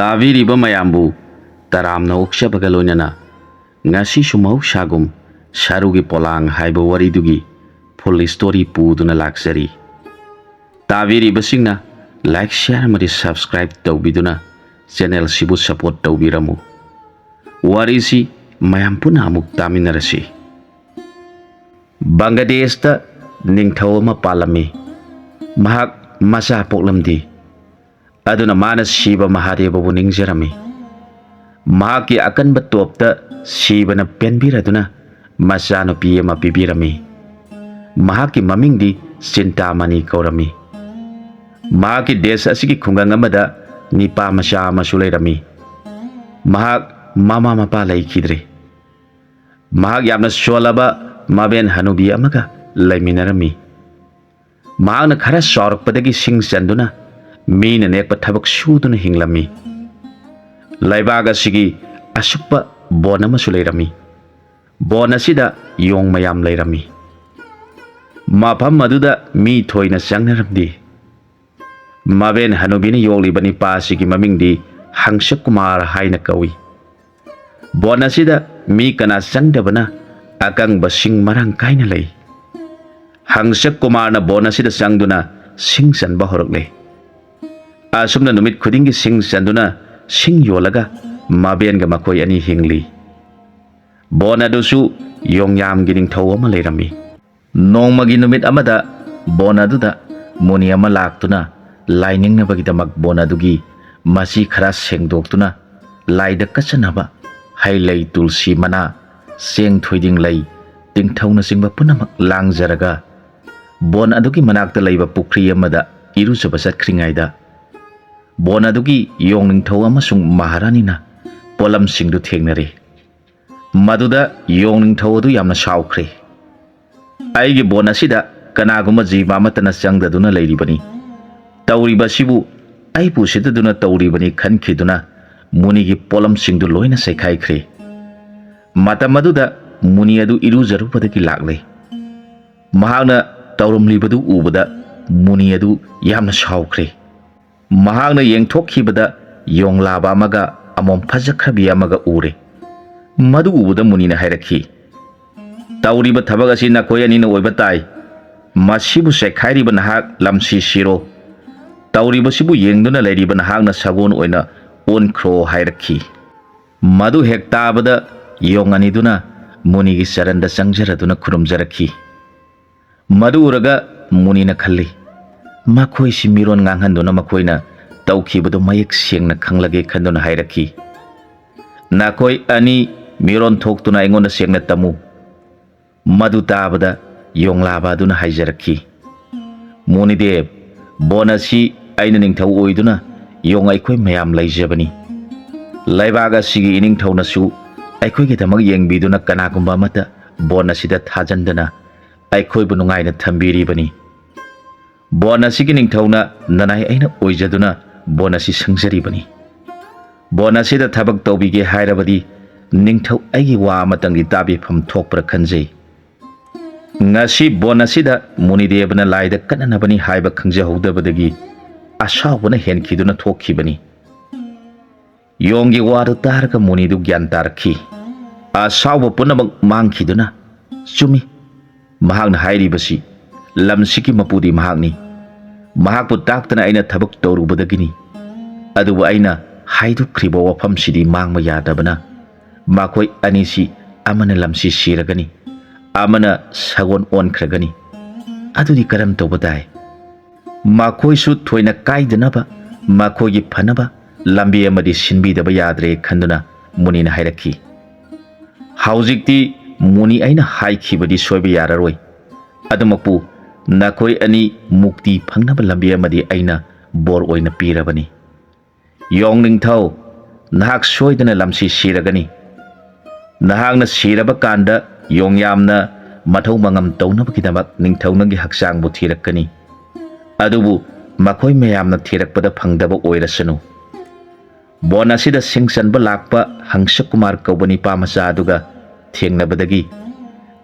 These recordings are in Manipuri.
ꯇꯥꯕꯤꯔꯤꯕ ꯃꯌꯥꯝꯕꯨ ꯇꯔꯥꯝꯅ ꯑꯣꯛꯆꯕꯒ ꯂꯣꯏꯅꯅ ꯉꯁꯤꯁꯨ ꯃꯍꯧꯁꯥꯒꯨꯝ ꯁꯥꯔꯨꯒꯤ ꯄꯣꯂꯥꯡ ꯍꯥꯏꯕ ꯋꯥꯔꯤꯗꯨꯒꯤ ꯐꯨꯜ ꯁ꯭ꯇꯣꯔꯤ ꯄꯨꯗꯨꯅ ꯂꯥꯛꯆꯔꯤ꯫ ꯇꯥꯕꯤꯔꯤꯕꯁꯤꯡꯅ ꯂꯥꯏꯛ ꯁꯦꯌꯔ ꯑꯃꯗꯤ ꯁꯕꯁꯀ꯭ꯔꯥꯏꯕ ꯇꯧꯕꯤꯗꯨꯅ ꯆꯦꯅꯦꯜꯁꯤꯕꯨ ꯁꯄꯣꯔꯠ ꯇꯧꯕꯤꯔꯝꯃꯨ꯫ ꯋꯥꯔꯤꯁꯤ ꯃꯌꯥꯝ ꯄꯨꯟꯅ ꯑꯃꯨꯛ ꯇꯥꯃꯤꯟꯅꯔꯁꯤ꯫ ꯕꯪꯒ꯭ꯂꯥꯗꯦꯁꯇ ꯅꯤꯡꯊꯧ ꯑꯃ ꯄꯥꯜꯂꯝꯃꯤ꯫ ꯃꯍꯥꯛ ꯃꯆꯥ ꯄꯣꯛꯂꯝꯗꯦ꯫ ꯑꯗꯨꯅ ꯃꯥꯅ ꯁꯤꯕ ꯃꯍꯥꯗꯦꯕꯕꯨ ꯅꯤꯡꯖꯔꯝꯃꯤ꯫ ꯃꯍꯥꯛꯀꯤ ꯑꯀꯟꯕ ꯇꯣꯞꯇ ꯁꯤꯕꯅ ꯄꯦꯟꯕꯤꯔꯗꯨꯅ ꯃꯆꯥꯅꯨꯄꯤ ꯑꯃ ꯄꯤꯕꯤꯔꯝꯃꯤ꯫ ꯃꯍꯥꯛꯀꯤ ꯃꯃꯤꯡꯗꯤ ꯆꯤꯟꯇꯥꯃꯅꯤ ꯀꯧꯔꯝꯃꯤ꯫ ꯃꯍꯥꯛꯀꯤ ꯗꯦꯁ ꯑꯁꯤꯒꯤ ꯈꯨꯡꯒꯪ ꯑꯃꯗ ꯅꯤꯄꯥ ꯃꯆꯥ ꯑꯃꯁꯨ ꯂꯩꯔꯝꯃꯤ꯫ ꯃꯍꯥꯛ ꯃꯃꯥ ꯃꯄꯥ ꯂꯩꯈꯤꯗ꯭ꯔꯦ꯫ ꯃꯍꯥꯛ ꯌꯥꯝꯅ ꯁꯣꯜꯂꯕ ꯃꯕꯦꯟ ꯍꯅꯨꯕꯤ ꯑꯃꯒ ꯂꯩꯃꯤꯟꯅꯔꯝꯃꯤ꯫ ꯃꯍꯥꯛꯅ ꯈꯔ ꯆꯥꯎꯔꯛꯄꯗꯒꯤ ꯁꯤꯡ ꯆꯟꯗꯨꯅ ꯃꯤꯅ ꯅꯦꯛꯄ ꯊꯕꯛ ꯁꯨꯗꯨꯅ ꯍꯤꯡꯂꯝꯃꯤ꯫ ꯂꯩꯕꯥꯛ ꯑꯁꯤꯒꯤ ꯑꯁꯨꯛꯄ ꯕꯣꯟ ꯑꯃꯁꯨ ꯂꯩꯔꯝꯃꯤ꯫ ꯕꯣꯟ ꯑꯁꯤꯗ ꯌꯣꯡ ꯃꯌꯥꯝ ꯂꯩꯔꯝꯃꯤ꯫ ꯃꯐꯝ ꯑꯗꯨꯗ ꯃꯤ ꯊꯣꯏꯅ ꯆꯪꯅꯔꯝꯗꯦ꯫ ꯃꯕꯦꯟ ꯍꯅꯨꯕꯤꯅ ꯌꯣꯛꯂꯤꯕ ꯅꯤꯄꯥ ꯑꯁꯤꯒꯤ ꯃꯃꯤꯡꯗꯤ ꯍꯪꯁꯀꯨꯃꯥꯔ ꯍꯥꯏꯅ ꯀꯧꯏ꯫ ꯕꯣꯟ ꯑꯁꯤꯗ ꯃꯤ ꯀꯅꯥ ꯆꯪꯗꯕꯅ ꯑꯀꯪꯕ ꯁꯤꯡ ꯃꯔꯥꯡ ꯀꯥꯏꯅ ꯂꯩ꯫ ꯍꯪꯁꯀꯨꯃꯥꯔꯅ ꯕꯣꯟ ꯑꯁꯤꯗ ꯆꯪꯗꯨꯅ ꯁꯤꯡ ꯆꯟꯕ ꯍꯧꯔꯛꯂꯦ꯫ ꯑꯁꯨꯝꯅ ꯅꯨꯃꯤꯠ ꯈꯨꯗꯤꯡꯒꯤ ꯁꯤꯡ ꯆꯟꯗꯨꯅ ꯁꯤꯡ ꯌꯣꯜꯂꯒ ꯃꯕꯦꯟꯒ ꯃꯈꯣꯏ ꯑꯅꯤ ꯍꯤꯡꯂꯤ꯫ ꯕꯣꯟ ꯑꯗꯨꯁꯨ ꯌꯣꯡꯌꯥꯝꯒꯤ ꯅꯤꯡꯊꯧ ꯑꯃ ꯂꯩꯔꯝꯃꯤ꯫ ꯅꯣꯡꯃꯒꯤ ꯅꯨꯃꯤꯠ ꯑꯃꯗ ꯕꯣꯟ ꯑꯗꯨꯗ ꯃꯨꯅꯤ ꯑꯃ ꯂꯥꯛꯇꯨꯅ ꯂꯥꯏꯅꯤꯡꯅꯕꯒꯤꯗꯃꯛ ꯕꯣꯟ ꯑꯗꯨꯒꯤ ꯃꯆꯤ ꯈꯔ ꯁꯦꯡꯗꯣꯛꯇꯨꯅ ꯂꯥꯏꯗ ꯀꯠꯆꯅꯕ ꯍꯩ ꯂꯩ ꯇꯨꯜꯁꯤ ꯃꯅꯥ ꯆꯦꯡ ꯊꯣꯏꯗꯤꯡ ꯂꯩ ꯇꯤꯡꯊꯧꯅꯆꯤꯡꯕ ꯄꯨꯝꯅꯃꯛ ꯂꯥꯡꯖꯔꯒ ꯕꯣꯟ ꯑꯗꯨꯒꯤ ꯃꯅꯥꯛꯇ ꯂꯩꯕ ꯄꯨꯈ꯭ꯔꯤ ꯑꯃꯗ ꯏꯔꯨꯖꯕ ꯆꯠꯈ꯭ꯔꯤꯉꯩꯗ ꯕꯣꯟ ꯑꯗꯨꯒꯤ ꯌꯣꯡ ꯅꯤꯡꯊꯧ ꯑꯃꯁꯨꯡ ꯃꯍꯥꯔꯥꯅꯤꯅ ꯄꯣꯠꯂꯝꯁꯤꯡꯗꯨ ꯊꯦꯡꯅꯔꯦ꯫ ꯃꯗꯨꯗ ꯌꯣꯡ ꯅꯤꯡꯊꯧ ꯑꯗꯨ ꯌꯥꯝꯅ ꯁꯥꯎꯈ꯭ꯔꯦ꯫ ꯑꯩꯒꯤ ꯕꯣꯟ ꯑꯁꯤꯗ ꯀꯅꯥꯒꯨꯝꯕ ꯖꯤꯕ ꯑꯃꯠꯇꯅ ꯆꯪꯗꯗꯨꯅ ꯂꯩꯔꯤꯕꯅꯤ꯫ ꯇꯧꯔꯤꯕꯁꯤꯕꯨ ꯑꯩꯕꯨ ꯎꯁꯤꯠꯇꯗꯨꯅ ꯇꯧꯔꯤꯕꯅꯤ ꯈꯟꯈꯤꯗꯨꯅ ꯃꯨꯅꯤꯒꯤ ꯄꯣꯠꯂꯝꯁꯤꯡꯗꯨ ꯂꯣꯏꯅ ꯆꯩꯈꯥꯏꯈ꯭ꯔꯦ꯫ ꯃꯇꯝ ꯑꯗꯨꯗ ꯃꯨꯅꯤ ꯑꯗꯨ ꯏꯔꯨꯖꯔꯨꯕꯗꯒꯤ ꯂꯥꯛꯂꯦ꯫ ꯃꯍꯥꯛꯅ ꯇꯧꯔꯝꯂꯤꯕꯗꯨ ꯎꯕꯗ ꯃꯨꯅꯤ ꯑꯗꯨ ꯌꯥꯝꯅ ꯁꯥꯎꯈ꯭ꯔꯦ꯫ ꯃꯍꯥꯛꯅ ꯌꯦꯡꯊꯣꯛꯈꯤꯕꯗ ꯌꯣꯡꯂꯥꯕ ꯑꯃꯒ ꯑꯃꯣꯝ ꯐꯖꯈ꯭ꯔꯕꯤ ꯑꯃꯒ ꯎꯔꯦ꯫ ꯃꯗꯨ ꯎꯕꯗ ꯃꯨꯅꯤꯅ ꯍꯥꯏꯔꯛꯈꯤ, ꯇꯧꯔꯤꯕ ꯊꯕꯛ ꯑꯁꯤ ꯅꯈꯣꯏ ꯑꯅꯤꯅ ꯑꯣꯏꯕ ꯇꯥꯏ꯫ ꯃꯁꯤꯕꯨ ꯆꯩꯈꯥꯏꯔꯤꯕ ꯅꯍꯥꯛ ꯂꯝꯁꯤ ꯁꯤꯔꯣ꯫ ꯇꯧꯔꯤꯕꯁꯤꯕꯨ ꯌꯦꯡꯗꯨꯅ ꯂꯩꯔꯤꯕ ꯅꯍꯥꯛꯅ ꯁꯒꯣꯜ ꯑꯣꯏꯅ ꯑꯣꯟꯈ꯭ꯔꯣ ꯍꯥꯏꯔꯛꯈꯤ꯫ ꯃꯗꯨ ꯍꯦꯛ ꯇꯥꯕꯗ ꯌꯣꯡ ꯑꯅꯤꯗꯨꯅ ꯃꯨꯅꯤꯒꯤ ꯆꯔꯟꯗ ꯆꯪꯖꯔꯗꯨꯅ ꯈꯨꯔꯨꯝꯖꯔꯛꯈꯤ꯫ ꯃꯗꯨ ꯎꯔꯒ ꯃꯨꯅꯤꯅ ꯈꯜꯂꯤ, ꯃꯈꯣꯏꯁꯤ ꯃꯤꯔꯣꯟ ꯉꯥꯡꯍꯟꯗꯨꯅ ꯃꯈꯣꯏꯅ ꯇꯧꯈꯤꯕꯗꯨ ꯃꯌꯦꯛ ꯁꯦꯡꯅ ꯈꯪꯂꯒꯦ ꯈꯟꯗꯨꯅ ꯍꯥꯏꯔꯛꯈꯤ, ꯅꯈꯣꯏ ꯑꯅꯤ ꯃꯤꯔꯣꯟ ꯊꯣꯛꯇꯨꯅ ꯑꯩꯉꯣꯟꯗ ꯁꯦꯡꯅ ꯇꯝꯃꯨ꯫ ꯃꯗꯨ ꯇꯥꯕꯗ ꯌꯣꯡꯂꯥꯕ ꯑꯗꯨꯅ ꯍꯥꯏꯖꯔꯛꯈꯤ, ꯃꯨꯅꯤꯗꯦꯕ, ꯕꯣꯟ ꯑꯁꯤ ꯑꯩꯅ ꯅꯤꯡꯊꯧ ꯑꯣꯏꯗꯨꯅ ꯌꯣꯡ ꯑꯩꯈꯣꯏ ꯃꯌꯥꯝ ꯂꯩꯖꯕꯅꯤ꯫ ꯂꯩꯕꯥꯛ ꯑꯁꯤꯒꯤ ꯏꯅꯤꯡꯊꯧꯅꯁꯨ ꯑꯩꯈꯣꯏꯒꯤꯗꯃꯛ ꯌꯦꯡꯕꯤꯗꯨꯅ ꯀꯅꯥꯒꯨꯝꯕ ꯑꯃꯠꯇ ꯕꯣꯟ ꯑꯁꯤꯗ ꯊꯥꯖꯟꯗꯅ ꯑꯩꯈꯣꯏꯕꯨ ꯅꯨꯡꯉꯥꯏꯅ ꯊꯝꯕꯤꯔꯤꯕꯅꯤ꯫ ꯕꯣꯟ ꯑꯁꯤꯒꯤ ꯅꯤꯡꯊꯧꯅ ꯅꯅꯥꯏ ꯑꯩꯅ ꯑꯣꯏꯖꯗꯨꯅ ꯕꯣꯟ ꯑꯁꯤ ꯁꯪꯖꯔꯤꯕꯅꯤ꯫ ꯕꯣꯟ ꯑꯁꯤꯗ ꯊꯕꯛ ꯇꯧꯕꯤꯒꯦ ꯍꯥꯏꯔꯕꯗꯤ ꯅꯤꯡꯊꯧ ꯑꯩꯒꯤ ꯋꯥ ꯑꯃꯇꯪꯗꯤ ꯇꯥꯕꯤꯐꯝ ꯊꯣꯛꯄ꯭ꯔꯥ ꯈꯟꯖꯩ꯫ ꯉꯁꯤ ꯕꯣꯟ ꯑꯁꯤꯗ ꯃꯨꯅꯤꯗꯦꯕꯅ ꯂꯥꯏꯗ ꯀꯠꯅꯅꯕꯅꯤ ꯍꯥꯏꯕ ꯈꯪꯖꯍꯧꯗꯕꯗꯒꯤ ꯑꯁꯥꯎꯕꯅ ꯍꯦꯟꯈꯤꯗꯨꯅ ꯊꯣꯛꯈꯤꯕꯅꯤ꯫ ꯌꯣꯡꯒꯤ ꯋꯥꯗꯨ ꯇꯥꯔꯒ ꯃꯨꯅꯤꯗꯨ ꯒ꯭ꯌꯥꯟ ꯇꯥꯔꯛꯈꯤ꯫ ꯑꯁꯥꯎꯕ ꯄꯨꯝꯅꯃꯛ ꯃꯥꯡꯈꯤꯗꯨꯅ, ꯆꯨꯝꯃꯤ, ꯃꯍꯥꯛꯅ ꯍꯥꯏꯔꯤꯕꯁꯤ ꯂꯝꯁꯤꯒꯤ ꯃꯄꯨꯗꯤ ꯃꯍꯥꯛꯅꯤ꯫ ꯃꯍꯥꯛꯄꯨ ꯇꯥꯛꯇꯅ ꯑꯩꯅ ꯊꯕꯛ ꯇꯧꯔꯨꯕꯗꯒꯤꯅꯤ꯫ ꯑꯗꯨꯕꯨ ꯑꯩꯅ ꯍꯥꯏꯗꯣꯛꯈ꯭ꯔꯤꯕ ꯋꯥꯐꯝꯁꯤꯗꯤ ꯃꯥꯡꯕ ꯌꯥꯗꯕꯅ ꯃꯈꯣꯏ ꯑꯅꯤꯁꯤ ꯑꯃꯅ ꯂꯝꯁꯤ ꯁꯤꯔꯒꯅꯤ, ꯑꯃꯅ ꯁꯒꯣꯜ ꯑꯣꯟꯈ꯭ꯔꯒꯅꯤ꯫ ꯑꯗꯨꯗꯤ ꯀꯔꯝ ꯇꯧꯕ ꯇꯥꯏ? ꯃꯈꯣꯏꯁꯨ ꯊꯣꯏꯅ ꯀꯥꯏꯗꯅꯕ ꯃꯈꯣꯏꯒꯤ ꯐꯅꯕ ꯂꯝꯕꯤ ꯑꯃꯗꯤ ꯁꯤꯟꯕꯤꯗꯕ ꯌꯥꯗ꯭ꯔꯦ ꯈꯟꯗꯨꯅ ꯃꯨꯅꯤꯅ ꯍꯥꯏꯔꯛꯈꯤ꯫ ꯍꯧꯖꯤꯛꯇꯤ ꯃꯨꯅꯤ ꯑꯩꯅ ꯍꯥꯏꯈꯤꯕꯗꯤ ꯁꯣꯏꯕ ꯌꯥꯔꯔꯣꯏ꯫ ꯑꯗꯨꯃꯛꯄꯨ ꯅꯈꯣꯏ ꯑꯅꯤ ꯃꯨꯛꯇꯤ ꯐꯪꯅꯕ ꯂꯝꯕꯤ ꯑꯃꯗꯤ ꯑꯩꯅ ꯕꯣꯔ ꯑꯣꯏꯅ ꯄꯤꯔꯕꯅꯤ꯫ ꯌꯣꯡ ꯅꯤꯡꯊꯧ, ꯅꯍꯥꯛ ꯁꯣꯏꯗꯅ ꯂꯝꯁꯤ ꯁꯤꯔꯒꯅꯤ꯫ ꯅꯍꯥꯛꯅ ꯁꯤꯔꯕ ꯀꯥꯟꯗ ꯌꯣꯡꯌꯥꯝꯅ ꯃꯊꯧ ꯃꯉꯝ ꯇꯧꯅꯕꯒꯤꯗꯃꯛ ꯅꯤꯡꯊꯧꯅꯪꯒꯤ ꯍꯛꯆꯥꯡꯕꯨ ꯊꯤꯔꯛꯀꯅꯤ꯫ ꯑꯗꯨꯕꯨ ꯃꯈꯣꯏ ꯃꯌꯥꯝꯅ ꯊꯤꯔꯛꯄꯗ ꯐꯪꯗꯕ ꯑꯣꯏꯔꯁꯅꯨ꯫ ꯕꯣꯟ ꯑꯁꯤꯗ ꯁꯤꯡ ꯆꯟꯕ ꯂꯥꯛꯄ ꯍꯪꯁꯀꯨꯃꯥꯔ ꯀꯧꯕ ꯅꯤꯄꯥ ꯃꯆꯥ ꯑꯗꯨꯒ ꯊꯦꯡꯅꯕꯗꯒꯤ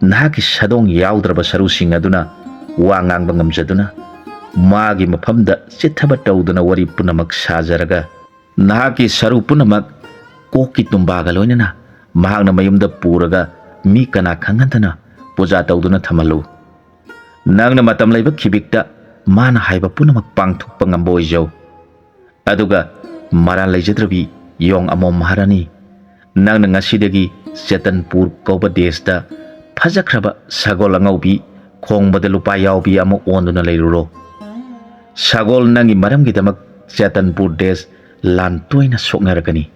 ꯅꯍꯥꯛꯀꯤ ꯁꯥꯗꯣꯡ ꯌꯥꯎꯗ꯭ꯔꯕ ꯁꯔꯨꯁꯤꯡ ꯑꯗꯨꯅ ꯋꯥ ꯉꯥꯡꯕ ꯉꯝꯖꯗꯨꯅ ꯃꯥꯒꯤ ꯃꯐꯝꯗ ꯆꯤꯠꯊꯕ ꯇꯧꯗꯨꯅ ꯋꯥꯔꯤ ꯄꯨꯝꯅꯃꯛ ꯁꯥꯖꯔꯒ Nahaki saru punamak koki tumbaga loinana mahakna mayumda puraga mi kana khangantana puja tawduna thamalu. Nangna matam laiba khibikta mana haiba punamak pangthukpa ngamba oijau. Aduga mara laijadrabi yong amom maharani nangna ngasidagi Chetanpur kauba deshta phajakraba sagol angaubi khongbada lupa yaubi amo onduna leiruro. Sagol nangi maramgidamak Chetanpur desh lan toina soknarakani.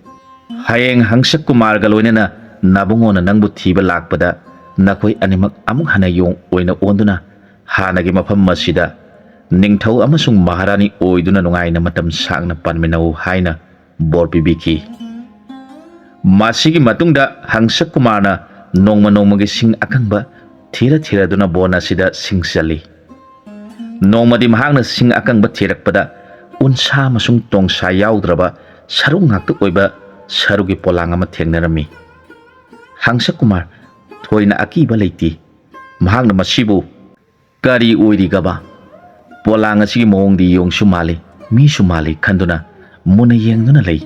Hayeng Hangsak Kumar galoinana nabungona nangbu thiba lakpada nakoi animak amuk hana yong oina onduna hanagi mafam masida ningthau amasung maharani oiduna nungaina matam sangna panminau haina bor pibiki. Masigi matungda Hangsak Kumarna nongma nongmagi sing akangba thira thira duna bona sida sing sali. Nongmadi mahangna sing akangba thirakpada unsa masung tongsa yaudraba saru ngaktu oiba sarugi polang ama thengnarami. Hangsak Kumar thoina akiba leiti mahangna masibu kari oirigaba polang asigi mongdi yongsu mali mi sumali khanduna muna yengduna lei.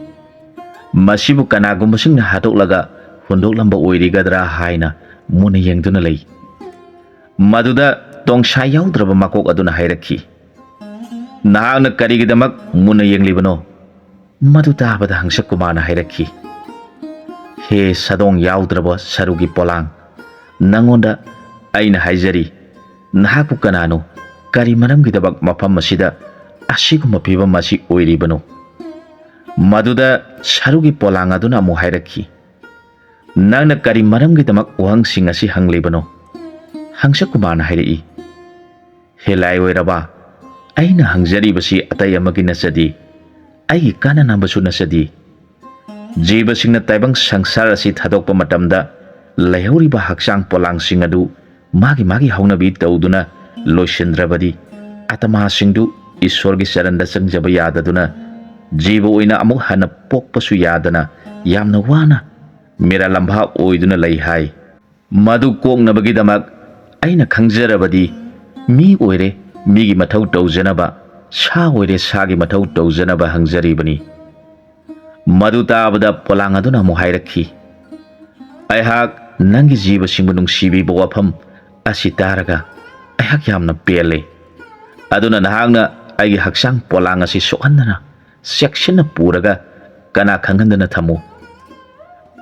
Masibu kanagumba singna hatoklaga hundoklamba oirigadra haina muna yengduna lei. Maduda tongsa yaudraba makok aduna hairakhi. Nahakna karigidamak muna yenglibano madu tabada Hangsak Kumarna hairakhi. He sadong yaudraba sarugi polang nangonda aina haijari nahaku kanano kari maramgidabak mafam masida asiguma piba masi oiribano. Maduda sarugi polang aduna amu hairakhi. Nangna kari maramgidamak wahang singasi hanglibano. Hangsak Kumarna hairai. He lai oiraba aina hangjari basi atai amagi nasadi ai kana nambasu nasadi jiba singna taibang sangsar asi thadokpa matamda laihoriba haksang polang sing adu magi magi haunabi tawduna loisendrabadi atama singdu Ishwargi charanda changjaba yadaduna jiba oina amuk hana pokpasu yadana yamna wana mera lambha oiduna lai hai. Madu koknabagi damak aina khangjarabadi mi oire migi mathau tawjanaba sa oire sagi mathau tawjanaba hangjaribani. Madu tabada polang aduna amu hairakhi. Aihak nangi jiba singbu nungsibiba wafam asi taraga aihak yamna pele. Aduna nahakna aigi haksang polang asi sohandana seksina puraga kana khanghandana thamu.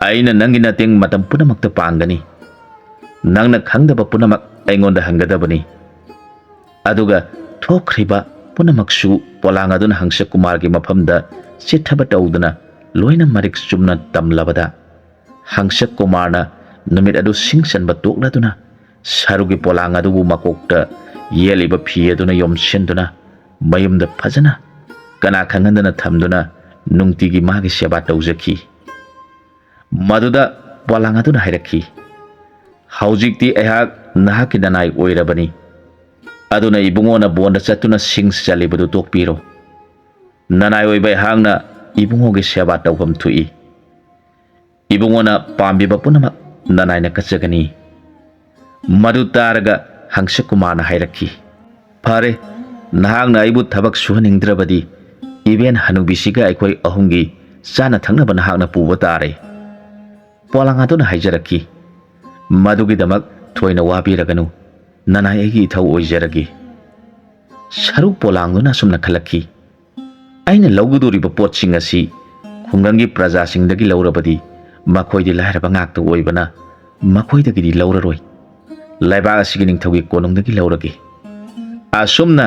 Aina nangi nating matam punamakta pangani. Nangna khangdaba punamak aingonda hangadabani. Aduga thokriba punamaksu polang aduna Hangsak Kumargi mafamda chithaba tawduna loina marik chumna tamlabada Hangsak Kumarna numit adu singsanba tokladuna sarugi polang adubu makokta yeliba phi aduna yomsenduna mayumda phajana kana khangandana thamduna nungtigi magi seba tawjaki. Maduda polang aduna hairakhi. Haujikti aihak nahaki danai oirabani. Aduna ibungona bonda chatuna sing salibadu tokpiro. Nanai oibai hangna ibungogi seba tawfam thui. Ibungona pambiba punamak nanaina kachagani. Madu taraga Hangsak Kumarna hairakhi. Phare nahakna aibu thabak suhaningdrabadi iben hanubisiga aikoi ahungi chana thangnaba nahakna puba tare. Polang aduna haijarakhi. Madugidamak thoina wabiraganu nanai aigi ithau oijaragi. Saru polanguna sumna khalakhi. Aina lauguduriba potsing asi khungangi prajasingdagi laurabadi makoidi lairaba ngakta oibana makoidagidi lauraroi. Laibak asigi ningthaugi konungdagi lauragi. Asumna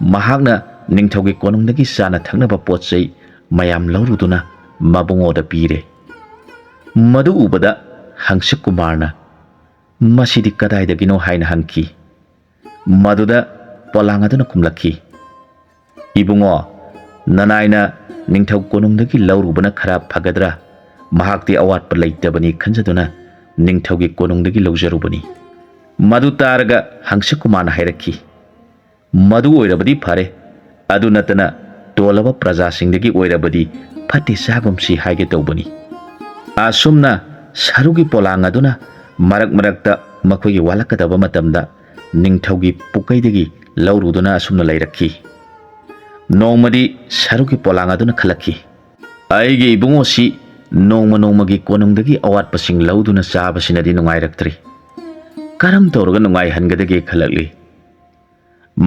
mahakna ningthaugi konungdagi chana thangnaba potsai mayam lauruduna mabungoda pire. Madu ubada Hangsak Kumarna masidi kadaidagino haina hankhi. Maduda polang aduna kumlakhi. Ibungo nanaina ningthau konungdagi laurubana khara phagadra mahakti awatpa leitabani khanjaduna ningthaugi konungdagi laujarubani. Madu taraga Hangsak Kumarna hairakhi. Madu oirabadi phare adu natana tolaba prajasingdagi oirabadi phati sagumsi haige tawbani. Asumna sarugi polang aduna marak marakta makoigi walakadaba matamda ningthaugi pukaidagi lauruduna asumna lairakhi. Nongmadi sarugi polang aduna khalakhi. ꯑꯩꯒꯤ ꯏꯕꯨꯡꯉꯣꯁꯤ ꯅꯣꯡꯃ ꯅꯣꯡꯃꯒꯤ ꯀꯣꯅꯨꯡꯗꯒꯤ ꯑꯋꯥꯠꯄꯁꯤꯡ ꯂꯧꯗꯨꯅ ꯆꯥꯕꯁꯤꯅꯗꯤ ꯅꯨꯡꯉꯥꯏꯔꯛꯇ꯭ꯔꯤ꯫ ꯀꯔꯝ ꯇꯧꯔꯒ ꯅꯨꯡꯉꯥꯏꯍꯟꯒꯗꯒꯦ ꯈꯜꯂꯛꯂꯤ꯫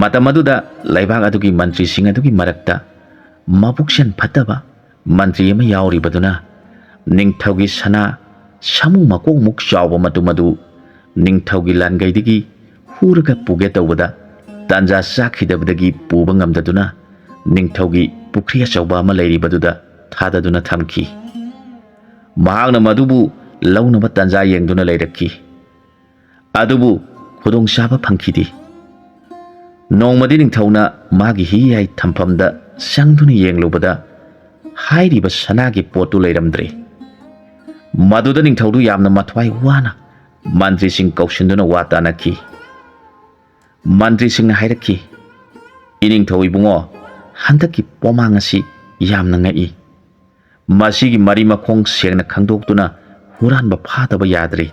ꯃꯇꯝ ꯑꯗꯨꯗ ꯂꯩꯕꯥꯛ ꯑꯗꯨꯒꯤ ꯃꯟꯇ꯭ꯔꯤꯁꯤꯡ ꯑꯗꯨꯒꯤ ꯃꯔꯛꯇ ꯃꯕꯨꯛꯆꯦꯜ ꯐꯠꯇꯕ ꯃꯟꯇ꯭ꯔꯤ ꯑꯃ ꯌꯥꯎꯔꯤꯕꯗꯨꯅ ꯅꯤꯡꯊꯧꯒꯤ ꯁꯅꯥ ꯁꯥꯃꯨ ꯃꯀꯣꯛꯃꯨꯛ ꯆꯥꯎꯕ ꯃꯇꯨꯝ ꯑꯗꯨ ꯅꯤꯡꯊꯧꯒꯤ ꯂꯥꯟꯒꯩꯗꯒꯤ ꯍꯨꯔꯒ ꯄꯨꯒꯦ ꯇꯧꯕꯗ ꯇꯥꯟꯖꯥ ꯆꯥꯈꯤꯗꯕꯗꯒꯤ ꯄꯨꯕ ꯉꯝꯗꯗꯨꯅ ꯅꯤꯡꯊꯧꯒꯤ ꯄꯨꯈ꯭ꯔꯤ ꯑꯆꯧꯕ ꯑꯃ ꯂꯩꯔꯤꯕꯗꯨꯗ ꯊꯥꯗꯗꯨꯅ ꯊꯝꯈꯤ꯫ ꯃꯍꯥꯛꯅ ꯃꯗꯨꯕꯨ ꯂꯧꯅꯕ ꯇꯥꯟꯖꯥ ꯌꯦꯡꯗꯨꯅ ꯂꯩꯔꯛꯈꯤ꯫ ꯑꯗꯨꯕꯨ ꯈꯨꯗꯣꯡꯆꯥꯕ ꯐꯪꯈꯤꯗꯦ꯫ ꯅꯣꯡꯃꯗꯤ ꯅꯤꯡꯊꯧꯅ ꯃꯥꯒꯤ ꯍꯤꯌꯥꯏ ꯊꯝꯐꯝꯗ ꯆꯪꯗꯨꯅ ꯌꯦꯡꯂꯨꯕꯗ ꯍꯥꯏꯔꯤꯕ ꯁꯅꯥꯒꯤ ꯄꯣꯠꯇꯨ ꯂꯩꯔꯝꯗ꯭ꯔꯦ꯫ ꯃꯗꯨꯗ ꯅꯤꯡꯊꯧꯗꯨ ꯌꯥꯝꯅ ꯃꯊ꯭ꯋꯥꯏ ꯋꯥꯅ ꯃꯟꯇ꯭ꯔꯤꯁꯤꯡ ꯀꯧꯁꯤꯟꯗꯨꯅ ꯋꯥ ꯇꯥꯟꯅꯈꯤ꯫ ꯃꯟꯇ꯭ꯔꯤꯁꯤꯡꯅ ꯍꯥꯏꯔꯛꯈꯤ, "ꯏꯅꯤꯡꯊꯧ ꯏꯕꯨꯡꯉꯣ, ꯍꯟꯗꯛꯀꯤ ꯄꯣꯃꯥꯡ ꯑꯁꯤ ꯌꯥꯝꯅ ꯉꯛꯏ꯫ ꯃꯁꯤꯒꯤ ꯃꯔꯤ ꯃꯈꯣꯡ ꯁꯦꯡꯅ ꯈꯪꯗꯣꯛꯇꯨꯅ ꯍꯨꯔꯥꯟꯕ ꯐꯥꯗꯕ ꯌꯥꯗ꯭ꯔꯦ."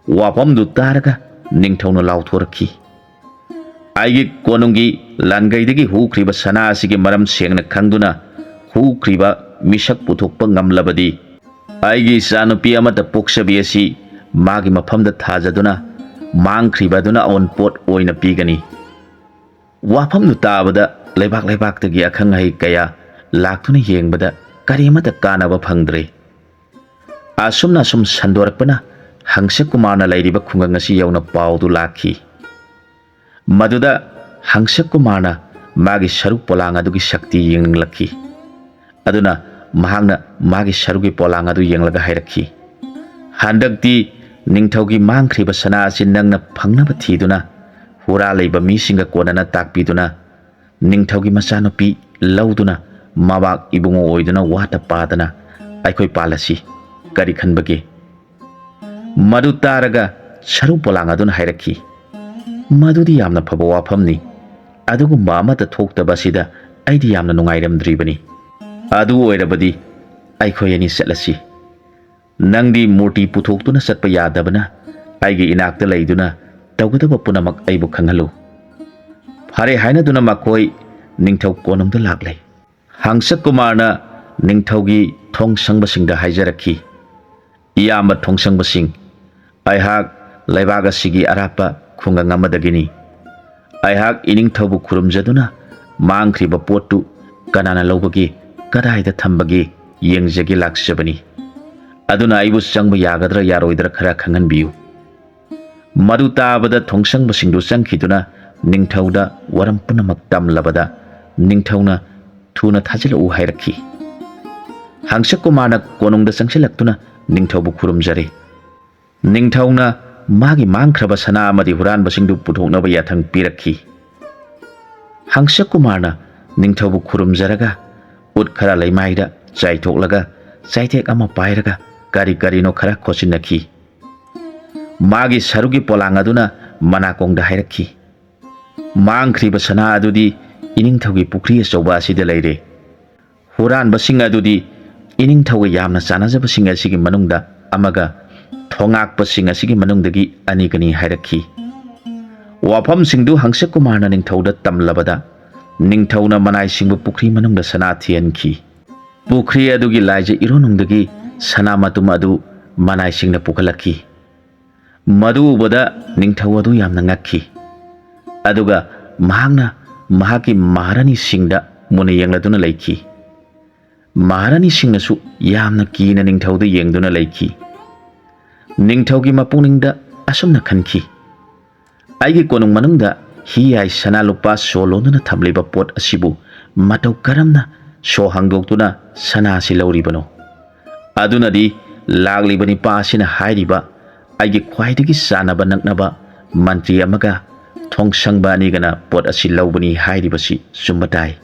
ꯋꯥꯐꯝꯗꯨ ꯇꯥꯔꯒ ꯅꯤꯡꯊꯧꯅ ꯂꯥꯎꯊꯣꯔꯛꯈꯤ, "ꯑꯩꯒꯤ ꯀꯣꯅꯨꯡꯒꯤ ꯂꯥꯟꯒꯩꯗꯒꯤ ꯍꯨꯈ꯭ꯔꯤꯕ ꯁꯅꯥ ꯑꯁꯤꯒꯤ ꯃꯔꯝ ꯁꯦꯡꯅ ꯈꯪꯗꯨꯅ ꯍꯨꯈ꯭ꯔꯤꯕ ꯃꯤꯁꯛ ꯄꯨꯊꯣꯛꯄ ꯉꯝꯂꯕꯗꯤ ꯑꯩꯒꯤ ꯏꯆꯥꯅꯨꯄꯤ ꯑꯃꯠꯇ ꯄꯣꯛꯆꯕꯤ ꯑꯁꯤ ꯃꯥꯒꯤ ꯃꯐꯝꯗ ꯊꯥꯖꯗꯨꯅ ꯃꯥꯡꯈ꯭ꯔꯤꯕ ꯑꯗꯨꯅ ꯑꯑꯣꯟꯄꯣꯠ ꯑꯣꯏꯅ ꯄꯤꯒꯅꯤ." ꯋꯥꯐꯝꯗꯨ ꯇꯥꯕꯗ ꯂꯩꯕꯥꯛꯇꯒꯤ ꯑꯈꯪ ꯑꯍꯩ ꯀꯌꯥ ꯂꯥꯛꯇꯨꯅ ꯌꯦꯡꯕꯗ ꯀꯔꯤꯃꯠꯇ ꯀꯥꯟꯅꯕ ꯐꯪꯗ꯭ꯔꯦ꯫ ꯑꯁꯨꯝꯅ ꯑꯁꯨꯝ ꯁꯟꯗꯣꯔꯛꯄꯅ ꯍꯪꯁꯀꯨꯃꯥꯔꯅ ꯂꯩꯔꯤꯕ ꯈꯨꯡꯒꯪ ꯑꯁꯤ ꯌꯧꯅ ꯄꯥꯎꯗꯨ ꯂꯥꯛꯈꯤ꯫ ꯃꯗꯨꯗ ꯍꯪꯁꯀꯨꯃꯥꯔꯅ ꯃꯥꯒꯤ ꯁꯔꯨ ꯄꯣꯂꯥꯡ ꯑꯗꯨꯒꯤ ꯁꯛꯇꯤ ꯌꯦꯡꯅꯤꯡꯂꯛꯈꯤ꯫ ꯑꯗꯨꯅ ꯃꯍꯥꯛꯅ ꯃꯥꯒꯤ ꯁꯔꯨꯒꯤ ꯄꯣꯂꯥꯡ ꯑꯗꯨ ꯌꯦꯡꯂꯒ ꯍꯥꯏꯔꯛꯈꯤ, "ꯍꯟꯗꯛꯇꯤ ꯅꯤꯡꯊꯧꯒꯤ ꯃꯥꯡꯈ꯭ꯔꯤꯕ ꯁꯅꯥ ꯑꯁꯤ ꯅꯪꯅ ꯐꯪꯅꯕ ꯊꯤꯗꯨꯅ ꯍꯨꯔꯥꯜꯂꯤꯕ ꯃꯤꯁꯤꯡꯒ ꯀꯣꯟꯅꯅ ꯇꯥꯛꯄꯤꯗꯨꯅ ꯅꯤꯡꯊꯧꯒꯤ ꯃꯆꯥꯅꯨꯄꯤ ꯂꯧꯗꯨꯅ ꯃꯕꯥꯛ ꯏꯕꯨꯡꯉꯣ ꯑꯣꯏꯗꯨꯅ ꯋꯥꯠꯇ ꯄꯥꯗꯅ ꯑꯩꯈꯣꯏ ꯄꯥꯜꯂꯁꯤ꯫ ꯀꯔꯤ ꯈꯟꯕꯒꯦ?" ꯃꯗꯨ ꯇꯥꯔꯒ ꯁꯔꯨ ꯄꯣꯂꯥꯡ ꯑꯗꯨꯅ ꯍꯥꯏꯔꯛꯈꯤ, "ꯃꯗꯨꯗꯤ ꯌꯥꯝꯅ ꯐꯕ ꯋꯥꯐꯝꯅꯤ꯫ ꯑꯗꯨꯒꯨꯝꯕ ꯑꯃꯠꯇ ꯊꯣꯛꯇꯕ ꯑꯁꯤꯗ ꯑꯩꯗꯤ ꯌꯥꯝꯅ ꯅꯨꯡꯉꯥꯏꯔꯝꯗ꯭ꯔꯤꯕꯅꯤ꯫ ꯑꯗꯨ ꯑꯣꯏꯔꯕꯗꯤ ꯑꯩꯈꯣꯏ ꯑꯅꯤ ꯆꯠꯂꯁꯤ꯫ ꯅꯪꯗꯤ ꯃꯨꯔꯇꯤ ꯄꯨꯊꯣꯛꯇꯨꯅ ꯆꯠꯄ ꯌꯥꯗꯕꯅ ꯑꯩꯒꯤ ꯏꯅꯥꯛꯇ ꯂꯩꯗꯨꯅ ꯇꯧꯒꯗꯕ ꯄꯨꯝꯅꯃꯛ ꯑꯩꯕꯨ ꯈꯪꯍꯜꯂꯨ." ꯐꯔꯦ ꯍꯥꯏꯅꯗꯨꯅ ꯃꯈꯣꯏ ꯅꯤꯡꯊꯧ ꯀꯣꯅꯨꯡꯗ ꯂꯥꯛꯂꯦ꯫ ꯍꯪꯁꯀꯨꯃꯥꯔꯅ ꯅꯤꯡꯊꯧꯒꯤ ꯊꯣꯡꯁꯪꯕꯁꯤꯡꯗ ꯍꯥꯏꯖꯔꯛꯈꯤ, "ꯏꯌꯥꯝꯕ ꯊꯣꯡꯁꯪꯕꯁꯤꯡ, ꯑꯩꯍꯥꯛ ꯂꯩꯕꯥꯛ ꯑꯁꯤꯒꯤ ꯑꯔꯥꯞꯄ ꯈꯨꯡꯒꯪ ꯑꯃꯗꯒꯤꯅꯤ꯫ ꯑꯩꯍꯥꯛ ꯏꯅꯤꯡꯊꯧꯕꯨ ꯈꯨꯔꯨꯝꯖꯗꯨꯅ ꯃꯥꯡꯈ꯭ꯔꯤꯕ ꯄꯣꯠꯇꯨ ꯀꯅꯥꯅ ꯂꯧꯕꯒꯦ, ꯀꯗꯥꯏꯗ ꯊꯝꯕꯒꯦ ꯌꯦꯡꯖꯒꯦ ꯂꯥꯛꯆꯕꯅꯤ꯫ ꯑꯗꯨꯅ ꯑꯩꯕꯨ ꯆꯪꯕ ꯌꯥꯒꯗ꯭ꯔꯥ ꯌꯥꯔꯣꯏꯗ꯭ꯔꯥ ꯈꯔ ꯈꯪꯍꯟꯕꯤꯌꯨ." ꯃꯗꯨ ꯇꯥꯕꯗ ꯊꯣꯡꯁꯪꯕꯁꯤꯡꯗꯨ ꯆꯪꯈꯤꯗꯨꯅ ꯅꯤꯡꯊꯧꯗ ꯋꯥꯔꯝ ꯄꯨꯝꯅꯃꯛ ꯇꯝꯂꯕꯗ ꯅꯤꯡꯊꯧꯅ ꯊꯨꯅ ꯊꯥꯖꯤꯜꯂꯛꯎ ꯍꯥꯏꯔꯛꯈꯤ꯫ ꯍꯪꯁꯀꯨꯃꯥꯔꯅ ꯀꯣꯅꯨꯡꯗ ꯆꯪꯁꯤꯜꯂꯛꯇꯨꯅ ꯅꯤꯡꯊꯧꯕꯨ ꯈꯨꯔꯨꯝꯖꯔꯦ꯫ ꯅꯤꯡꯊꯧꯅ ꯃꯥꯒꯤ ꯃꯥꯡꯈ꯭ꯔꯕ ꯁꯅꯥ ꯑꯃꯗꯤ ꯍꯨꯔꯥꯟꯕꯁꯤꯡꯗꯨ ꯄꯨꯊꯣꯛꯅꯕ ꯌꯥꯊꯪ ꯄꯤꯔꯛꯈꯤ꯫ ꯍꯪꯁꯀꯨꯃꯥꯔꯅ ꯅꯤꯡꯊꯧꯕꯨ ꯈꯨꯔꯨꯝꯖꯔꯒ ꯎꯠ ꯈꯔ ꯂꯩꯃꯥꯏꯗ ꯆꯥꯏꯊꯣꯛꯂꯒ ꯆꯩꯇꯦꯛ ꯑꯃ ꯄꯥꯏꯔꯒ ꯀꯔꯤ ꯀꯔꯤꯅꯣ ꯈꯔ ꯈꯣꯠꯆꯤꯟꯅꯈꯤ꯫ ꯃꯥꯒꯤ ꯁꯔꯨꯒꯤ ꯄꯣꯂꯥꯡ ꯑꯗꯨꯅ ꯃꯅꯥꯀꯣꯡꯗ ꯍꯥꯏꯔꯛꯈꯤ, "ꯃꯥꯡꯈ꯭ꯔꯤꯕ ꯁꯅꯥ ꯑꯗꯨꯗꯤ ꯏꯅꯤꯡꯊꯧꯒꯤ ꯄꯨꯈ꯭ꯔꯤ ꯑꯆꯧꯕ ꯑꯁꯤꯗ ꯂꯩꯔꯦ꯫ ꯍꯨꯔꯥꯟꯕꯁꯤꯡ ꯑꯗꯨꯗꯤ ꯏꯅꯤꯡꯊꯧꯒ ꯌꯥꯝꯅ ꯆꯥꯟꯅꯖꯕꯁꯤꯡ ꯑꯁꯤꯒꯤ ꯃꯅꯨꯡꯗ ꯑꯃꯒ ꯊꯣꯉꯥꯛꯄꯁꯤꯡ ꯑꯁꯤꯒꯤ ꯃꯅꯨꯡꯗꯒꯤ ꯑꯅꯤꯒꯅꯤ" ꯍꯥꯏꯔꯛꯈꯤ꯫ ꯋꯥꯐꯝꯁꯤꯡꯗꯨ ꯍꯪꯁꯀꯨꯃꯥꯔꯅ ꯅꯤꯡꯊꯧꯗ ꯇꯝꯂꯕꯗ ꯅꯤꯡꯊꯧꯅ ꯃꯅꯥꯏꯁꯤꯡꯕꯨ ꯄꯨꯈ꯭ꯔꯤ ꯃꯅꯨꯡꯗ ꯁꯅꯥ ꯊꯤꯍꯟꯈꯤ꯫ ꯄꯨꯈ꯭ꯔꯤ ꯑꯗꯨꯒꯤ ꯂꯥꯏꯖ ꯏꯔꯣꯟꯅꯨꯡꯗꯒꯤ ꯁꯅꯥ ꯃꯇꯨꯝ ꯑꯗꯨ ꯃꯅꯥꯏꯁꯤꯡꯅ ꯄꯨꯈꯠꯂꯛꯈꯤ꯫ ꯃꯗꯨ ꯎꯕꯗ ꯅꯤꯡꯊꯧ ꯑꯗꯨ ꯌꯥꯝꯅ ꯉꯛꯈꯤ꯫ ꯑꯗꯨꯒ ꯃꯍꯥꯛꯅ ꯃꯍꯥꯛꯀꯤ ꯃꯍꯥꯔꯥꯅꯤꯁꯤꯡꯗ ꯃꯨꯟꯅ ꯌꯦꯡꯂꯗꯨꯅ ꯂꯩꯈꯤ꯫ ꯃꯍꯥꯔꯥꯅꯤꯁꯤꯡꯅꯁꯨ ꯌꯥꯝꯅ ꯀꯤꯅ ꯅꯤꯡꯊꯧꯗ ꯌꯦꯡꯗꯨꯅ ꯂꯩꯈꯤ꯫ ꯅꯤꯡꯊꯧꯒꯤ ꯃꯄꯨꯛꯅꯤꯡꯗ ꯑꯁꯨꯝꯅ ꯈꯟꯈꯤ, "ꯑꯩꯒꯤ ꯀꯣꯅꯨꯡ ꯃꯅꯨꯡꯗ ꯍꯤꯌꯥꯏ ꯁꯅꯥ ꯂꯨꯄꯥ ꯁꯣ ꯂꯣꯟꯗꯨꯅ ꯊꯝꯂꯤꯕ ꯄꯣꯠ ꯑꯁꯤꯕꯨ ꯃꯇꯧ ꯀꯔꯝꯅ ꯁꯣ ꯍꯥꯡꯗꯣꯛꯇꯨꯅ ꯁꯅꯥ ꯑꯁꯤ ꯂꯧꯔꯤꯕꯅꯣ? ꯑꯗꯨꯅꯗꯤ ꯂꯥꯛꯂꯤꯕ ꯅꯤꯄꯥ ꯑꯁꯤꯅ ꯍꯥꯏꯔꯤꯕ ꯑꯩꯒꯤ ꯈ꯭ꯋꯥꯏꯗꯒꯤ ꯆꯥꯟꯅꯕ ꯅꯛꯅꯕ ꯃꯟꯇ꯭ꯔꯤ ꯑꯃꯒ ꯊꯣꯡꯁꯪꯕ ꯑꯅꯤꯒꯅ ꯄꯣꯠ ꯑꯁꯤ ꯂꯧꯕꯅꯤ ꯍꯥꯏꯔꯤꯕꯁꯤ ꯆꯨꯝꯕ ꯇꯥꯏ."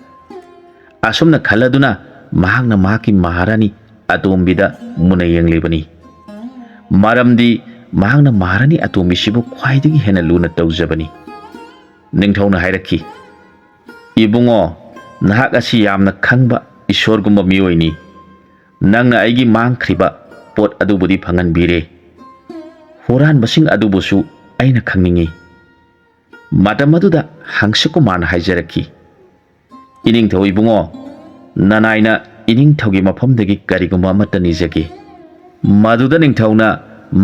ꯑꯁꯨꯝꯅ ꯈꯜꯂꯗꯨꯅ ꯃꯍꯥꯛꯅ ꯃꯍꯥꯛꯀꯤ ꯃꯍꯥꯔꯥꯅꯤ ꯑꯇꯣꯝꯕꯤꯗ ꯃꯨꯟꯅ ꯌꯦꯡꯂꯤꯕꯅꯤ꯫ ꯃꯔꯝꯗꯤ ꯃꯍꯥꯛꯅ ꯃꯍꯥꯔꯥꯅꯤ ꯑꯇꯣꯝꯕꯤꯁꯤꯕꯨ ꯈ꯭ꯋꯥꯏꯗꯒꯤ ꯍꯦꯟꯅ ꯂꯨꯅ ꯇꯧꯖꯕꯅꯤ꯫ ꯅꯤꯡꯊꯧꯅ ꯍꯥꯏꯔꯛꯈꯤ, "ꯏꯕꯨꯡꯉꯣ, ꯅꯍꯥꯛ ꯑꯁꯤ ꯌꯥꯝꯅ ꯈꯪꯕ ꯏꯁꯣꯔꯒꯨꯝꯕ ꯃꯤꯑꯣꯏꯅꯤ꯫ ꯅꯪꯅ ꯑꯩꯒꯤ ꯃꯥꯡꯈ꯭ꯔꯤꯕ ꯄꯣꯠ ꯑꯗꯨꯕꯨꯗꯤ ꯐꯪꯍꯟꯕꯤꯔꯦ꯫ ꯍꯨꯔꯥꯟꯕꯁꯤꯡ ꯑꯗꯨꯕꯨꯁꯨ ꯑꯩꯅ ꯈꯪꯅꯤꯡꯏ." ꯃꯇꯝ ꯑꯗꯨꯗ ꯍꯪꯁꯀꯨꯃꯥꯔꯅ ꯍꯥꯏꯖꯔꯛꯈꯤ, "ꯏꯅꯤꯡꯊꯧ ꯏꯕꯨꯡꯉꯣ, ꯅꯅꯥꯏꯅ इनिंथौगी मफमदगी करिगुम्बा अमत्ता निजगे मदुदा निंथौना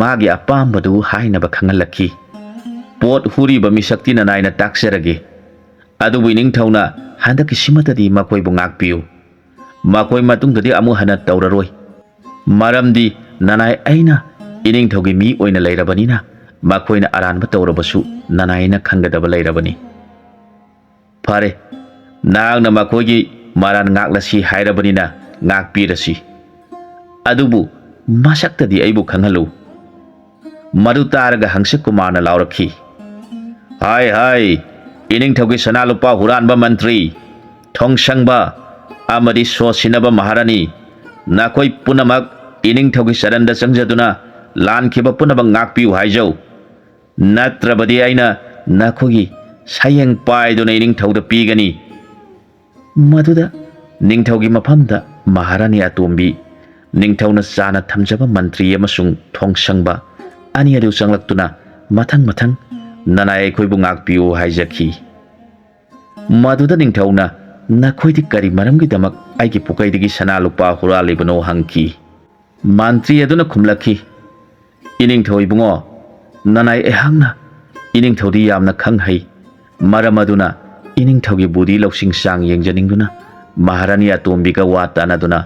मागी अपाम्बदु हाइनबा खंगलखी पोट हुरीबा मिसक्ति ननाइना ताक्सरगे अदुबु इनिंथौना हंदकी सिमतदी मकोइबु ngakपियु मकोइ मतुंगदि अमु हना तौररोइ मरमदि ननाइ अइना इनिंथौगी मी ओइना लैरबनिना मकोइना अरानबा तौरबसु ननाइना खंगदबा लैरबनि फारे नांगना मकोइगी मारान ngakलसी हाइरबनिना ngakपिरसी अदुबु मसक्तदी अइबु खंगलु मरु तारगा हंस कुमारना लाउरखी हाय हाय इनिंथौगी सनालुपा हुरानबा मंत्री थोंगसंगबा अमदि सोसिनबा महारानी नाकोइ पुनमक इनिंथौगी सरंदा संजदुना लानखिबा पुनबा ngakपियु हाइजौ नत्रबदि आइना नाखोगी सायेंग पाइदुना इनिंथौदा पीगनी मदुदा निंथौगी मफमदा महारानी अतोम्बी निंथौना चाना थमजबा मंत्री अमसुंग थोंगसंगबा अनि अदु संगलक्तुना मथंग मथंग ननाय अखोइबु ngakपियु हाइजखी मदुदा निंथौना नखोइदि करि मरमगिदमक आइगी पुकैदिगी सनालुपा हुरालिबनो हंकी मंत्री अदुना खुमलखी इनिंथौ इबुंगो ननाय एहांगना इनिंथौदि यामना खंगहै मरम अदुना इनिंथौगी बुदि लौसिंग सांग येंजनिंगदुना महारानी अतोम्बिगा वा तानादुना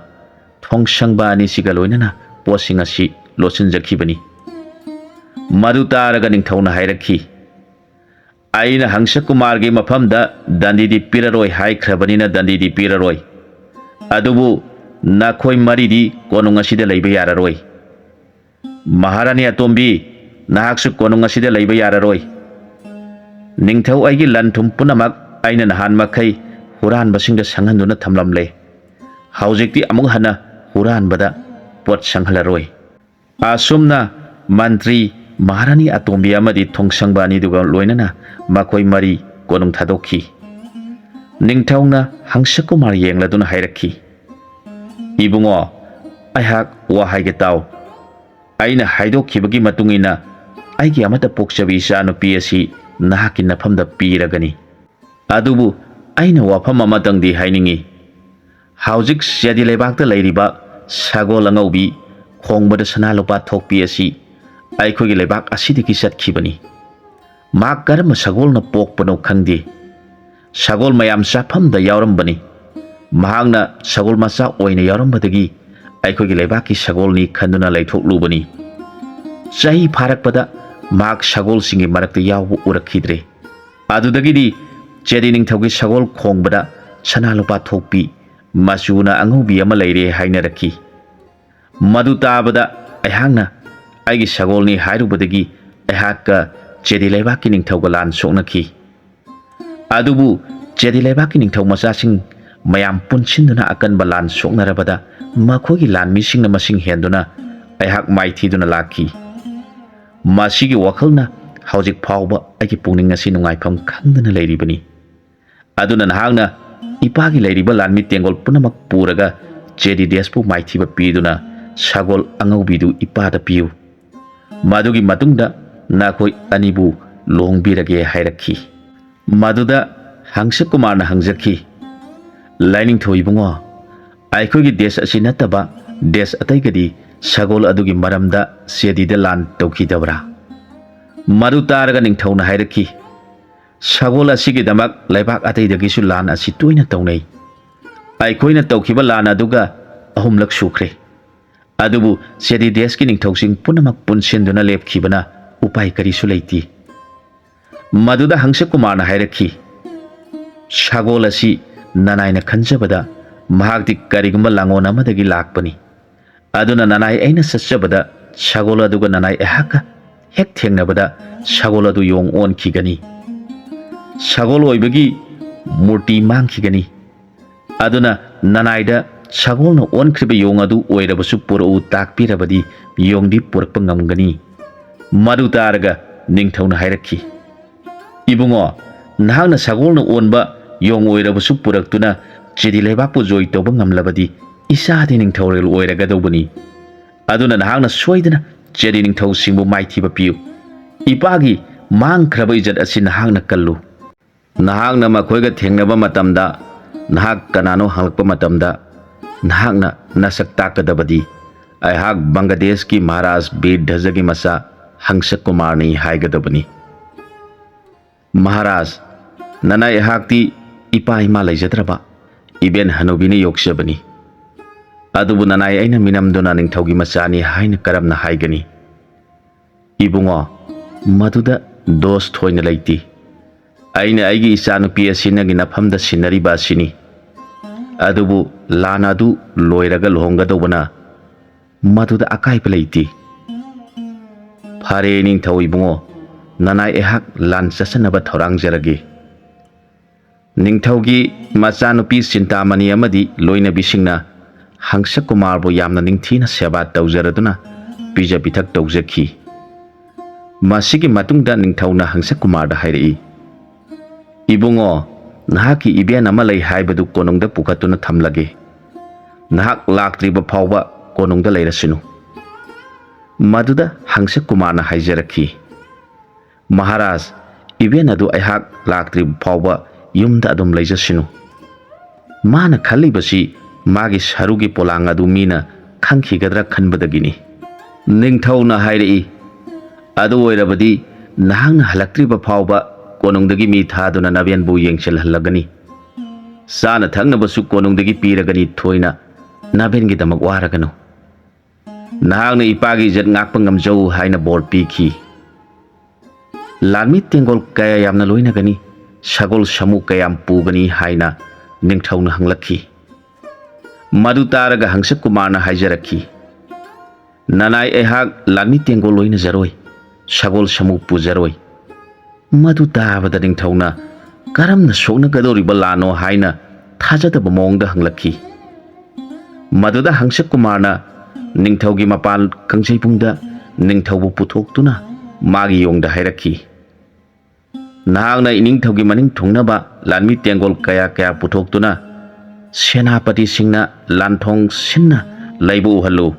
थोंगसंगबा अनिसिगा लोइनना पोसिंग असि लोसिनजखिबनी मदु तारगा निंथौना हाइरखी आइना हंस कुमारगी मफमदा दंदीदी पिररोय हाइख्रबनिना दंदीदी पिररोय अदुबु नाखोइ मरिदी कोनुंग असिदा लैबा याररोय महारानी अतोम्बी नाहाकसु कोनुंग असिदा लैबा याररोय निंथौ आइगी लनथुम पुनमक आइना नहान मखै हुरानबसिंगदा संहनदुना थमलमले हौजिकति अमुक हना हुरानबदा पोट संहलरोय आसुमना मंत्री महारानी अतोम्बी अमदि थोंगसंगबा अनिदुगा लोइनना मखोइ मरी कोनुंग थादोखी निंथौना हंस कुमार येंगलदुना हाइरखी इबुंगो अहाक वा हाइगे ताव आइना हाइदोखिबगी मतुंगिना आइगी अमता पोक्चबी इचा नुपी असि नाहाकी नफमदा पीरगनी अदुबु आइना वाफम अमतंगदि हाइनिंगी हौजिक सेदि लेबाकता लैरिबा सगोल अंगौबी खोंगबदा सनालुपा थोकपी असि आइखोगी लेबाक असिदगी चटखिबनी मा करम सगोलना पोकपनो खंगदे सगोल मयाम चाफमदा यावरमबनी महांगना सगोल मचा ओइना यावरमबदगी आइखोगी लेबाकी सगोलनी खंदुना लैथोकलुबनी चाही फारकपदा माक सगोल सिंगी मरक्ता यावबु उरखिद्रे अदुदगिदी चेदी निंथौगी सगोल खोंगबदा सनालुपा थोकपी मचुना अंगौबी अमा लैरे हाइनरखी मदु ताबदा अहांगना आइगी सगोलनी हाइरुबदगी अहाक्का चेदी लेबाकी निंथौगा लान सोकनखी अदुबु चेदी लेबाकी निंथौ मचासिंग मयाम पुनसिनदुना अकनबा लान सोकनरबदा मखोगी लान मिसिंगना मसिंग हेंदुना अहाक माइथीदुना लाखी मासिगी वखलना हौजिक फावबा आइगी पुंगनिंग असि नुंगाइफम खंगदना लैरिबनी अदुना नहांगना इपागी लैरिबा लानमि तेंगोल पुनमक पुरगा चेदी देशपु माइथीबा पीदुना सगोल अंगौबीदु इपादा पियु मदुगी मतुंगदा नाखोइ अनिबु लोंगबिरगे हाइरखी मदुदा हंस कुमारना हंगजखी लाइनिंथौ इबुंगो आइखोगी देश असि नतबा देश अतैगदी सगोल अदुगी मरमदा सेदीदा लान तौखिदबरा मरु तारगा निंथौना हाइरखी सगोल असिगी दमक लैबाक अतैदगिसु लान असि तोइना तौनै आइखोइना तौखिबा लान अदुगा अहुमलक सुख्रे अदुबु सेदी देश की निंथौसिंग पुनमक पुनसिनदुना लेपखिबना उपाय करिसु लैति मदुदा हंस कुमारना हाइरखी सगोल असि ननाइना खंजबदा महागदि करिगुम्बा लांगोन अमदगी लाकपनी अदुना ननाइ ऐना सच्चबदा सगोल अदुगा ननाइ एहाका हेक थेंगनबदा सगोल अदु योंग ओनखिगनी सगोल ओइबगी मूर्ति मांगखिगनी अदुना ननाइदा सगोलना ओनख्रिबा योंग अदु ओइरबसु पुरउ ताकपिरबदी योंगदि पुरकपा ngamgani मदु तारगा निंथौना हाइरखी इबुंगो नहांगना सगोलना ओनबा योंग ओइरबसु पुरक्तुना चेदी लेबाकपु जोइ तौबा ngamlabadi इसादि निंथौरेल ओइरगदौबनी अदुना नहांगना सोइदना चेदी निंथौ सिंबु माइथीबा पियु इपागी मांगख्रबा इज्जत असि नहांगना Kallu नहांगना मखोइगा थेंगनबा मतमदा नहाक कनानो हंगलकपा मतमदा nahakna nasak takadabadi aihak Bangladesh ki Maharaj Bir Dhazagi masa Hangsak Kumar ni haigadabani. Maharaj nana aihak ti ipa ima laijadraba iben hanubini yokshabani. Adubu nanai aina minamduna ningthaugi machani haina karamna haigani. Ibungo maduda dos thoina laiti. Aina aigi ichanupi asinagi nafamda sinariba asini. Adubu lana adu loiraga luhongadobana maduda akaipa laiti. Phare ningthau ibungo nanai ehak lan chasanaba thorang jaragi. Ningthaugi machanupi Sintamani amadi loina bisingna Hangsak Kumar bu yamna ningthina seba tawjaraduna pija pithak tawjaki. Masigi matungda ningthauna Hangsak Kumar da hairi. Ibungo nahaki iben ama lei haibadu konongda pukatuna thamlage. Nahak laktriba phawba konongda leirasinu. Maduda Hangsak Kumar na haijaraki. Maharaj iben adu aihak laktriba phawba yumda adum leijasinu. Mana khalibasi magi sarugi polang adu mina khangkhigadra khanbadagini. Ningthauna hairi. Adu oirabadi nahangna halaktriba phawba konongdagi mi thaduna nabian bu yengchel halagani. Sana thangnabasu konongdagi piragani thoina nabian gi damak waragano. Nahangna ipagi jat ngakpa ngamjau haina bor piki. Lanmi tengol kaya yamna loinagani sagol samu kayam pugani haina ningthauna hanglakhi. Madu taraga Hangsak Kumar na haijaraki. Nanai ehak lanmi tengol loina jaroi. Sagol samu pujaroi. Madu tabada ningthauna karamna sokna gadoriba lano haina thajadaba mawngda hanglakhi. Maduda Hangsak Kumar na ningthaugi mapal kangjaipungda ningthaubu puthoktuna magi yongda hairakhi. Nahangna iningthaugi maning thungnaba lanmi tengol kaya kaya puthoktuna senapati singna lanthong sinna laibu uhallu.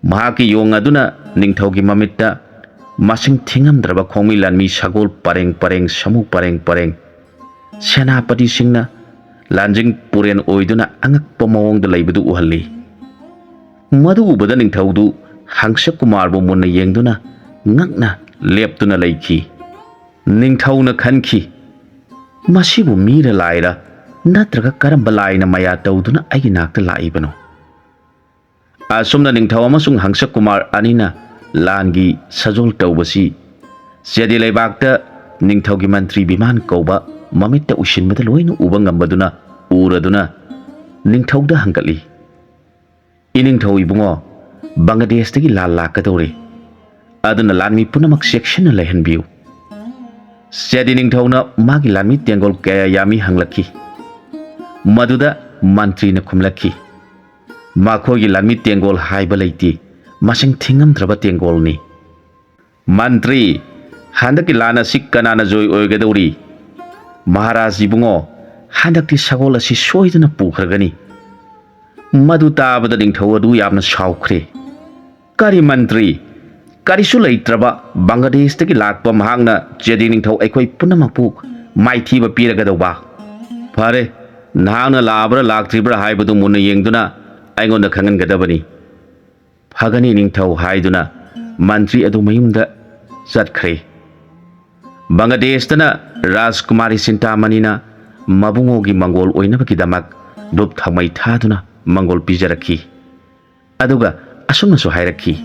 Mahaki yong aduna ningthaugi mamitta masing thingamdraba khongmi lanmi sagol pareng pareng samu pareng pareng senapati singna lanjing puren oiduna angakpa mawongda laibadu uhalli. Madu ubada ningthaudu Hangsak Kumar bu munna yengduna ngakna leptuna laiki. Ningthauna khankhi masibu mira laira natraga karamba laina maya tawduna aigi nakta laibano. Asumna ningthau amasung Hangsak Kumar anina langi sajol tawbasi jadi leibakta ningthaugi mantri biman kauba mamitta ushinbada loina uba ngambaduna uraduna ningthauda hangkali. Iningthau ibungo Bangladesh tagi lal lakadore aduna lanmi punamak section na lehanbiu. Jadi ningthauna magi lanmi tengol kaya yami hanglaki. Maduda mantri na khumlaki. Makhogi lanmi tengol haiba leiti masing thingamdraba tengol ni. Mantri handaki lana sikkanana joy oigadori. Maharaj ibungo handaki sagol asi soidana pukhragani. Madu tabada ningthau adu yamna saukhre. Kari mantri karisu leitraba Bangladesh tagi lakpa mahangna jadi ningthau aikoi punamakpu maithiba piragadauba. Phare nahangna labra laktribra haibadu munna yengduna aingonda khangangadabani. Phagani ningthau haiduna mantri adu mayumda chatkre. Bangladesh tana Rajkumari Sintamani na mabungogi mangol oinabagidamak dup thamai thaduna mangol pijaraki. Aduga asumnasu hairakhi.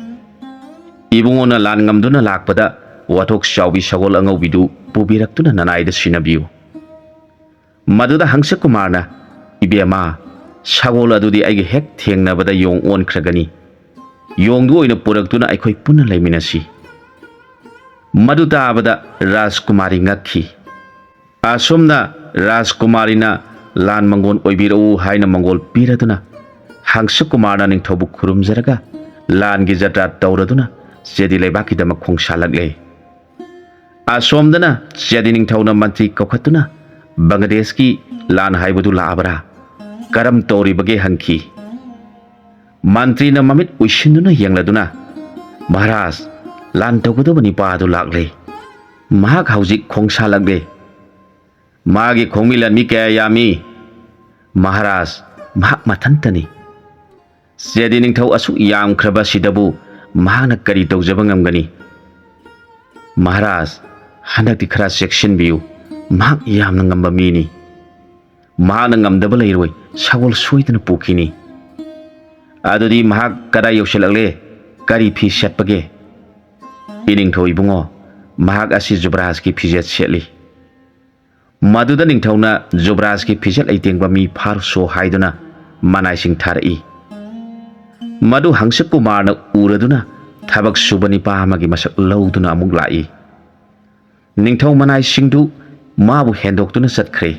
Ibungona lan ngamduna lakpada wathok chawbi sagol angaubidu pubiraktuna nanaida sinabiu. Maduda Hangsak Kumar na ibema sagol adudi aigi hek thengnabada yong onkragani. Yongdu oina puraktuna aikhoi punna laiminasi. Madu tabada Rajkumari ngakhi. Asumna Rajkumari na lan mangon oibirau haina mangol piraduna Hangsak Kumar na ningthaubu khurumjaraga lan gi jatra tauraduna jadi leibaki dama khongsalakle. Asomdana jadi ningthauna mantri kokhatuna Bangladesh ki lan haibadu laabra karam tori bage hankhi. Mantri na mamit uishinduna yangladuna Maharaj lan tawgadabani paadu lakle. Mahak haujik khongsalakle. Magi khongmilan mi kaya yami Maharaj mahak mathantani ꯆꯦꯗꯤ ꯅꯤꯡꯊꯧ ꯑꯁꯨꯛ ꯌꯥꯝꯈ꯭ꯔꯕꯁꯤꯗꯕꯨ ꯃꯍꯥꯛꯅ ꯀꯔꯤ ꯇꯧꯖꯕ ꯉꯝꯒꯅꯤ? ꯃꯍꯥꯔꯥꯖ, ꯍꯟꯗꯛꯇꯤ ꯈꯔ ꯆꯦꯛꯁꯤꯟꯕꯤꯌꯨ, ꯃꯍꯥꯛ ꯌꯥꯝꯅ ꯉꯝꯕ ꯃꯤꯅꯤ, ꯃꯍꯥꯛꯅ ꯉꯝꯗꯕ ꯂꯩꯔꯣꯏ, ꯁꯒꯣꯜ ꯁꯣꯏꯗꯅ ꯄꯨꯈꯤꯅꯤ꯫ ꯑꯗꯨꯗꯤ ꯃꯍꯥꯛ ꯀꯗꯥꯏ ꯌꯧꯁꯤꯜꯂꯛꯂꯦ? ꯀꯔꯤ ꯐꯤ ꯁꯦꯠꯄꯒꯦ? ꯏꯅꯤꯡꯊꯧ ꯏꯕꯨꯡꯉꯣ, ꯃꯍꯥꯛ ꯑꯁꯤ ꯖꯨꯕꯔꯥꯖꯀꯤ ꯐꯤꯖꯦꯠ ꯁꯦꯠꯂꯤ꯫ ꯃꯗꯨꯗ ꯅꯤꯡꯊꯧꯅ ꯖꯨꯕꯔꯥꯖꯀꯤ ꯐꯤꯖꯦꯠ ꯂꯩꯇꯦꯡꯕ ꯃꯤ ꯐꯥꯔꯨꯁꯣ ꯍꯥꯏꯗꯨꯅ ꯃꯅꯥꯏꯁꯤꯡ ꯊꯥꯔꯛꯏ꯫ ꯃꯗꯨ ꯍꯪꯁꯛ ꯀꯨꯃꯥꯔꯅ ꯎꯔꯗꯨꯅ ꯊꯕꯛ ꯁꯨꯕ ꯅꯤꯄꯥ ꯑꯃꯒꯤ ꯃꯁꯛ ꯂꯧꯗꯨꯅ ꯑꯃꯨꯛ ꯂꯥꯛꯏ꯫ ꯅꯤꯡꯊꯧ ꯃꯅꯥꯏꯁꯤꯡꯗꯨ ꯃꯥꯕꯨ ꯍꯦꯟꯗꯣꯛꯇꯨꯅ ꯆꯠꯈ꯭ꯔꯦ꯫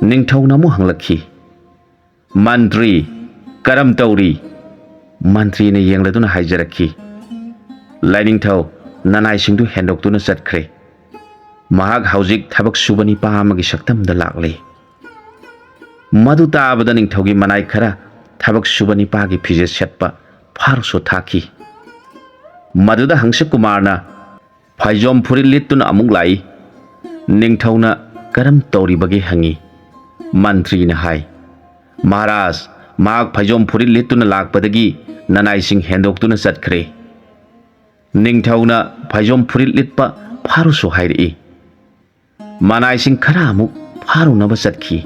ꯅꯤꯡꯊꯧꯅ ꯑꯃꯨꯛ ꯍꯪꯂꯛꯈꯤ, ꯃꯟꯇ꯭ꯔꯤ, ꯀꯔꯝ ꯇꯧꯔꯤ? ꯃꯟꯇ꯭ꯔꯤꯅ ꯌꯦꯡꯂꯗꯨꯅ ꯍꯥꯏꯖꯔꯛꯈꯤ, ꯂꯥꯏꯅꯤꯡꯊꯧ, ꯅꯅꯥꯏꯁꯤꯡꯗꯨ ꯍꯦꯟꯗꯣꯛꯇꯨꯅ ꯆꯠꯈ꯭ꯔꯦ꯫ ꯃꯍꯥꯛ ꯍꯧꯖꯤꯛ ꯊꯕꯛ ꯁꯨꯕ ꯅꯤꯄꯥ ꯑꯃꯒꯤ ꯁꯛꯇꯝꯗ ꯂꯥꯛꯂꯦ꯫ ꯃꯗꯨ ꯇꯥꯕꯗ ꯅꯤꯡꯊꯧꯒꯤ ꯃꯅꯥꯏ ꯈꯔ ꯊꯕꯛ ꯁꯨꯕ ꯅꯤꯄꯥꯒꯤ ꯐꯤꯖꯦꯠ ꯁꯦꯠꯄ ꯐꯥꯔꯨꯁꯣ ꯊꯥꯈꯤ꯫ ꯃꯗꯨꯗ ꯍꯪꯁꯛ ꯀꯨꯃꯥꯔꯅ ꯐꯩꯖꯣꯝ ꯐꯨꯔꯤꯠ ꯂꯤꯠꯇꯨꯅ ꯑꯃꯨꯛ ꯂꯥꯛꯏ꯫ ꯅꯤꯡꯊꯧꯅ ꯀꯔꯝ ꯇꯧꯔꯤꯕꯒꯦ ꯍꯪꯉꯤ꯫ ꯃꯟꯇ꯭ꯔꯤꯅ ꯍꯥꯏ, ꯃꯍꯥꯔꯥꯖ, ꯃꯍꯥꯛ ꯐꯩꯖꯣꯝ ꯐꯨꯔꯤꯠ ꯂꯤꯠꯇꯨꯅ ꯂꯥꯛꯄꯗꯒꯤ ꯅꯅꯥꯏꯁꯤꯡ ꯍꯦꯟꯗꯣꯛꯇꯨꯅ ꯆꯠꯈ꯭ꯔꯦ꯫ ꯅꯤꯡꯊꯧꯅ ꯐꯩꯖꯣꯝ ꯐꯨꯔꯤꯠ ꯂꯤꯠꯄ ꯐꯥꯔꯨꯁꯣ ꯍꯥꯏꯔꯛꯏ꯫ ꯃꯅꯥꯏꯁꯤꯡ ꯈꯔ ꯑꯃꯨꯛ ꯐꯥꯔꯨꯅꯕ ꯆꯠꯈꯤ꯫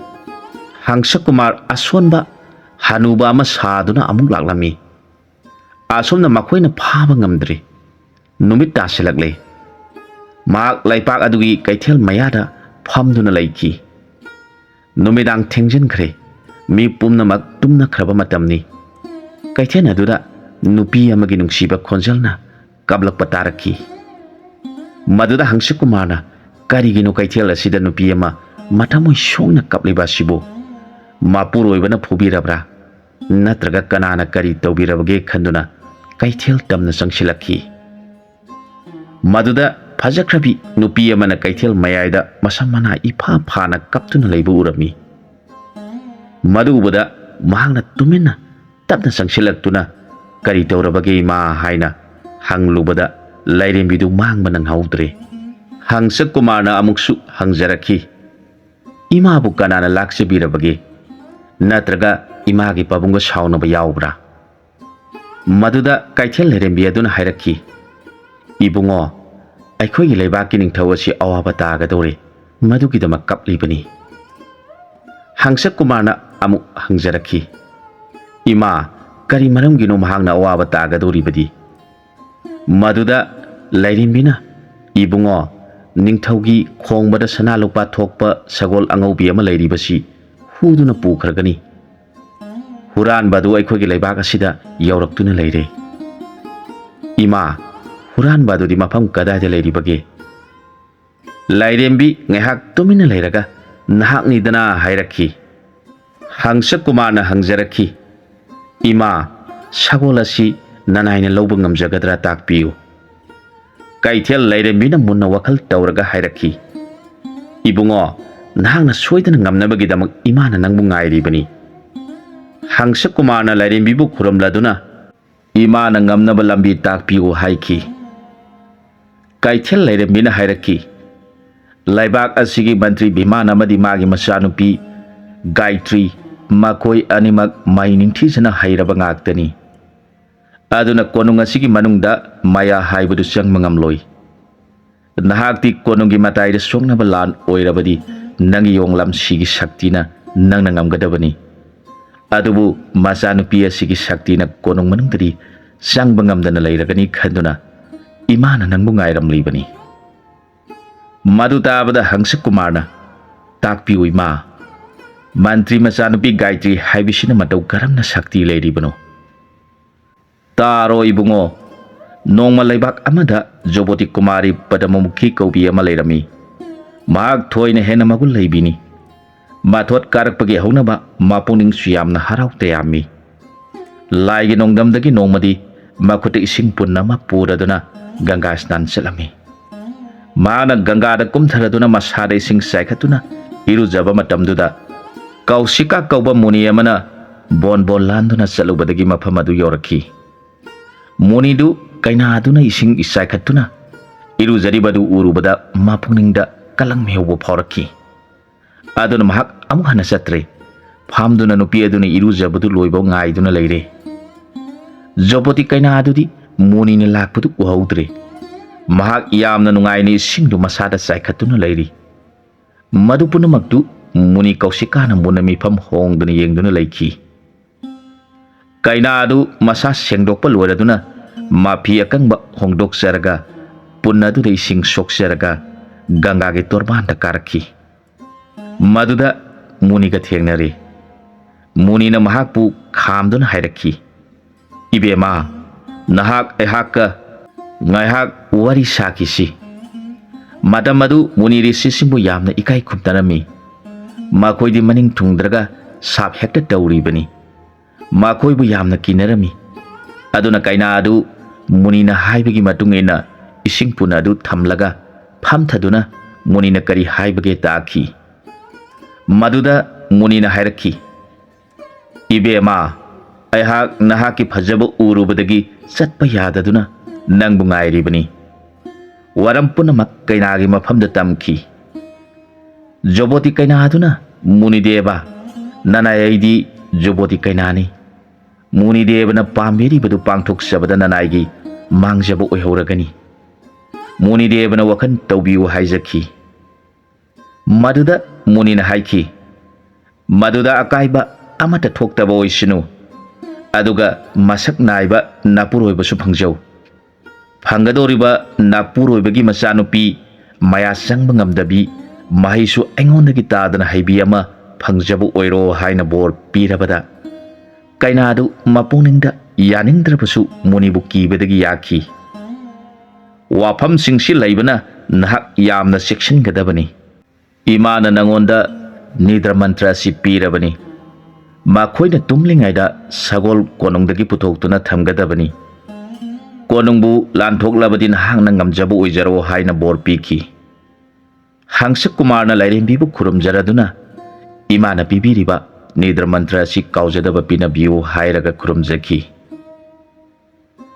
ꯍꯪꯁꯛ ꯀꯨꯃꯥꯔ ꯑꯁꯣꯟꯕ ꯍꯅꯨꯕ ꯑꯃ ꯁꯥꯗꯨꯅ ꯑꯃꯨꯛ ꯂꯥꯛꯂꯝꯃꯤ꯫ ꯑꯁꯣꯝꯅ ꯃꯈꯣꯏꯅ ꯐꯥꯕ ꯉꯝꯗ꯭ꯔꯤ꯫ ꯅꯨꯃꯤꯠ ꯇꯥꯁꯤꯜꯂꯛꯂꯦ꯫ ꯃꯍꯥꯛ ꯂꯩꯄꯥꯛ ꯑꯗꯨꯒꯤ ꯀꯩꯊꯦꯜ ꯃꯌꯥꯗ ꯐꯝꯗꯨꯅ ꯂꯩꯈꯤ꯫ ꯅꯨꯃꯤꯗꯥꯡ ꯊꯦꯡꯖꯤꯟꯈ꯭ꯔꯦ꯫ ꯃꯤ ꯄꯨꯝꯅꯃꯛ ꯇꯨꯝꯅꯈ꯭ꯔꯕ ꯃꯇꯝꯅꯤ꯫ ꯀꯩꯊꯦꯜ ꯑꯗꯨꯗ ꯅꯨꯄꯤ ꯑꯃꯒꯤ ꯅꯨꯡꯁꯤꯕ ꯈꯣꯟꯖꯦꯜꯅ ꯀꯞꯂꯛꯄ ꯇꯥꯔꯛꯈꯤ꯫ ꯃꯗꯨꯗ ꯍꯪꯁꯛ ꯀꯨꯃꯥꯔꯅ ꯀꯔꯤꯒꯤꯅꯣ ꯀꯩꯊꯦꯜ ꯑꯁꯤꯗ ꯅꯨꯄꯤ ꯑꯃ ꯃꯊꯃꯣꯏ ꯁꯣꯛꯅ ꯀꯞꯂꯤꯕ ꯑꯁꯤꯕꯨ? ꯃꯄꯨꯔꯣꯏꯕꯅ ꯐꯨꯕꯤꯔꯕ꯭ꯔꯥ? ꯅꯠꯇ꯭ꯔꯒ ꯀꯅꯥꯅ ꯀꯔꯤ ꯇꯧꯕꯤꯔꯕꯒꯦ ꯈꯟꯗꯨꯅ ꯀꯩꯊꯦꯜ ꯇꯝꯅ ꯆꯪꯁꯤꯜꯂꯛꯈꯤ꯫ ꯃꯗꯨꯗ ꯐꯖꯈ꯭ꯔꯕꯤ ꯅꯨꯄꯤ ꯑꯃꯅ ꯀꯩꯊꯦꯜ ꯃꯌꯥꯏꯗ ꯃꯁꯝ ꯃꯅꯥ ꯏꯐꯥ ꯐꯥꯅ ꯀꯞꯇꯨꯅ ꯂꯩꯕ ꯎꯔꯝꯃꯤ꯫ ꯃꯗꯨ ꯎꯕꯗ ꯃꯍꯥꯛꯅ ꯇꯨꯃꯤꯟꯅ ꯇꯞꯅ ꯆꯪꯁꯤꯜꯂꯛꯇꯨꯅ ꯀꯔꯤ ꯇꯧꯔꯕꯒꯦ ꯏꯃꯥ ꯍꯥꯏꯅ ꯍꯪꯂꯨꯕꯗ ꯂꯥꯏꯔꯦꯝꯕꯤꯗꯨ ꯃꯥꯡꯕ ꯅꯪꯍꯧꯗ꯭ꯔꯦ꯫ ꯍꯪꯁꯛ ꯀꯨꯃꯥꯔꯅ ꯑꯃꯨꯛꯁꯨ ꯍꯪꯖꯔꯛꯈꯤ, ꯏꯃꯥꯕꯨ ꯀꯅꯥꯅ ꯂꯥꯛꯆꯕꯤꯔꯕꯒꯦ? ꯅꯠꯇ꯭ꯔꯒ ꯏꯃꯥꯒꯤ ꯄꯥꯕꯨꯡꯒ ꯁꯥꯎꯅꯕ ꯌꯥꯎꯕ꯭ꯔꯥ? ꯃꯗꯨꯗ ꯀꯩꯊꯦꯜ ꯂꯥꯏꯔꯦꯝꯕꯤ ꯑꯗꯨꯅ ꯍꯥꯏꯔꯛꯈꯤ, ꯏꯕꯨꯡꯉꯣ, ꯑꯩꯈꯣꯏꯒꯤ ꯂꯩꯕꯥꯛꯀꯤ ꯅꯤꯡꯊꯧ ꯑꯁꯤ ꯑꯋꯥꯕ ꯇꯥꯒꯗꯧꯔꯦ, ꯃꯗꯨꯒꯤꯗꯃꯛ ꯀꯞꯂꯤꯕꯅꯤ꯫ ꯍꯪꯁꯛ ꯀꯨꯃꯥꯔꯅ ꯑꯃꯨꯛ ꯍꯪꯖꯔꯛꯈꯤ, ꯏꯃꯥ, ꯀꯔꯤ ꯃꯔꯝꯒꯤꯅꯣ ꯃꯍꯥꯛꯅ ꯑꯋꯥꯕ ꯇꯥꯒꯗꯧꯔꯤꯕꯗꯤ? ꯃꯗꯨꯗ ꯂꯥꯏꯔꯦꯝꯕꯤꯅ, ꯏꯕꯨꯡꯉꯣ, ꯅꯤꯡꯊꯧꯒꯤ ꯈꯣꯡꯕꯗ ꯁꯅꯥ ꯂꯨꯄꯥ ꯊꯣꯛꯄ ꯁꯒꯣꯜ ꯑꯉꯧꯕꯤ ꯑꯃ ꯂꯩꯔꯤꯕꯁꯤ ꯍꯨꯗꯨꯅ ꯄꯨꯈ꯭ꯔꯒꯅꯤ꯫ ꯍꯨꯔꯥꯟꯕ ꯑꯗꯨ ꯑꯩꯈꯣꯏꯒꯤ ꯂꯩꯕꯥꯛ ꯑꯁꯤꯗ ꯌꯧꯔꯛꯇꯨꯅ ꯂꯩꯔꯦ꯫ ꯏꯃꯥ, ꯍꯨꯔꯥꯟꯕ ꯑꯗꯨꯗꯤ ꯃꯐꯝ ꯀꯗꯥꯏꯗ ꯂꯩꯔꯤꯕꯒꯦ? ꯂꯥꯏꯔꯦꯝꯕꯤ ꯉꯥꯏꯍꯥꯛ ꯇꯨꯃꯤꯟꯅ ꯂꯩꯔꯒ ꯅꯍꯥꯛꯅꯤꯗꯅ ꯍꯥꯏꯔꯛꯈꯤ꯫ ꯍꯪꯁꯛ ꯀꯨꯃꯥꯔꯅ ꯍꯪꯖꯔꯛꯈꯤ, ꯏꯃꯥ, ꯁꯒꯣꯜ ꯑꯁꯤ ꯅꯅꯥꯏꯅ ꯂꯧꯕ ꯉꯝꯖꯒꯗ꯭ꯔꯥ ꯇꯥꯛꯄꯤꯌꯨ꯫ ꯀꯩꯊꯦꯜ ꯂꯥꯏꯔꯦꯝꯕꯤꯅ ꯃꯨꯟꯅ ꯋꯥꯈꯜ ꯇꯧꯔꯒ ꯍꯥꯏꯔꯛꯈꯤ, ꯏꯕꯨꯡꯉꯣ, ꯅꯍꯥꯛꯅ ꯁꯣꯏꯗꯅ ꯉꯝꯅꯕꯒꯤꯗꯃꯛ ꯏꯃꯥꯅ ꯅꯪꯕꯨ ꯉꯥꯏꯔꯤꯕꯅꯤ꯫ ꯍꯪꯁꯛ ꯀꯨꯃꯥꯔꯅ ꯂꯥꯏꯔꯦꯝꯕꯤꯕꯨ ꯈꯨꯔꯨꯝꯂꯗꯨꯅ ꯏꯃꯥꯅ ꯉꯝꯅꯕ ꯂꯝꯕꯤ ꯇꯥꯛꯄꯤꯌꯨ ꯍꯥꯏꯈꯤ꯫ ꯀꯩꯊꯦꯜ ꯂꯥꯏꯔꯦꯝꯕꯤꯅ ꯍꯥꯏꯔꯛꯈꯤ, ꯂꯩꯕꯥꯛ ꯑꯁꯤꯒꯤ ꯃꯟꯇ꯭ꯔꯤ ꯚꯤꯃꯥꯟ ꯑꯃꯗꯤ ꯃꯥꯒꯤ ꯃꯆꯥꯅꯨꯄꯤ ꯒꯥꯏꯇ꯭ꯔꯤ, ꯃꯈꯣꯏ ꯑꯅꯤꯃꯛ ꯃꯍꯩ ꯅꯤꯡꯊꯤꯖꯅ ꯍꯩꯔꯕ ꯉꯥꯛꯇꯅꯤ꯫ ꯑꯗꯨꯅ ꯀꯣꯅꯨꯡ ꯑꯁꯤꯒꯤ ꯃꯅꯨꯡꯗ ꯃꯌꯥ ꯍꯥꯏꯕꯗꯨ ꯆꯪꯕ ꯉꯝꯂꯣꯏ꯫ ꯅꯍꯥꯛꯇꯤ ꯀꯣꯅꯨꯡꯒꯤ ꯃꯇꯥꯏꯗ ꯁꯣꯛꯅꯕ ꯂꯥꯟ ꯑꯣꯏꯔꯕꯗꯤ ꯅꯪꯒꯤ ꯌꯣꯡꯂꯝꯁꯤꯒꯤ ꯁꯛꯇꯤꯅ ꯅꯪꯅ ꯉꯝꯒꯗꯕꯅꯤ꯫ ꯑꯗꯨꯕꯨ ꯃꯆꯥꯅꯨꯄꯤ ꯑꯁꯤꯒꯤ ꯁꯛꯇꯤꯅ ꯀꯣꯅꯨꯡ ꯃꯅꯨꯡꯗꯗꯤ ꯆꯪꯕ ꯉꯝꯗꯅ ꯂꯩꯔꯒꯅꯤ ꯈꯟꯗꯨꯅ ꯏꯃꯥꯅ ꯅꯪꯕꯨ ꯉꯥꯏꯔꯝꯂꯤꯕꯅꯤ꯫ ꯃꯗꯨ ꯇꯥꯕꯗ ꯍꯪꯁꯛ ꯀꯨꯃꯥꯔꯅ, ꯇꯥꯛꯄꯤꯌꯨ ꯏꯃꯥ, ꯃꯟꯇ꯭ꯔꯤ ꯃꯆꯥꯅꯨꯄꯤ ꯒꯥꯏꯇ꯭ꯔꯤ ꯍꯥꯏꯕꯁꯤꯅ ꯃꯇꯧ ꯀꯔꯝꯅ ꯁꯛꯇꯤ ꯂꯩꯔꯤꯕꯅꯣ? ꯇꯥꯔꯣ ꯏꯕꯨꯡꯉꯣ, ꯅꯣꯡꯃ ꯂꯩꯕꯥꯛ ꯑꯃꯗ ꯖꯣꯕꯣꯇꯤ ꯀꯨꯃꯥꯔꯤ ꯄꯗꯃꯃꯨꯈꯤ ꯀꯧꯕꯤ ꯑꯃ ꯂꯩꯔꯝꯃꯤ꯫ ꯃꯍꯥꯛ ꯊꯣꯏꯅ ꯍꯦꯟꯅ ꯃꯒꯨꯟ ꯂꯩꯕꯤꯅꯤ꯫ ꯃꯊꯣꯠ ꯀꯥꯔꯛꯄꯒꯤ ꯍꯧꯅꯕ ꯃꯄꯨꯛꯅꯤꯡꯁꯨ ꯌꯥꯝꯅ ꯍꯔꯥꯎ ꯇꯌꯥꯝꯃꯤ꯫ ꯂꯥꯏꯒꯤ ꯅꯣꯡꯗꯝꯗꯒꯤ ꯅꯣꯡꯃꯗꯤ ꯃꯈꯨꯠꯇ ꯏꯁꯤꯡ ꯄꯨꯟ ꯑꯃ ꯄꯨꯔꯗꯨꯅ ꯒꯪꯒꯥ ꯁ꯭ꯅꯥꯟ ꯆꯠꯂꯝꯃꯤ꯫ ꯃꯍꯥꯛꯅ ꯒꯪꯒꯥꯗ ꯀꯨꯝꯊꯔꯗꯨꯅ ꯃꯁꯥꯗ ꯏꯁꯤꯡ ꯆꯥꯏꯈꯠꯇꯨꯅ ꯏꯔꯨꯖꯕ ꯃꯇꯝꯗꯨꯗ ꯀꯧꯁꯤꯀꯥ ꯀꯧꯕ ꯃꯨꯅꯤ ꯑꯃꯅ ꯕꯣꯟ ꯕꯣꯟ ꯂꯥꯟꯗꯨꯅ ꯆꯠꯂꯨꯕꯗꯒꯤ ꯃꯐꯝ ꯑꯗꯨ ꯌꯧꯔꯛꯈꯤ꯫ ꯃꯨꯅꯤꯗꯨ ꯀꯩꯅꯥ ꯑꯗꯨꯅ ꯏꯁꯤꯡ ꯆꯥꯏꯈꯠꯇꯨꯅ ꯏꯔꯨꯖꯔꯤꯕꯗꯨ ꯎꯔꯨꯕꯗ ꯃꯄꯨꯛꯅꯤꯡꯗ ꯀꯂꯪ ꯃꯦꯍꯧꯕ ꯐꯥꯎꯔꯛꯈꯤ꯫ ꯑꯗꯨꯅ ꯃꯍꯥꯛ ꯑꯃꯨꯛ ꯍꯟꯅ ꯆꯠꯇ꯭ꯔꯦ꯫ ꯐꯥꯝꯗꯨꯅ ꯅꯨꯄꯤ ꯑꯗꯨꯅ ꯏꯔꯨꯖꯕꯗꯨ ꯂꯣꯏꯕ ꯉꯥꯏꯗꯨꯅ ꯂꯩꯔꯦ꯫ ꯖꯣꯄꯣꯇꯤ ꯀꯩꯅꯥ ꯑꯗꯨꯗꯤ ꯃꯨꯅꯤꯅ ꯂꯥꯛꯄꯗꯨ ꯎꯍꯧꯗ꯭ꯔꯦ꯫ ꯃꯍꯥꯛ ꯌꯥꯝꯅ ꯅꯨꯡꯉꯥꯏꯅ ꯏꯁꯤꯡꯗꯨ ꯃꯁꯥꯗ ꯆꯥꯏꯈꯠꯇꯨꯅ ꯂꯩꯔꯤ꯫ ꯃꯗꯨ ꯄꯨꯝꯅꯃꯛꯇꯨ ꯃꯨꯅꯤ ꯀꯧꯁꯤꯀꯥꯅ ꯃꯨꯟꯅ ꯃꯤꯐꯝ ꯍꯣꯡꯗꯨꯅ ꯌꯦꯡꯗꯨꯅ ꯂꯩꯈꯤ꯫ ꯀꯩꯅꯥ ꯑꯗꯨ ꯃꯁꯥ ꯁꯦꯡꯗꯣꯛꯄ ꯂꯣꯏꯔꯗꯨꯅ ꯃꯐꯤ ꯑꯀꯪꯕ ꯍꯣꯡꯗꯣꯛꯆꯔꯒ ꯄꯨꯟ ꯑꯗꯨꯗ ꯏꯁꯤꯡ ꯁꯣꯛꯆꯔꯒ ꯒꯪꯒꯥꯒꯤ ꯇꯣꯔꯕꯥꯟꯗ ꯀꯥꯔꯛꯈꯤ꯫ ꯃꯗꯨꯗ ꯃꯨꯅꯤꯒ ꯊꯦꯡꯅꯔꯦ꯫ ꯃꯨꯅꯤꯅ ꯃꯍꯥꯛꯄꯨ ꯈꯥꯝꯗꯨꯅ ꯍꯥꯏꯔꯛꯈꯤ, "ꯏꯕꯦꯝꯃ, ꯅꯍꯥꯛ ꯑꯩꯍꯥꯛꯀ ꯉꯥꯏꯍꯥꯛ ꯋꯥꯔꯤ ꯁꯥꯈꯤꯁꯤ." ꯃꯇꯝ ꯑꯗꯨ ꯃꯨꯅꯤ ꯔꯤꯁꯤꯁꯤꯡꯕꯨ ꯌꯥꯝꯅ ꯏꯀꯥꯏ ꯈꯨꯝꯅꯔꯝꯃꯤ꯫ ꯃꯈꯣꯏꯗꯤ ꯃꯅꯤꯡ ꯊꯨꯡꯗ꯭ꯔꯒ ꯁꯥꯞ ꯍꯦꯛꯇ ꯇꯧꯔꯤꯕꯅꯤ꯫ ꯃꯈꯣꯏꯕꯨ ꯌꯥꯝꯅ ꯀꯤꯅꯔꯝꯃꯤ꯫ ꯑꯗꯨꯅ ꯀꯩꯅꯥ ꯑꯗꯨ ꯃꯨꯅꯤꯅ ꯍꯥꯏꯕꯒꯤ ꯃꯇꯨꯡ ꯏꯟꯅ ꯏꯁꯤꯡ ꯄꯨꯟ ꯑꯗꯨ ꯊꯝꯂꯒ ꯐꯝꯊꯗꯨꯅ ꯃꯨꯅꯤꯅ ꯀꯔꯤ ꯍꯥꯏꯕꯒꯦ ꯇꯥꯈꯤ꯫ ꯃꯗꯨꯗ ꯃꯨꯅꯤꯅ ꯍꯥꯏꯔꯛꯈꯤ, "ꯏꯕꯦꯝꯃ, ꯑꯩꯍꯥꯛ ꯅꯍꯥꯛꯀꯤ ꯐꯖꯕ ꯎꯔꯨꯕꯗꯒꯤ ꯆꯠꯄ ꯌꯥꯗꯗꯨꯅ ꯅꯪꯕꯨ ꯉꯥꯏꯔꯤꯕꯅꯤ." ꯋꯥꯔꯝ ꯄꯨꯝꯅꯃꯛ ꯀꯩꯅꯥꯒꯤ ꯃꯐꯝꯗ ꯇꯝꯈꯤ꯫ ꯖꯣꯕꯣꯇꯤ ꯀꯩꯅꯥ ꯑꯗꯨꯅ, "ꯃꯨꯅꯤꯗꯦꯕ, ꯅꯅꯥꯏ ꯖꯣꯕꯣꯇꯤ ꯀꯩꯅꯥꯅꯤ꯫ ꯃꯨꯅꯤꯗꯦꯕꯅ ꯄꯥꯝꯕꯤꯔꯤꯕꯗꯨ ꯄꯥꯡꯊꯣꯛꯆꯕꯗ ꯅꯅꯥꯏꯒꯤ ꯃꯥꯡꯖꯕ ꯑꯣꯏꯍꯧꯔꯒꯅꯤ꯫ ꯃꯨꯅꯤꯗꯦꯕꯅ ꯋꯥꯈꯜ ꯇꯧꯕꯤꯌꯨ ꯍꯥꯏꯖꯈꯤ." ꯃꯗꯨꯗ ꯃꯨꯅꯤꯅ ꯍꯥꯏꯈꯤ, "ꯃꯗꯨꯗ ꯑꯀꯥꯏꯕ ꯑꯃꯠꯇ ꯊꯣꯛꯇꯕ ꯑꯣꯏꯁꯅꯨ, ꯑꯗꯨꯒ ꯃꯁꯛ ꯅꯥꯏꯕ ꯅꯄꯨꯔꯣꯏꯕꯁꯨ ꯐꯪꯖꯧ꯫ ꯐꯪꯒꯗꯧꯔꯤꯕ ꯅꯄꯨꯔꯣꯏꯕꯒꯤ ꯃꯆꯥꯅꯨꯄꯤ ꯃꯌꯥ ꯆꯪꯕ ꯉꯝꯗꯕꯤ, ꯃꯍꯩꯁꯨ ꯑꯩꯉꯣꯟꯗꯒꯤ ꯇꯥꯗꯅ ꯍꯩꯕꯤ ꯑꯃ ꯐꯪꯖꯕ ꯑꯣꯏꯔꯣ ꯍꯥꯏꯅ ꯕꯣꯔ ꯄꯤꯔꯕꯗ." ꯀꯩꯅꯥ ꯑꯗꯨ ꯃꯄꯨꯛꯅꯤꯡꯗ ꯌꯥꯅꯤꯡꯗ꯭ꯔꯕꯁꯨ ꯃꯨꯅꯤꯕꯨ ꯀꯤꯕꯗꯒꯤ ꯌꯥꯈꯤ꯫ "ꯋꯥꯐꯝꯁꯤꯡꯁꯤ ꯂꯩꯕꯅ ꯅꯍꯥꯛ ꯌꯥꯝꯅ ꯆꯦꯛꯁꯤꯟꯒꯗꯕꯅꯤ꯫ ꯏꯃꯥꯅ ꯅꯉꯣꯟꯗ ꯅꯤꯗ꯭ꯔ ꯃꯟꯇ꯭ꯔ ꯑꯁꯤ ꯄꯤꯔꯕꯅꯤ꯫ ꯃꯈꯣꯏꯅ ꯇꯨꯝꯂꯤꯉꯩꯗ ꯁꯒꯣꯜ ꯀꯣꯅꯨꯡꯗꯒꯤ ꯄꯨꯊꯣꯛꯇꯨꯅ ꯊꯝꯒꯗꯕꯅꯤ꯫ ꯀꯣꯅꯨꯡꯕꯨ ꯂꯥꯟꯊꯣꯛꯂꯕꯗꯤ ꯅꯍꯥꯛꯅ ꯉꯝꯖꯕ ꯑꯣꯏꯖꯔꯣ ꯍꯥꯏꯅ ꯕꯣꯔ ꯄꯤꯈꯤ꯫ ꯍꯪꯁ ꯀꯨꯃꯥꯔꯅ ꯂꯥꯏꯔꯦꯝꯕꯤꯕꯨ ꯈꯨꯔꯨꯝꯖꯔꯗꯨꯅ ꯏꯃꯥꯅ ꯄꯤꯕꯤꯔꯤꯕ ꯅꯤꯗ꯭ꯔ ꯃꯟꯇ꯭ꯔ ꯑꯁꯤ ꯀꯥꯎꯖꯗꯕ ꯄꯤꯅꯕꯤꯌꯨ ꯍꯥꯏꯔꯒ ꯈꯨꯔꯨꯝꯖꯈꯤ꯫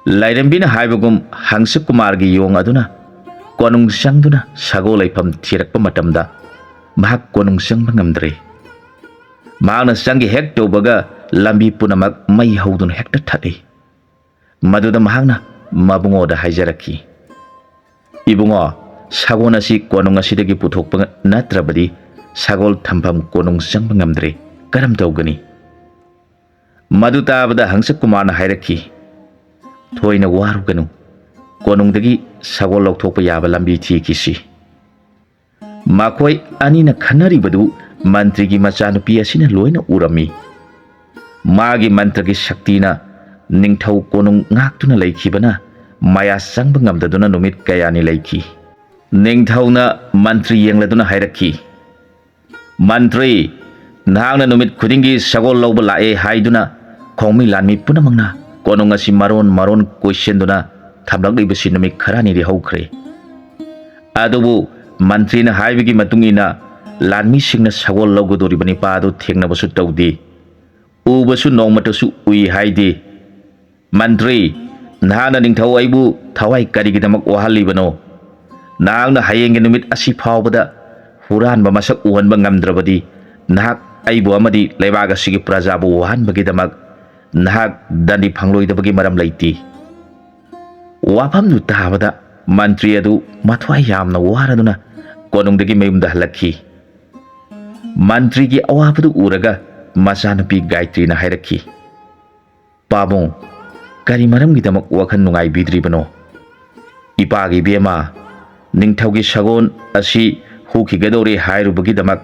ꯂꯥꯏꯔꯦꯝꯕꯤꯅ ꯍꯥꯏꯕꯒꯨꯝ ꯍꯪꯁ ꯀꯨꯃꯥꯔꯒꯤ ꯌꯣꯡ ꯑꯗꯨꯅ ꯀꯣꯅꯨꯡ ꯆꯪꯗꯨꯅ ꯁꯒꯣꯜ ꯂꯩꯐꯝ ꯊꯤꯔꯛꯄ ꯃꯇꯝꯗ ꯃꯍꯥꯛ ꯀꯣꯅꯨꯡ ꯆꯪꯕ ꯉꯝꯗ꯭ꯔꯦ꯫ ꯃꯍꯥꯛꯅ ꯆꯪꯒꯦ ꯍꯦꯛ ꯇꯧꯕꯒ ꯂꯝꯕꯤ ꯄꯨꯝꯅꯃꯛ ꯃꯩ ꯍꯧꯗꯨꯅ ꯍꯦꯛꯇ ꯊꯠꯂꯤ꯫ ꯃꯗꯨꯗ ꯃꯍꯥꯛꯅ ꯃꯕꯨꯡꯉꯣꯗ ꯍꯥꯏꯖꯔꯛꯈꯤ, "ꯏꯕꯨꯡꯉꯣ, ꯁꯒꯣꯜ ꯑꯁꯤ ꯀꯣꯅꯨꯡ ꯑꯁꯤꯗꯒꯤ ꯄꯨꯊꯣꯛꯄ ꯅꯠꯇ꯭ꯔꯕꯗꯤ ꯁꯒꯣꯜ ꯊꯝꯐꯝ ꯀꯣꯅꯨꯡ ꯆꯪꯕ ꯉꯝꯗ꯭ꯔꯦ꯫ ꯀꯔꯝ ꯇꯧꯒꯅꯤ?" ꯃꯗꯨ ꯇꯥꯕꯗ ꯍꯪꯁ ꯀꯨꯃꯥꯔꯅ ꯍꯥꯏꯔꯛꯈꯤ, "ꯊꯣꯏꯅ ꯋꯥꯔꯨꯒꯅꯨ, ꯀꯣꯅꯨꯡꯗꯒꯤ ꯁꯒꯣꯜ ꯂꯧꯊꯣꯛꯄ ꯌꯥꯕ ꯂꯝꯕꯤ ꯊꯤꯈꯤꯁꯤ." ꯃꯈꯣꯏ ꯑꯅꯤꯅ ꯈꯟꯅꯔꯤꯕꯗꯨ ꯃꯟꯇ꯭ꯔꯤꯒꯤ ꯃꯆꯥꯅꯨꯄꯤ ꯑꯁꯤꯅ ꯂꯣꯏꯅ ꯎꯔꯝꯃꯤ꯫ ꯃꯥꯒꯤ ꯃꯟꯇ꯭ꯔꯒꯤ ꯁꯛꯇꯤꯅ ꯅꯤꯡꯊꯧ ꯀꯣꯅꯨꯡ ꯉꯥꯛꯇꯨꯅ ꯂꯩꯈꯤꯕꯅ ꯃꯌꯥ ꯆꯪꯕ ꯉꯝꯗꯗꯨꯅ ꯅꯨꯃꯤꯠ ꯀꯌꯥꯅꯤ ꯂꯩꯈꯤ꯫ ꯅꯤꯡꯊꯧꯅ ꯃꯟꯇ꯭ꯔꯤ ꯌꯦꯡꯂꯗꯨꯅ ꯍꯥꯏꯔꯛꯈꯤ, "ꯃꯟꯇ꯭ꯔꯤ, ꯅꯍꯥꯛꯅ ꯅꯨꯃꯤꯠ ꯈꯨꯗꯤꯡꯒꯤ ꯁꯒꯣꯜ ꯂꯧꯕ ꯂꯥꯛꯑꯦ ꯍꯥꯏꯗꯨꯅ ꯈꯣꯡꯃꯤ ꯂꯥꯟꯃꯤ ꯄꯨꯝꯅꯃꯛꯅ ꯀꯣꯅꯨꯡ ꯑꯁꯤ ꯃꯔꯣꯟ ꯃꯔꯣꯟ ꯀꯣꯏꯁꯤꯟꯗꯨꯅ ꯊꯝꯂꯛꯂꯤꯕꯁꯤ ꯅꯨꯃꯤꯠ ꯈꯔꯅꯤꯗꯤ ꯍꯧꯈ꯭ꯔꯦ꯫ ꯑꯗꯨꯕꯨ ꯃꯟꯇ꯭ꯔꯤꯅ ꯍꯥꯏꯕꯒꯤ ꯃꯇꯨꯡ ꯏꯟꯅ ꯂꯥꯟꯃꯤꯁꯤꯡꯅ ꯁꯒꯣꯜ ꯂꯧꯒꯗꯧꯔꯤꯕ ꯅꯤꯄꯥ ꯑꯗꯨ ꯊꯦꯡꯅꯕꯁꯨ ꯇꯧꯗꯦ, ꯎꯕꯁꯨ ꯅꯣꯡꯃꯇꯁꯨ ꯎꯏ ꯍꯥꯏꯗꯦ꯫ ꯃꯟꯇ꯭ꯔꯤ, ꯅꯍꯥꯛꯅ ꯅꯤꯡꯊꯧ ꯑꯩꯕꯨ ꯊꯋꯥꯏ ꯀꯔꯤꯒꯤꯗꯃꯛ ꯋꯥꯍꯜꯂꯤꯕꯅꯣ? ꯅꯍꯥꯛꯅ ꯍꯌꯦꯡꯒꯤ ꯅꯨꯃꯤꯠ ꯑꯁꯤ ꯐꯥꯎꯕꯗ ꯍꯨꯔꯥꯟꯕ ꯃꯁꯛ ꯎꯍꯟꯕ ꯉꯝꯗ꯭ꯔꯕꯗꯤ ꯅꯍꯥꯛ ꯑꯩꯕꯨ ꯑꯃꯗꯤ ꯂꯩꯕꯥꯛ ꯑꯁꯤꯒꯤ ꯄ꯭ꯔꯖꯥꯕꯨ ꯋꯥꯍꯟꯕꯒꯤꯗꯃꯛ ꯅꯍꯥꯛ ꯗꯟꯗꯤ ꯐꯪꯂꯣꯏꯗꯕꯒꯤ ꯃꯔꯝ ꯂꯩꯇꯦ." ꯋꯥꯐꯝꯗꯨ ꯇꯥꯕꯗ ꯃꯟꯇ꯭ꯔꯤ ꯑꯗꯨ ꯃꯊ꯭ꯋꯥꯏ ꯌꯥꯝꯅ ꯋꯥꯔꯗꯨꯅ ꯀꯣꯅꯨꯡꯗꯒꯤ ꯃꯌꯨꯝꯗ ꯍꯜꯂꯛꯈꯤ꯫ ꯃꯟꯇ꯭ꯔꯤꯒꯤ ꯑꯋꯥꯕꯗꯨ ꯎꯔꯒ ꯃꯆꯥꯅꯨꯄꯤ ꯒꯥꯏꯇ꯭ꯔꯤꯅ ꯍꯥꯏꯔꯛꯈꯤ, "ꯄꯥꯕꯨꯡ, ꯀꯔꯤ ꯃꯔꯝꯒꯤꯗꯃꯛ ꯋꯥꯈꯜ ꯅꯨꯡꯉꯥꯏꯕꯤꯗ꯭ꯔꯤꯕꯅꯣ? ꯏꯄꯥꯒꯤ ꯏꯕꯦꯝꯃ, ꯅꯤꯡꯊꯧꯒꯤ ꯁꯒꯣꯜ ꯑꯁꯤ ꯍꯨꯈꯤꯒꯗꯧꯔꯦ ꯍꯥꯏꯔꯨꯕꯒꯤꯗꯃꯛ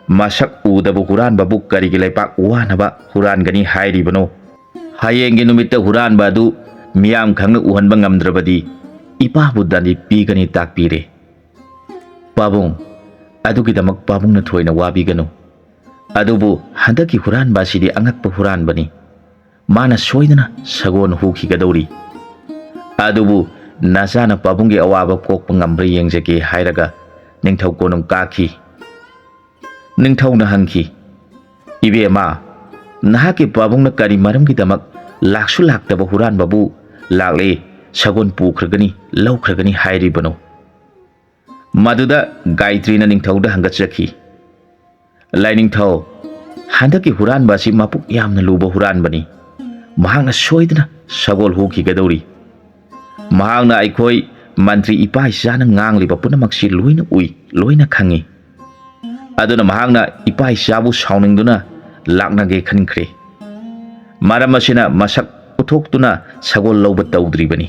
ꯃꯁꯛ ꯎꯗꯕ ꯍꯨꯔꯥꯟꯕꯕꯨ ꯀꯔꯤꯒꯤ ꯂꯩꯄꯥꯛ ꯋꯥꯅꯕ ꯍꯨꯔꯥꯟꯒꯅꯤ ꯍꯥꯏꯔꯤꯕꯅꯣ? ꯍꯌꯦꯡꯒꯤ ꯅꯨꯃꯤꯠꯇ ꯍꯨꯔꯥꯟꯕ ꯑꯗꯨ ꯃꯤꯌꯥꯝ ꯈꯪꯅ ꯎꯍꯟꯕ ꯉꯝꯗ꯭ꯔꯕꯗꯤ ꯏꯄꯥꯕꯨ ꯗꯟꯗꯤ ꯄꯤꯒꯅꯤ ꯇꯥꯛꯄꯤꯔꯦ꯫ ꯄꯥꯕꯨꯡ, ꯑꯗꯨꯒꯤꯗꯃꯛ ꯄꯥꯕꯨꯡꯅ ꯊꯣꯏꯅ ꯋꯥꯕꯤꯒꯅꯨ꯫ ꯑꯗꯨꯕꯨ ꯍꯟꯗꯛꯀꯤ ꯍꯨꯔꯥꯟꯕ ꯑꯁꯤꯗꯤ ꯑꯉꯛꯄ ꯍꯨꯔꯥꯟꯕꯅꯤ꯫ ꯃꯥꯅ ꯁꯣꯏꯗꯅ ꯁꯒꯣꯜ ꯍꯨꯈꯤꯒꯗꯧꯔꯤ꯫ ꯑꯗꯨꯕꯨ ꯅꯆꯥꯅ ꯄꯥꯕꯨꯡꯒꯤ ꯑꯋꯥꯕ ꯀꯣꯛꯄ ꯉꯝꯕ꯭ꯔꯥ ꯌꯦꯡꯖꯒꯦ ꯍꯥꯏꯔꯒ ꯅꯤꯡꯊꯧ ꯀꯣꯅꯨꯡ ꯀꯥꯈꯤ꯫ ꯅꯤꯡꯊꯧꯅ ꯍꯪꯈꯤ, "ꯏꯕꯦꯝꯃ, ꯅꯍꯥꯛꯀꯤ ꯄꯥꯕꯨꯡꯅ ꯀꯔꯤ ꯃꯔꯝꯒꯤꯗꯃꯛ ꯂꯥꯛꯁꯨ ꯂꯥꯛꯇꯕ ꯍꯨꯔꯥꯟꯕꯕꯨ ꯂꯥꯛꯂꯦ, ꯁꯒꯣꯜ ꯄꯨꯈ꯭ꯔꯒꯅꯤ, ꯂꯧꯈ꯭ꯔꯒꯅꯤ ꯍꯥꯏꯔꯤꯕꯅꯣ?" ꯃꯗꯨꯗ ꯒꯥꯏꯇ꯭ꯔꯤꯅ ꯅꯤꯡꯊꯧꯗ ꯍꯪꯒꯠꯆꯈꯤ, "ꯂꯥꯏꯅꯤꯡꯊꯧ, ꯍꯟꯗꯛꯀꯤ ꯍꯨꯔꯥꯟꯕ ꯑꯁꯤ ꯃꯄꯨꯛ ꯌꯥꯝꯅ ꯂꯨꯕ ꯍꯨꯔꯥꯟꯕꯅꯤ ꯃꯍꯥꯛꯅ ꯁꯣꯏꯗꯅ ꯁꯒꯣꯜ ꯍꯨꯈꯤꯒꯗꯧꯔꯤ ꯃꯍꯥꯛꯅ ꯑꯩꯈꯣꯏ ꯃꯟꯇ꯭ꯔꯤ ꯏꯄꯥ ꯏꯆꯥꯅ ꯉꯥꯡꯂꯤꯕ ꯄꯨꯝꯅꯃꯛꯁꯤ ꯂꯣꯏꯅ ꯎꯏ ꯂꯣꯏꯅ ꯈꯪꯉꯤ ꯑꯗꯨꯅ ꯃꯍꯥꯛꯅ ꯏꯄꯥ ꯏꯆꯥꯕꯨ ꯁꯥꯎꯅꯤꯡꯗꯨꯅ ꯂꯥꯛꯅꯒꯦ ꯈꯟꯈ꯭ꯔꯦ ꯃꯔꯝ ꯑꯁꯤꯅ ꯃꯁꯛ ꯎꯠꯊꯣꯛꯇꯨꯅ ꯁꯒꯣꯜ ꯂꯧꯕ ꯇꯧꯗ꯭ꯔꯤꯕꯅꯤ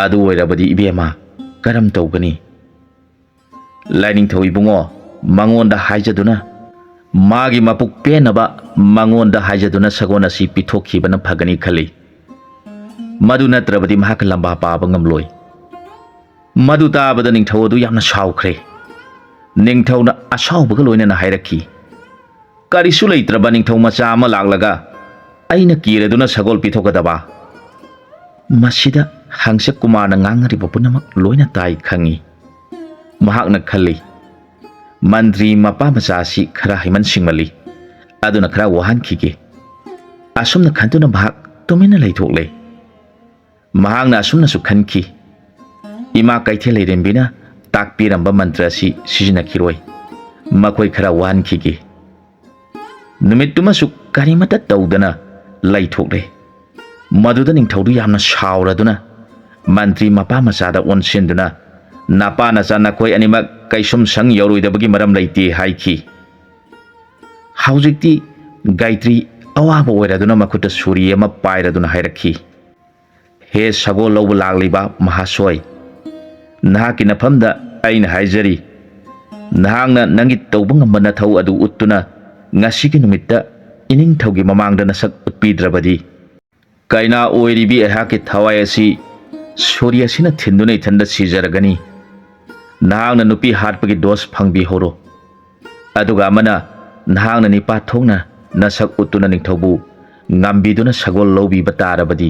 ꯑꯗꯨ ꯑꯣꯏꯔꯕꯗꯤ ꯏꯕꯦꯝꯃ ꯀꯔꯝ ꯇꯧꯒꯅꯤ ꯂꯥꯏꯅꯤꯡꯊꯧ ꯏꯕꯨꯡꯉꯣ ꯃꯉꯣꯟꯗ ꯍꯥꯏꯖꯗꯨꯅ ꯃꯥꯒꯤ ꯃꯄꯨꯛ ꯄꯦꯟꯅꯕ ꯃꯉꯣꯟꯗ ꯍꯥꯏꯖꯗꯨꯅ ꯁꯒꯣꯜ ꯑꯁꯤ ꯄꯤꯊꯣꯛꯈꯤꯕꯅ ꯐꯒꯅꯤ ꯈꯜꯂꯤ ꯃꯗꯨ ꯅꯠꯇ꯭ꯔꯕꯗꯤ ꯃꯍꯥꯛ ꯂꯝꯕꯥ ꯄꯥꯕ ꯉꯝꯂꯣꯏ ꯃꯗꯨ ꯇꯥꯕꯗ ꯅꯤꯡꯊꯧ ꯑꯗꯨ ꯌꯥꯝꯅ ꯁꯥꯎꯈ꯭ꯔꯦ ꯅꯤꯡꯊꯧꯅ ꯑꯁꯥꯎꯕꯒ ꯂꯣꯏꯅꯅ ꯍꯥꯏꯔꯛꯈꯤ ꯀꯔꯤꯁꯨ ꯂꯩꯇ꯭ꯔꯕ ꯅꯤꯡꯊꯧ ꯃꯆꯥ ꯑꯃ ꯂꯥꯛꯂꯒ ꯑꯩꯅ ꯀꯤꯔꯗꯨꯅ ꯁꯒꯣꯜ ꯄꯤꯊꯣꯛꯀꯗꯕ ꯃꯁꯤꯗ ꯍꯪꯁꯛ ꯀꯨꯃꯥꯔꯅ ꯉꯥꯡꯅꯔꯤꯕ ꯄꯨꯝꯅꯃꯛ ꯂꯣꯏꯅ ꯇꯥꯏ ꯈꯪꯉꯤ ꯃꯍꯥꯛꯅ ꯈꯜꯂꯤ ꯃꯟꯇ꯭ꯔꯤ ꯃꯄꯥ ꯃꯆꯥ ꯑꯁꯤ ꯈꯔ ꯍꯩꯃꯟ ꯁꯤꯡꯃꯜꯂꯤ ꯑꯗꯨꯅ ꯈꯔ ꯋꯥꯍꯟꯈꯤꯒꯦ ꯑꯁꯨꯝꯅ ꯈꯟꯗꯨꯅ ꯃꯍꯥꯛ ꯇꯨꯃꯤꯟꯅ ꯂꯩꯊꯣꯛꯂꯦ ꯃꯍꯥꯛꯅ ꯑꯁꯨꯝꯅꯁꯨ ꯈꯟꯈꯤ ꯏꯃꯥ ꯀꯩꯊꯦꯜ ꯂꯩꯔꯦꯝꯕꯤꯅ ꯇꯥꯛꯄꯤꯔꯝꯕ ꯃꯟꯇ꯭ꯔ ꯑꯁꯤ ꯁꯤꯖꯤꯟꯅꯈꯤꯔꯣꯏ ꯃꯈꯣꯏ ꯈꯔ ꯋꯥꯍꯟꯈꯤꯒꯦ ꯅꯨꯃꯤꯠꯇꯨꯃꯁꯨ ꯀꯔꯤꯃꯠꯇ ꯇꯧꯗꯅ ꯂꯩꯊꯣꯛꯂꯦ ꯃꯗꯨꯗ ꯅꯤꯡꯊꯧꯗꯨ ꯌꯥꯝꯅ ꯁꯥꯎꯔꯗꯨꯅ ꯃꯟꯇ꯭ꯔꯤ ꯃꯄꯥ ꯃꯆꯥꯗ ꯑꯣꯟꯁꯤꯟꯗꯨꯅ ꯅꯄꯥ ꯅꯆꯥ ꯅꯈꯣꯏ ꯑꯅꯤꯃꯛ ꯀꯩꯁꯨꯝ ꯁꯪ ꯌꯧꯔꯣꯏꯗꯕꯒꯤ ꯃꯔꯝ ꯂꯩꯇꯦ ꯍꯥꯏꯈꯤ ꯍꯧꯖꯤꯛꯇꯤ ꯒꯥꯏꯇ꯭ꯔꯤ ꯑꯋꯥꯕ ꯑꯣꯏꯔꯗꯨꯅ ꯃꯈꯨꯠꯇ ꯁꯨꯔꯤ ꯑꯃ ꯄꯥꯏꯔꯗꯨꯅ ꯍꯥꯏꯔꯛꯈꯤ ꯍꯦ ꯁꯒꯣꯜ ꯂꯧꯕ ꯂꯥꯛꯂꯤꯕ ꯃꯍꯥꯁꯣꯏ ꯅꯍꯥꯛꯀꯤ ꯅꯐꯝꯗ ꯑꯩꯅ ꯍꯥꯏꯖꯔꯤ ꯅꯍꯥꯛꯅ ꯅꯪꯒꯤ ꯇꯧꯕ ꯉꯝꯕ ꯅꯊꯧ ꯑꯗꯨ ꯎꯠꯇꯨꯅ ꯉꯁꯤꯒꯤ ꯅꯨꯃꯤꯠꯇ ꯏꯅꯤꯡꯊꯧꯒꯤ ꯃꯃꯥꯡꯗ ꯅꯁꯛ ꯎꯠꯄꯤꯗ꯭ꯔꯕꯗꯤ ꯀꯩꯅꯥ ꯑꯣꯏꯔꯤꯕꯤ ꯑꯩꯍꯥꯛꯀꯤ ꯊꯋꯥꯏ ꯑꯁꯤ ꯁꯨꯔꯤ ꯑꯁꯤꯅ ꯊꯤꯟꯗꯨꯅ ꯏꯊꯟꯗ ꯁꯤꯖꯔꯒꯅꯤ ꯅꯍꯥꯛꯅ ꯅꯨꯄꯤ ꯍꯥꯠꯄꯒꯤ ꯗꯣꯁ ꯐꯪꯕꯤꯍꯧꯔꯣ ꯑꯗꯨꯒ ꯑꯃꯅ ꯅꯍꯥꯛꯅ ꯅꯤꯄꯥ ꯊꯣꯛꯅ ꯅꯁꯛ ꯎꯠꯇꯨꯅ ꯅꯤꯡꯊꯧꯕꯨ ꯉꯝꯕꯤꯗꯨꯅ ꯁꯒꯣꯜ ꯂꯧꯕꯤꯕ ꯇꯥꯔꯕꯗꯤ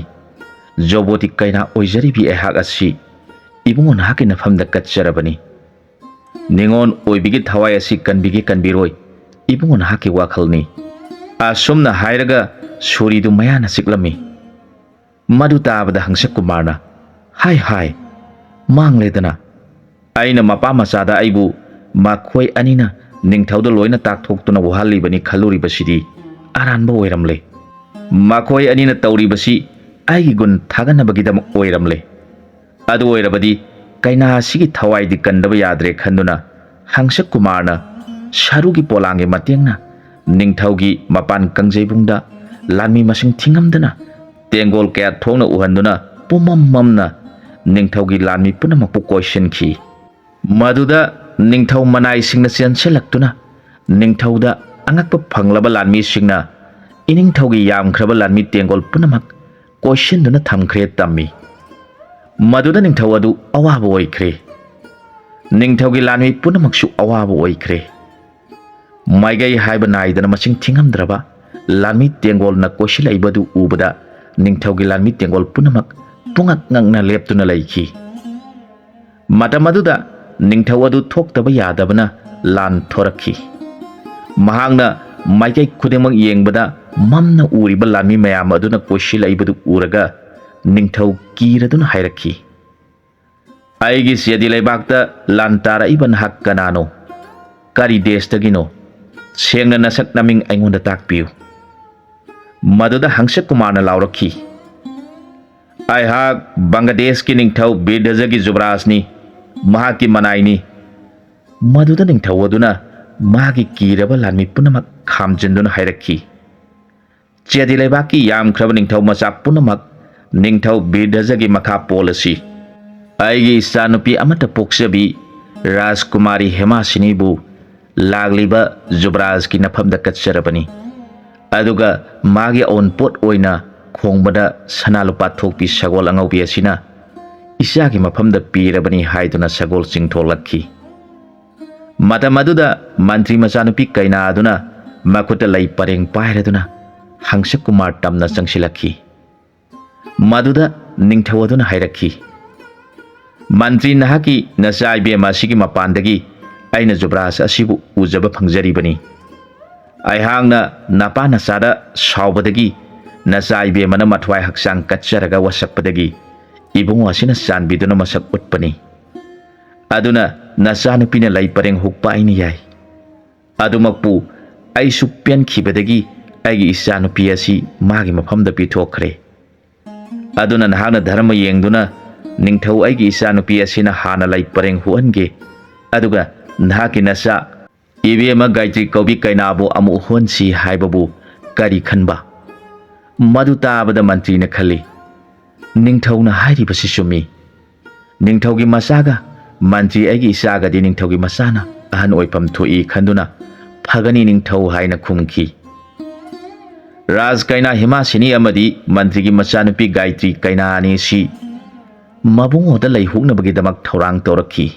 ꯖꯣꯕꯣꯇꯤ ꯀꯩꯅꯥ ꯑꯣꯏꯖꯔꯤꯕꯤ ꯑꯩꯍꯥꯛ ꯑꯁꯤ ꯏꯕꯨꯡꯉꯣ ꯅꯍꯥꯛꯀꯤ ꯅꯐꯝꯗ ꯀꯠꯆꯔꯕꯅꯤ ꯅꯤꯉꯣꯟ ꯑꯣꯏꯕꯤꯒꯤ ꯊꯋꯥꯏ ꯑꯁꯤ ꯀꯟꯕꯤꯒꯦ ꯀꯟꯕꯤꯔꯣꯏ ꯏꯕꯨꯡꯉꯣ ꯅꯍꯥꯛꯀꯤ ꯋꯥꯈꯜꯅꯤ ꯑꯁꯨꯝꯅ ꯍꯥꯏꯔꯒ ꯁꯨꯔꯤꯗꯨ ꯃꯌꯥꯅ ꯆꯤꯛꯂꯝꯃꯤ ꯃꯗꯨ ꯇꯥꯕꯗ ꯍꯪꯁꯛ ꯀꯨꯃꯥꯔꯅ ꯍꯥꯏ ꯃꯥꯡꯂꯦꯗꯅ ꯑꯩꯅ ꯃꯄꯥ ꯃꯆꯥꯗ ꯑꯩꯕꯨ ꯃꯈꯣꯏ ꯑꯅꯤꯅ ꯅꯤꯡꯊꯧꯗ ꯂꯣꯏꯅ ꯇꯥꯛꯊꯣꯛꯇꯨꯅ ꯋꯥꯍꯜꯂꯤꯕꯅꯤ ꯈꯜꯂꯨꯔꯤꯕꯁꯤꯗꯤ ꯑꯔꯥꯟꯕ ꯑꯣꯏꯔꯝꯂꯦ ꯃꯈꯣꯏ ꯑꯅꯤꯅ ꯇꯧꯔꯤꯕꯁꯤ ꯑꯩꯒꯤ ꯒꯨꯟ ꯊꯥꯒꯠꯅꯕꯒꯤꯗꯃꯛ ꯑꯣꯏꯔꯝꯂꯦ ꯑꯗꯨ ꯑꯣꯏꯔꯕꯗꯤ ꯀꯩꯅꯥ ꯑꯁꯤꯒꯤ ꯊꯋꯥꯏꯗꯤ ꯀꯟꯗꯕ ꯌꯥꯗ꯭ꯔꯦ ꯈꯟꯗꯨꯅ ꯍꯪꯁꯛ ꯀꯨꯃꯥꯔꯅ ꯁꯔꯨꯒꯤ ꯄꯣꯂꯥꯡꯒꯤ ꯃꯇꯦꯡꯅ ꯅꯤꯡꯊꯧꯒꯤ ꯃꯄꯥꯟ ꯀꯪꯖꯩꯕꯨꯡꯗ ꯂꯥꯟꯃꯤ ꯃꯁꯤꯡ ꯊꯤꯉꯝꯗꯅ ꯇꯦꯡꯒꯣꯜ ꯀꯌꯥ ꯊꯣꯛꯅ ꯎꯍꯟꯗꯨꯅ ꯄꯨꯝꯃꯝ ꯃꯝꯅ ꯅꯤꯡꯊꯧꯒꯤ ꯂꯥꯟꯃꯤ ꯄꯨꯝꯅꯃꯛꯄꯨ ꯀꯣꯏꯁꯤꯟꯈꯤ ꯃꯗꯨꯗ ꯅꯤꯡꯊꯧ ꯃꯅꯥꯏꯁꯤꯡꯅ ꯆꯦꯟꯁꯤꯜꯂꯛꯇꯨꯅ ꯅꯤꯡꯊꯧꯗ ꯑꯉꯛꯄ ꯐꯪꯂꯕ ꯂꯥꯟꯃꯤꯁꯤꯡꯅ ꯏꯅꯤꯡꯊꯧꯒꯤ ꯌꯥꯝꯈ꯭ꯔꯕ ꯂꯥꯟꯃꯤ ꯇꯦꯡꯒꯣꯜ ꯄꯨꯝꯅꯃꯛ ꯀꯣꯏꯁꯤꯟꯗꯨꯅ ꯊꯝꯈ꯭ꯔꯦ ꯇꯝꯃꯤ ꯃꯗꯨꯗ ꯅꯤꯡꯊꯧ ꯑꯗꯨ ꯑꯋꯥꯕ ꯑꯣꯏꯈ꯭ꯔꯦ ꯅꯤꯡꯊꯧꯒꯤ ꯂꯥꯟꯃꯤ ꯄꯨꯝꯅꯃꯛꯁꯨ ꯑꯋꯥꯕ ꯑꯣꯏꯈ꯭ꯔꯦ ꯃꯥꯏꯒꯩ ꯍꯥꯏꯕ ꯅꯥꯏꯗꯅ ꯃꯁꯤꯡ ꯊꯤꯉꯝꯗ꯭ꯔꯕ ꯂꯥꯟꯃꯤ ꯇꯦꯡꯒꯣꯜꯅ ꯀꯣꯏꯁꯤꯜꯂꯛꯏꯕꯗꯨ ꯎꯕꯗ ꯅꯤꯡꯊꯧꯒꯤ ꯂꯥꯟꯃꯤ ꯇꯦꯡꯒꯣꯜ ꯄꯨꯝꯅꯃꯛ ꯄꯨꯡꯉꯛ ꯉꯛꯅ ꯂꯦꯞꯇꯨꯅ ꯂꯩꯈꯤ ꯃꯇꯝ ꯑꯗꯨꯗ ꯅꯤꯡꯊꯧ ꯑꯗꯨ ꯊꯣꯛꯇꯕ ꯌꯥꯗꯕꯅ ꯂꯥꯟ ꯊꯣꯔꯛꯈꯤ ꯃꯍꯥꯛꯅ ꯃꯥꯏꯀꯩ ꯈꯨꯗꯤꯡꯃꯛ ꯌꯦꯡꯕꯗ ꯃꯝꯅ ꯎꯔꯤꯕ ꯂꯥꯟꯃꯤ ꯃꯌꯥꯝ ꯑꯗꯨꯅ ꯀꯣꯏꯁꯤꯜꯂꯛꯏꯕꯗꯨ ꯎꯔꯒ ꯅꯤꯡꯊꯧ ꯀꯤꯔꯗꯨꯅ ꯍꯥꯏꯔꯛꯈꯤ ꯑꯩꯒꯤ ꯆꯦꯗꯤ ꯂꯩꯕꯥꯛꯇ ꯂꯥꯟ ꯇꯥꯔꯛꯏꯕ ꯅꯍꯥꯛ ꯀꯅꯥꯅꯣ ꯀꯔꯤ ꯗꯦꯁꯇꯒꯤꯅꯣ ꯁꯦꯡꯅ ꯅꯁꯛ ꯅꯃꯤꯡ ꯑꯩꯉꯣꯟꯗ ꯇꯥꯛꯄꯤꯌꯨ ꯃꯗꯨꯗ ꯍꯪꯁꯛ ꯀꯨꯃꯥꯔꯅ ꯂꯥꯎꯔꯛꯈꯤ ꯑꯩꯍꯥꯛ ꯕꯪꯒ꯭ꯂꯥꯗꯦꯁꯀꯤ ꯅꯤꯡꯊꯧ ꯕꯤꯔꯙꯖꯒꯤ ꯖꯨꯕꯔꯥꯖꯅꯤ ꯃꯍꯥꯛꯀꯤ ꯃꯅꯥꯏꯅꯤ ꯃꯗꯨꯗ ꯅꯤꯡꯊꯧ ꯑꯗꯨꯅ ꯃꯥꯒꯤ ꯀꯤꯔꯕ ꯂꯥꯟꯃꯤ ꯄꯨꯝꯅꯃꯛ ꯈꯥꯝꯖꯤꯟꯗꯨꯅ ꯍꯥꯏꯔꯛꯈꯤ ꯆꯦꯗꯤ ꯂꯩꯕꯥꯛꯀꯤ ꯌꯥꯝꯈ꯭ꯔꯕ ꯅꯤꯡꯊꯧ ꯃꯆꯥ ꯄꯨꯝꯅꯃꯛ ꯅꯤꯡꯊꯧ ꯕꯤꯔꯙꯖꯒꯤ ꯃꯈꯥ ꯄꯣꯜꯂꯁꯤ ꯑꯩꯒꯤ ꯏꯆꯥꯅꯨꯄꯤ ꯑꯃꯠꯇ ꯄꯣꯛꯆꯕꯤ ꯔꯥꯖꯀꯨꯃꯥꯔꯤ ꯍꯦꯃꯥꯁꯤꯅꯤꯕꯨ ꯂꯥꯛꯂꯤꯕ ꯖꯨꯕꯔꯥꯖꯀꯤ ꯅꯐꯝꯗ ꯀꯠꯆꯔꯕꯅꯤ ꯑꯗꯨꯒ ꯃꯥꯒꯤ ꯑꯑꯣꯟꯄꯣꯠ ꯑꯣꯏꯅ ꯈꯣꯡꯕꯗ ꯁꯅꯥ ꯂꯨꯄꯥ ꯊꯣꯛꯄꯤ ꯁꯒꯣꯜ ꯑꯉꯧꯕꯤ ꯑꯁꯤꯅ ꯏꯆꯥꯒꯤ ꯃꯐꯝꯗ ꯄꯤꯔꯕꯅꯤ ꯍꯥꯏꯗꯨꯅ ꯁꯒꯣꯜ ꯆꯤꯡꯊꯣꯛꯂꯛꯈꯤ ꯃꯇꯝ ꯑꯗꯨꯗ ꯃꯟꯇ꯭ꯔꯤ ꯃꯆꯥꯅꯨꯄꯤ ꯀꯩꯅꯥ ꯑꯗꯨꯅ ꯃꯈꯨꯠꯇ ꯂꯩ ꯄꯔꯦꯡ ꯄꯥꯏꯔꯗꯨꯅ ꯍꯪꯁꯛ ꯀꯨꯃꯥꯔ ꯇꯝꯅ ꯆꯪꯁꯤꯜꯂꯛꯈꯤ ꯃꯗꯨꯗ ꯅꯤꯡꯊꯧ ꯑꯗꯨꯅ ꯍꯥꯏꯔꯛꯈꯤ ꯃꯟꯇ꯭ꯔꯤ ꯅꯍꯥꯛꯀꯤ ꯅꯆꯥ ꯏꯕꯦꯝꯃ ꯑꯁꯤꯒꯤ ꯃꯄꯥꯟꯗꯒꯤ ꯑꯩꯅ ꯖꯨꯕꯔꯥꯖ ꯑꯁꯤꯕꯨ ꯎꯖꯕ ꯐꯪꯖꯔꯤꯕꯅꯤ ꯑꯩꯍꯥꯛꯅ ꯅꯄꯥ ꯅꯆꯥꯗ ꯁꯥꯎꯕꯗꯒꯤ ꯅꯆꯥ ꯏꯕꯦꯝꯃꯅ ꯃꯊ꯭ꯋꯥꯏ ꯍꯛꯆꯥꯡ ꯀꯠꯆꯔꯒ ꯋꯥꯁꯛꯄꯗꯒꯤ ꯏꯕꯨꯡꯉꯣ ꯑꯁꯤꯅ ꯆꯥꯟꯕꯤꯗꯨꯅ ꯃꯁꯛ ꯎꯠꯄꯅꯤ ꯑꯗꯨꯅ ꯅꯆꯥꯅꯨꯄꯤꯅ ꯂꯩ ꯄꯔꯦꯡ ꯍꯨꯛꯄ ꯑꯩꯅ ꯌꯥꯏ ꯑꯗꯨꯃꯛꯄꯨ ꯑꯩꯁꯨ ꯄꯦꯟꯈꯤꯕꯗꯒꯤ ꯑꯩꯒꯤ ꯏꯆꯥꯅꯨꯄꯤ ꯑꯁꯤ ꯃꯥꯒꯤ ꯃꯐꯝꯗ ꯄꯤꯊꯣꯛꯈ꯭ꯔꯦ꯫ ꯑꯗꯨꯅ ꯅꯍꯥꯛꯅ ꯙꯔꯃ ꯌꯦꯡꯗꯨꯅ ꯅꯤꯡꯊꯧ ꯑꯩꯒꯤ ꯏꯆꯥꯅꯨꯄꯤ ꯑꯁꯤꯅ ꯍꯥꯟꯅ ꯂꯩ ꯄꯔꯦꯡ ꯍꯨꯍꯟꯒꯦ, ꯑꯗꯨꯒ ꯅꯍꯥꯛꯀꯤ ꯅꯆꯥ ꯏꯕꯦꯝꯃ ꯒꯥꯏꯇ꯭ꯔꯤ ꯀꯧꯕꯤ ꯀꯩꯅꯥꯕꯨ ꯑꯃꯨꯛ ꯍꯣꯟꯁꯤ ꯍꯥꯏꯕꯕꯨ ꯀꯔꯤ ꯈꯟꯕ? ꯃꯗꯨ ꯇꯥꯕꯗ ꯃꯟꯇ꯭ꯔꯤꯅ ꯈꯜꯂꯤ, ꯅꯤꯡꯊꯧꯅ ꯍꯥꯏꯔꯤꯕꯁꯤ ꯆꯨꯝꯃꯤ꯫ ꯅꯤꯡꯊꯧꯒꯤ ꯃꯆꯥꯒ ꯃꯟꯇ꯭ꯔꯤ ꯑꯩꯒꯤ ꯏꯆꯥꯒꯗꯤ ꯅꯤꯡꯊꯧꯒꯤ ꯃꯆꯥꯅ ꯑꯍꯟ ꯑꯣꯏꯐꯝ ꯊꯣꯛꯏ ꯈꯟꯗꯨꯅ ꯐꯒꯅꯤ ꯅꯤꯡꯊꯧ ꯍꯥꯏꯅ ꯈꯨꯝꯈꯤ꯫ ꯔꯥꯖ ꯀꯩꯅꯥ ꯍꯦꯃꯥꯁꯤꯅꯤ ꯑꯃꯗꯤ ꯃꯟꯇ꯭ꯔꯤꯒꯤ ꯃꯆꯥꯅꯨꯄꯤ ꯒꯥꯏꯇ꯭ꯔꯤ ꯀꯩꯅꯥ ꯑꯅꯤ ꯑꯁꯤ ꯃꯕꯨꯡꯉꯣꯗ ꯂꯩꯍꯣꯛꯅꯕꯒꯤꯗꯃꯛ ꯊꯧꯔꯥꯡ ꯇꯧꯔꯛꯈꯤ꯫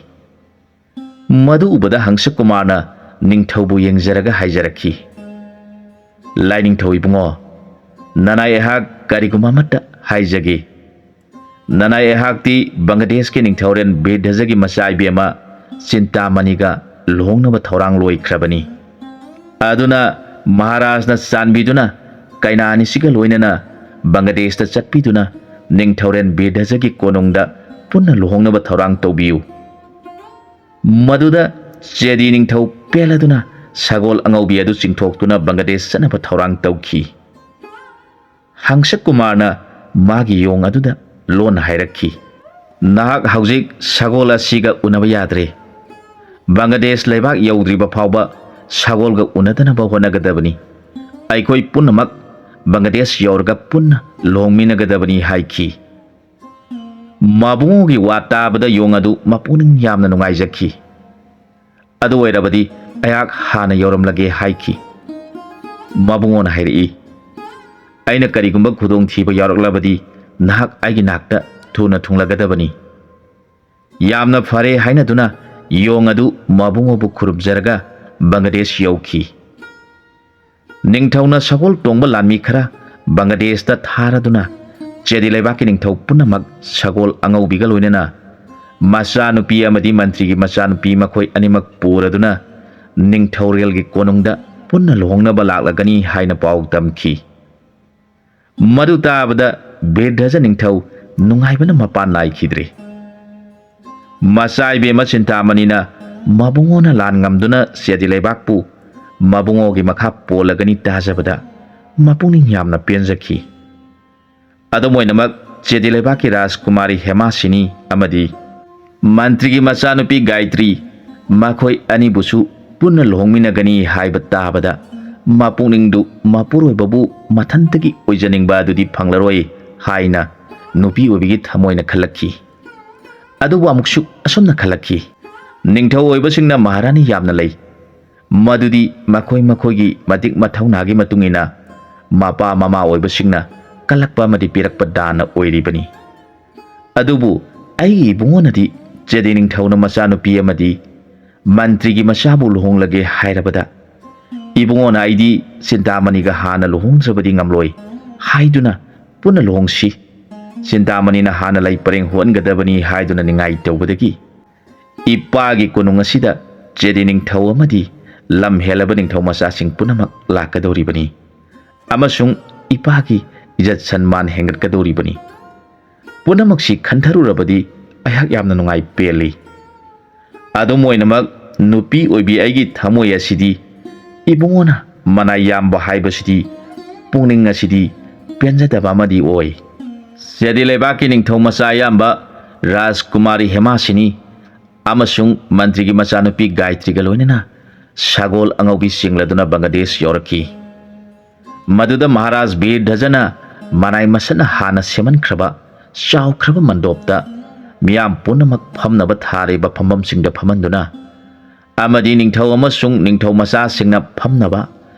ꯃꯗꯨ ꯎꯕꯗ ꯍꯪꯁꯀꯨꯃꯥꯔꯅ ꯅꯤꯡꯊꯧꯕꯨ ꯌꯦꯡꯖꯔꯒ ꯍꯥꯏꯖꯔꯛꯈꯤ, ꯂꯥꯏꯅꯤꯡꯊꯧ ꯏꯕꯨꯡꯉꯣ, ꯅꯅꯥꯏ ꯑꯩꯍꯥꯛ ꯀꯔꯤꯒꯨꯝꯕ ꯑꯃꯠꯇ ꯍꯥꯏꯖꯒꯦ꯫ ꯅꯅꯥꯏ ꯑꯩꯍꯥꯛꯇꯤ ꯕꯪꯒ꯭ꯂꯥꯗꯦꯁꯀꯤ ꯅꯤꯡꯊꯧꯔꯦꯜ ꯕꯤꯔꯙꯖꯒꯤ ꯃꯆꯥ ꯏꯕꯦꯝꯃ ꯆꯤꯟꯇꯥꯃꯅꯤꯒ ꯂꯨꯍꯣꯡꯅꯕ ꯊꯧꯔꯥꯡ ꯂꯣꯏꯈ꯭ꯔꯕꯅꯤ꯫ ꯑꯗꯨꯅ ꯃꯍꯥꯔꯥꯖꯅ ꯆꯥꯟꯕꯤꯗꯨꯅ ꯀꯩꯅꯥ ꯑꯅꯤꯁꯤꯒ ꯂꯣꯏꯅꯅ ꯕꯪꯒ꯭ꯂꯥꯗꯦꯁꯇ ꯆꯠꯄꯤꯗꯨꯅ ꯅꯤꯡꯊꯧꯔꯦꯜ ꯕꯤꯔꯙꯖꯒꯤ ꯀꯣꯅꯨꯡꯗ ꯄꯨꯟꯅ ꯂꯨꯍꯣꯡꯅꯕ ꯊꯧꯔꯥꯡ ꯇꯧꯕꯤꯌꯨ꯫ ꯃꯗꯨꯗ ꯆꯦꯗꯤ ꯅꯤꯡꯊꯧ ꯄꯦꯜꯂꯗꯨꯅ ꯁꯒꯣꯜ ꯑꯉꯧꯕꯤ ꯑꯗꯨ ꯆꯤꯡꯊꯣꯛꯇꯨꯅ ꯕꯪꯒ꯭ꯂꯥꯗꯦꯁ ꯆꯠꯅꯕ ꯊꯧꯔꯥꯡ ꯇꯧꯈꯤ꯫ ꯍꯪꯁꯀꯨꯃꯥꯔꯅ ꯃꯥꯒꯤ ꯌꯣꯡ ꯑꯗꯨꯗ ꯂꯣꯟꯅ ꯍꯥꯏꯔꯛꯈꯤ, ꯅꯍꯥꯛ ꯍꯧꯖꯤꯛ ꯁꯒꯣꯜ ꯑꯁꯤꯒ ꯎꯅꯕ ꯌꯥꯗ꯭ꯔꯦ꯫ ꯕꯪꯒ꯭ꯂꯥꯗꯦꯁ ꯂꯩꯕꯥꯛ ꯌꯧꯗ꯭ꯔꯤꯕ ꯐꯥꯎꯕ ꯁꯒꯣꯜꯒ ꯎꯅꯗꯅꯕ ꯍꯣꯠꯅꯒꯗꯕꯅꯤ꯫ ꯑꯩꯈꯣꯏ ꯄꯨꯝꯅꯃꯛ ꯕꯪꯒ꯭ꯂꯥꯗꯦꯁ ꯌꯧꯔꯒ ꯄꯨꯟꯅ ꯂꯨꯍꯣꯡꯃꯤꯟꯅꯒꯗꯕꯅꯤ ꯍꯥꯏꯈꯤ꯫ ꯃꯕꯨꯡꯉꯣꯒꯤ ꯋꯥ ꯇꯥꯕꯗ ꯌꯣꯡ ꯑꯗꯨ ꯃꯄꯨꯛꯅꯤꯡ ꯌꯥꯝꯅ ꯅꯨꯡꯉꯥꯏꯖꯈꯤ꯫ ꯑꯗꯨ ꯑꯣꯏꯔꯕꯗꯤ ꯑꯩꯍꯥꯛ ꯍꯥꯟꯅ ꯌꯧꯔꯝꯂꯒꯦ ꯍꯥꯏꯈꯤ꯫ ꯃꯕꯨꯡꯉꯣꯅ ꯍꯥꯏꯔꯛꯏ, ꯑꯩꯅ ꯀꯔꯤꯒꯨꯝꯕ ꯈꯨꯗꯣꯡꯊꯤꯕ ꯌꯥꯎꯔꯛꯂꯕꯗꯤ ꯅꯍꯥꯛ ꯑꯩꯒꯤ ꯅꯥꯛꯇ ꯊꯨꯅ ꯊꯨꯡꯂꯒꯗꯕꯅꯤ꯫ ꯌꯥꯝꯅ ꯐꯔꯦ ꯍꯥꯏꯅꯗꯨꯅ ꯌꯣꯡ ꯑꯗꯨ ꯃꯕꯨꯡꯉꯣꯕꯨ ꯈꯨꯔꯨꯝꯖꯔꯒ ꯕꯪꯒ꯭ꯂꯥꯗꯦꯁ ꯌꯧꯈꯤ꯫ ꯅꯤꯡꯊꯧꯅ ꯁꯒꯣꯜ ꯇꯣꯡꯕ ꯂꯥꯟꯃꯤ ꯈꯔ ꯕꯪꯒ꯭ꯂꯥꯗꯦꯁꯇ ꯊꯥꯔꯗꯨꯅ ꯆꯦꯗꯤ ꯂꯩꯕꯥꯛꯀꯤ ꯅꯤꯡꯊꯧ ꯄꯨꯝꯅꯃꯛ ꯁꯒꯣꯜ ꯑꯉꯧꯕꯤꯒ ꯂꯣꯏꯅꯅ ꯃꯆꯥꯅꯨꯄꯤ ꯑꯃꯗꯤ ꯃꯟꯇ꯭ꯔꯤꯒꯤ ꯃꯆꯥꯅꯨꯄꯤ ꯃꯈꯣꯏ ꯑꯅꯤꯃꯛ ꯄꯨꯔꯗꯨꯅ ꯅꯤꯡꯊꯧꯔꯦꯜꯒꯤ ꯀꯣꯅꯨꯡꯗ ꯄꯨꯟꯅ ꯂꯨꯍꯣꯡꯅꯕ ꯂꯥꯛꯂꯒꯅꯤ ꯍꯥꯏꯅ ꯄꯥꯎ ꯇꯝꯈꯤ꯫ ꯃꯗꯨ ꯇꯥꯕꯗ ꯕꯤꯔꯙꯖ ꯅꯤꯡꯊꯧ ꯅꯨꯡꯉꯥꯏꯕꯅ ꯃꯄꯥꯟ ꯅꯥꯏꯈꯤꯗ꯭ꯔꯦ꯫ ꯃꯆꯥ ꯏꯕꯦꯝꯃ ꯆꯤꯟꯇꯥꯃꯅꯤꯅ ꯃꯕꯨꯡꯉꯣꯅ ꯂꯥꯟ ꯉꯝꯗꯨꯅ ꯆꯦꯗꯤ ꯂꯩꯕꯥꯛꯄꯨ ꯃꯕꯨꯡꯉꯣꯒꯤ ꯃꯈꯥ ꯄꯣꯜꯂꯒꯅꯤ ꯇꯥꯖꯕꯗ ꯃꯄꯨꯛꯅꯤꯡ ꯌꯥꯝꯅ ꯄꯦꯟꯖꯈꯤ꯫ ꯑꯗꯨꯝ ꯑꯣꯏꯅꯃꯛ ꯆꯦꯗꯤ ꯂꯩꯕꯥꯛꯀꯤ ꯔꯥꯖꯀꯨꯃꯥꯔꯤ ꯍꯦꯃꯥꯁꯤꯅꯤ ꯑꯃꯗꯤ ꯃꯟꯇ꯭ꯔꯤꯒꯤ ꯃꯆꯥꯅꯨꯄꯤ ꯒꯥꯏꯇ꯭ꯔꯤ ꯃꯈꯣꯏ ꯑꯅꯤꯕꯨꯁꯨ ꯄꯨꯟꯅ ꯂꯨꯍꯣꯡꯃꯤꯟꯅꯒꯅꯤ ꯍꯥꯏꯕ ꯇꯥꯕꯗ ꯃꯄꯨꯛꯅꯤꯡꯗꯨ ꯃꯄꯨꯔꯣꯏꯕꯕꯨ ꯃꯊꯟꯇꯒꯤ ꯑꯣꯏꯖꯅꯤꯡꯕ ꯑꯗꯨꯗꯤ ꯐꯪꯂꯔꯣꯏ ꯍꯥꯏꯅ ꯅꯨꯄꯤ ꯑꯣꯏꯕꯤꯒꯤ ꯊꯃꯣꯏꯅ ꯈꯜꯂꯛꯈꯤ꯫ ꯑꯗꯨꯕꯨ ꯑꯃꯨꯛꯁꯨ ꯑꯁꯨꯝꯅ ꯈꯜꯂꯛꯈꯤ, ꯅꯤꯡꯊꯧ ꯑꯣꯏꯕꯁꯤꯡꯅ ꯃꯍꯥꯔꯥꯅꯤ ꯌꯥꯝꯅ ꯂꯩ, ꯃꯗꯨꯗꯤ ꯃꯈꯣꯏ ꯃꯈꯣꯏꯒꯤ ꯃꯇꯤꯛ ꯃꯊꯧꯅꯥꯒꯤ ꯃꯇꯨꯡꯏꯟꯅ ꯃꯄꯥ ꯃꯃꯥ ꯑꯣꯏꯕꯁꯤꯡꯅ ꯀꯜꯂꯛꯄ ꯑꯃꯗꯤ ꯄꯤꯔꯛꯄ ꯗꯥꯅ ꯑꯣꯏꯔꯤꯕꯅꯤ꯫ ꯑꯗꯨꯕꯨ ꯑꯩꯒꯤ ꯏꯕꯨꯡꯉꯣꯅꯗꯤ ꯆꯦꯗꯤ ꯅꯤꯡꯊꯧꯅ ꯃꯆꯥꯅꯨꯄꯤ ꯑꯃꯗꯤ ꯃꯟꯇ꯭ꯔꯤꯒꯤ ꯃꯆꯥꯕꯨ ꯂꯨꯍꯣꯡꯂꯒꯦ ꯍꯥꯏꯔꯕꯗ ꯏꯕꯨꯡꯉꯣꯅ ꯑꯩꯗꯤ ꯆꯤꯟꯇꯥꯃꯅꯤꯒ ꯍꯥꯟꯅ ꯂꯨꯍꯣꯡꯗ꯭ꯔꯕꯗꯤ ꯉꯝꯂꯣꯏ ꯍꯥꯏꯗꯨꯅ ꯄꯨꯟꯅ ꯂꯨꯍꯣꯡꯁꯤ, ꯆꯤꯟꯇꯥꯃꯅꯤꯅ ꯍꯥꯟꯅ ꯂꯩ ꯄꯔꯦꯡ ꯍꯨꯍꯟꯒꯗꯕꯅꯤ ꯍꯥꯏꯗꯨꯅ ꯅꯤꯡꯉꯥꯏ ꯇꯧꯕꯗꯒꯤ ꯏꯄꯥꯒꯤ ꯀꯣꯅꯨꯡ ꯑꯁꯤꯗ ꯆꯦꯗꯤ ꯅꯤꯡꯊꯧ ꯑꯃꯗꯤ ꯂꯝ ꯍꯦꯜꯂꯕ ꯅꯤꯡꯊꯧ ꯃꯆꯥꯁꯤꯡ ꯄꯨꯝꯅꯃꯛ ꯂꯥꯛꯀꯗꯧꯔꯤꯕꯅꯤ ꯑꯃꯁꯨꯡ ꯏꯄꯥꯒꯤ ꯏꯖꯠ ꯁꯟꯃꯥꯟ ꯍꯦꯟꯒꯠꯀꯗꯧꯔꯤꯕꯅꯤ꯫ ꯄꯨꯝꯅꯃꯛꯁꯤ ꯈꯟꯊꯔꯨꯔꯕꯗꯤ ꯑꯩꯍꯥꯛ ꯌꯥꯝꯅ ꯅꯨꯡꯉꯥꯏ ꯄꯦꯜꯂꯤ꯫ ꯑꯗꯨꯝ ꯑꯣꯏꯅꯃꯛ ꯅꯨꯄꯤ ꯑꯣꯏꯕꯤ ꯑꯩꯒꯤ ꯊꯃꯣꯏ ꯑꯁꯤꯗꯤ ꯏꯕꯨꯡꯉꯣꯅ ꯃꯅꯥꯏ ꯌꯥꯝꯕ ꯍꯥꯏꯕꯁꯤꯗꯤ ꯄꯨꯛꯅꯤꯡ ꯑꯁꯤꯗꯤ ꯄꯦꯟꯖꯗꯕ ꯑꯃꯗꯤ ꯑꯣꯏ꯫ ꯆꯦꯗꯤ ꯂꯩꯕꯥꯛꯀꯤ ꯅꯤꯡꯊꯧ ꯃꯆꯥ ꯑꯌꯥꯝꯕ ꯔꯥꯖꯀꯨꯃꯥꯔꯤ ꯍꯦꯃꯥꯁꯤꯅꯤ ꯑꯃꯁꯨꯡ ꯃꯟꯇ꯭ꯔꯤꯒꯤ ꯃꯆꯥꯅꯨꯄꯤ ꯒꯥꯏꯇ꯭ꯔꯤꯒ ꯂꯣꯏꯅꯅ ꯁꯒꯣꯜ ꯑꯉꯧꯕꯤ ꯆꯤꯡꯂꯗꯨꯅ ꯕꯪꯒ꯭ꯂꯥꯗꯦꯁ ꯌꯧꯔꯛꯈꯤ꯫ ꯃꯗꯨꯗ ꯃꯍꯥꯔꯥꯖ ꯕꯤꯔꯙꯖꯅ ꯃꯅꯥꯏ ꯃꯁꯠꯅ ꯍꯥꯟꯅ ꯁꯦꯝꯍꯟꯈ꯭ꯔꯕ ꯆꯥꯎꯈ꯭ꯔꯕ ꯃꯟꯗꯣꯞꯇ ꯃꯤꯌꯥꯝ ꯄꯨꯝꯅꯃꯛ ꯐꯝꯅꯕ ꯊꯥꯔꯤꯕ ꯐꯝꯐꯝꯁꯤꯡꯗ ꯐꯝꯍꯟꯗꯨꯅ ꯑꯃꯗꯤ ꯅꯤꯡꯊꯧ ꯑꯃꯁꯨꯡ ꯅꯤꯡꯊꯧ ꯃꯆꯥꯁꯤꯡꯅ ꯐꯝꯅꯕ,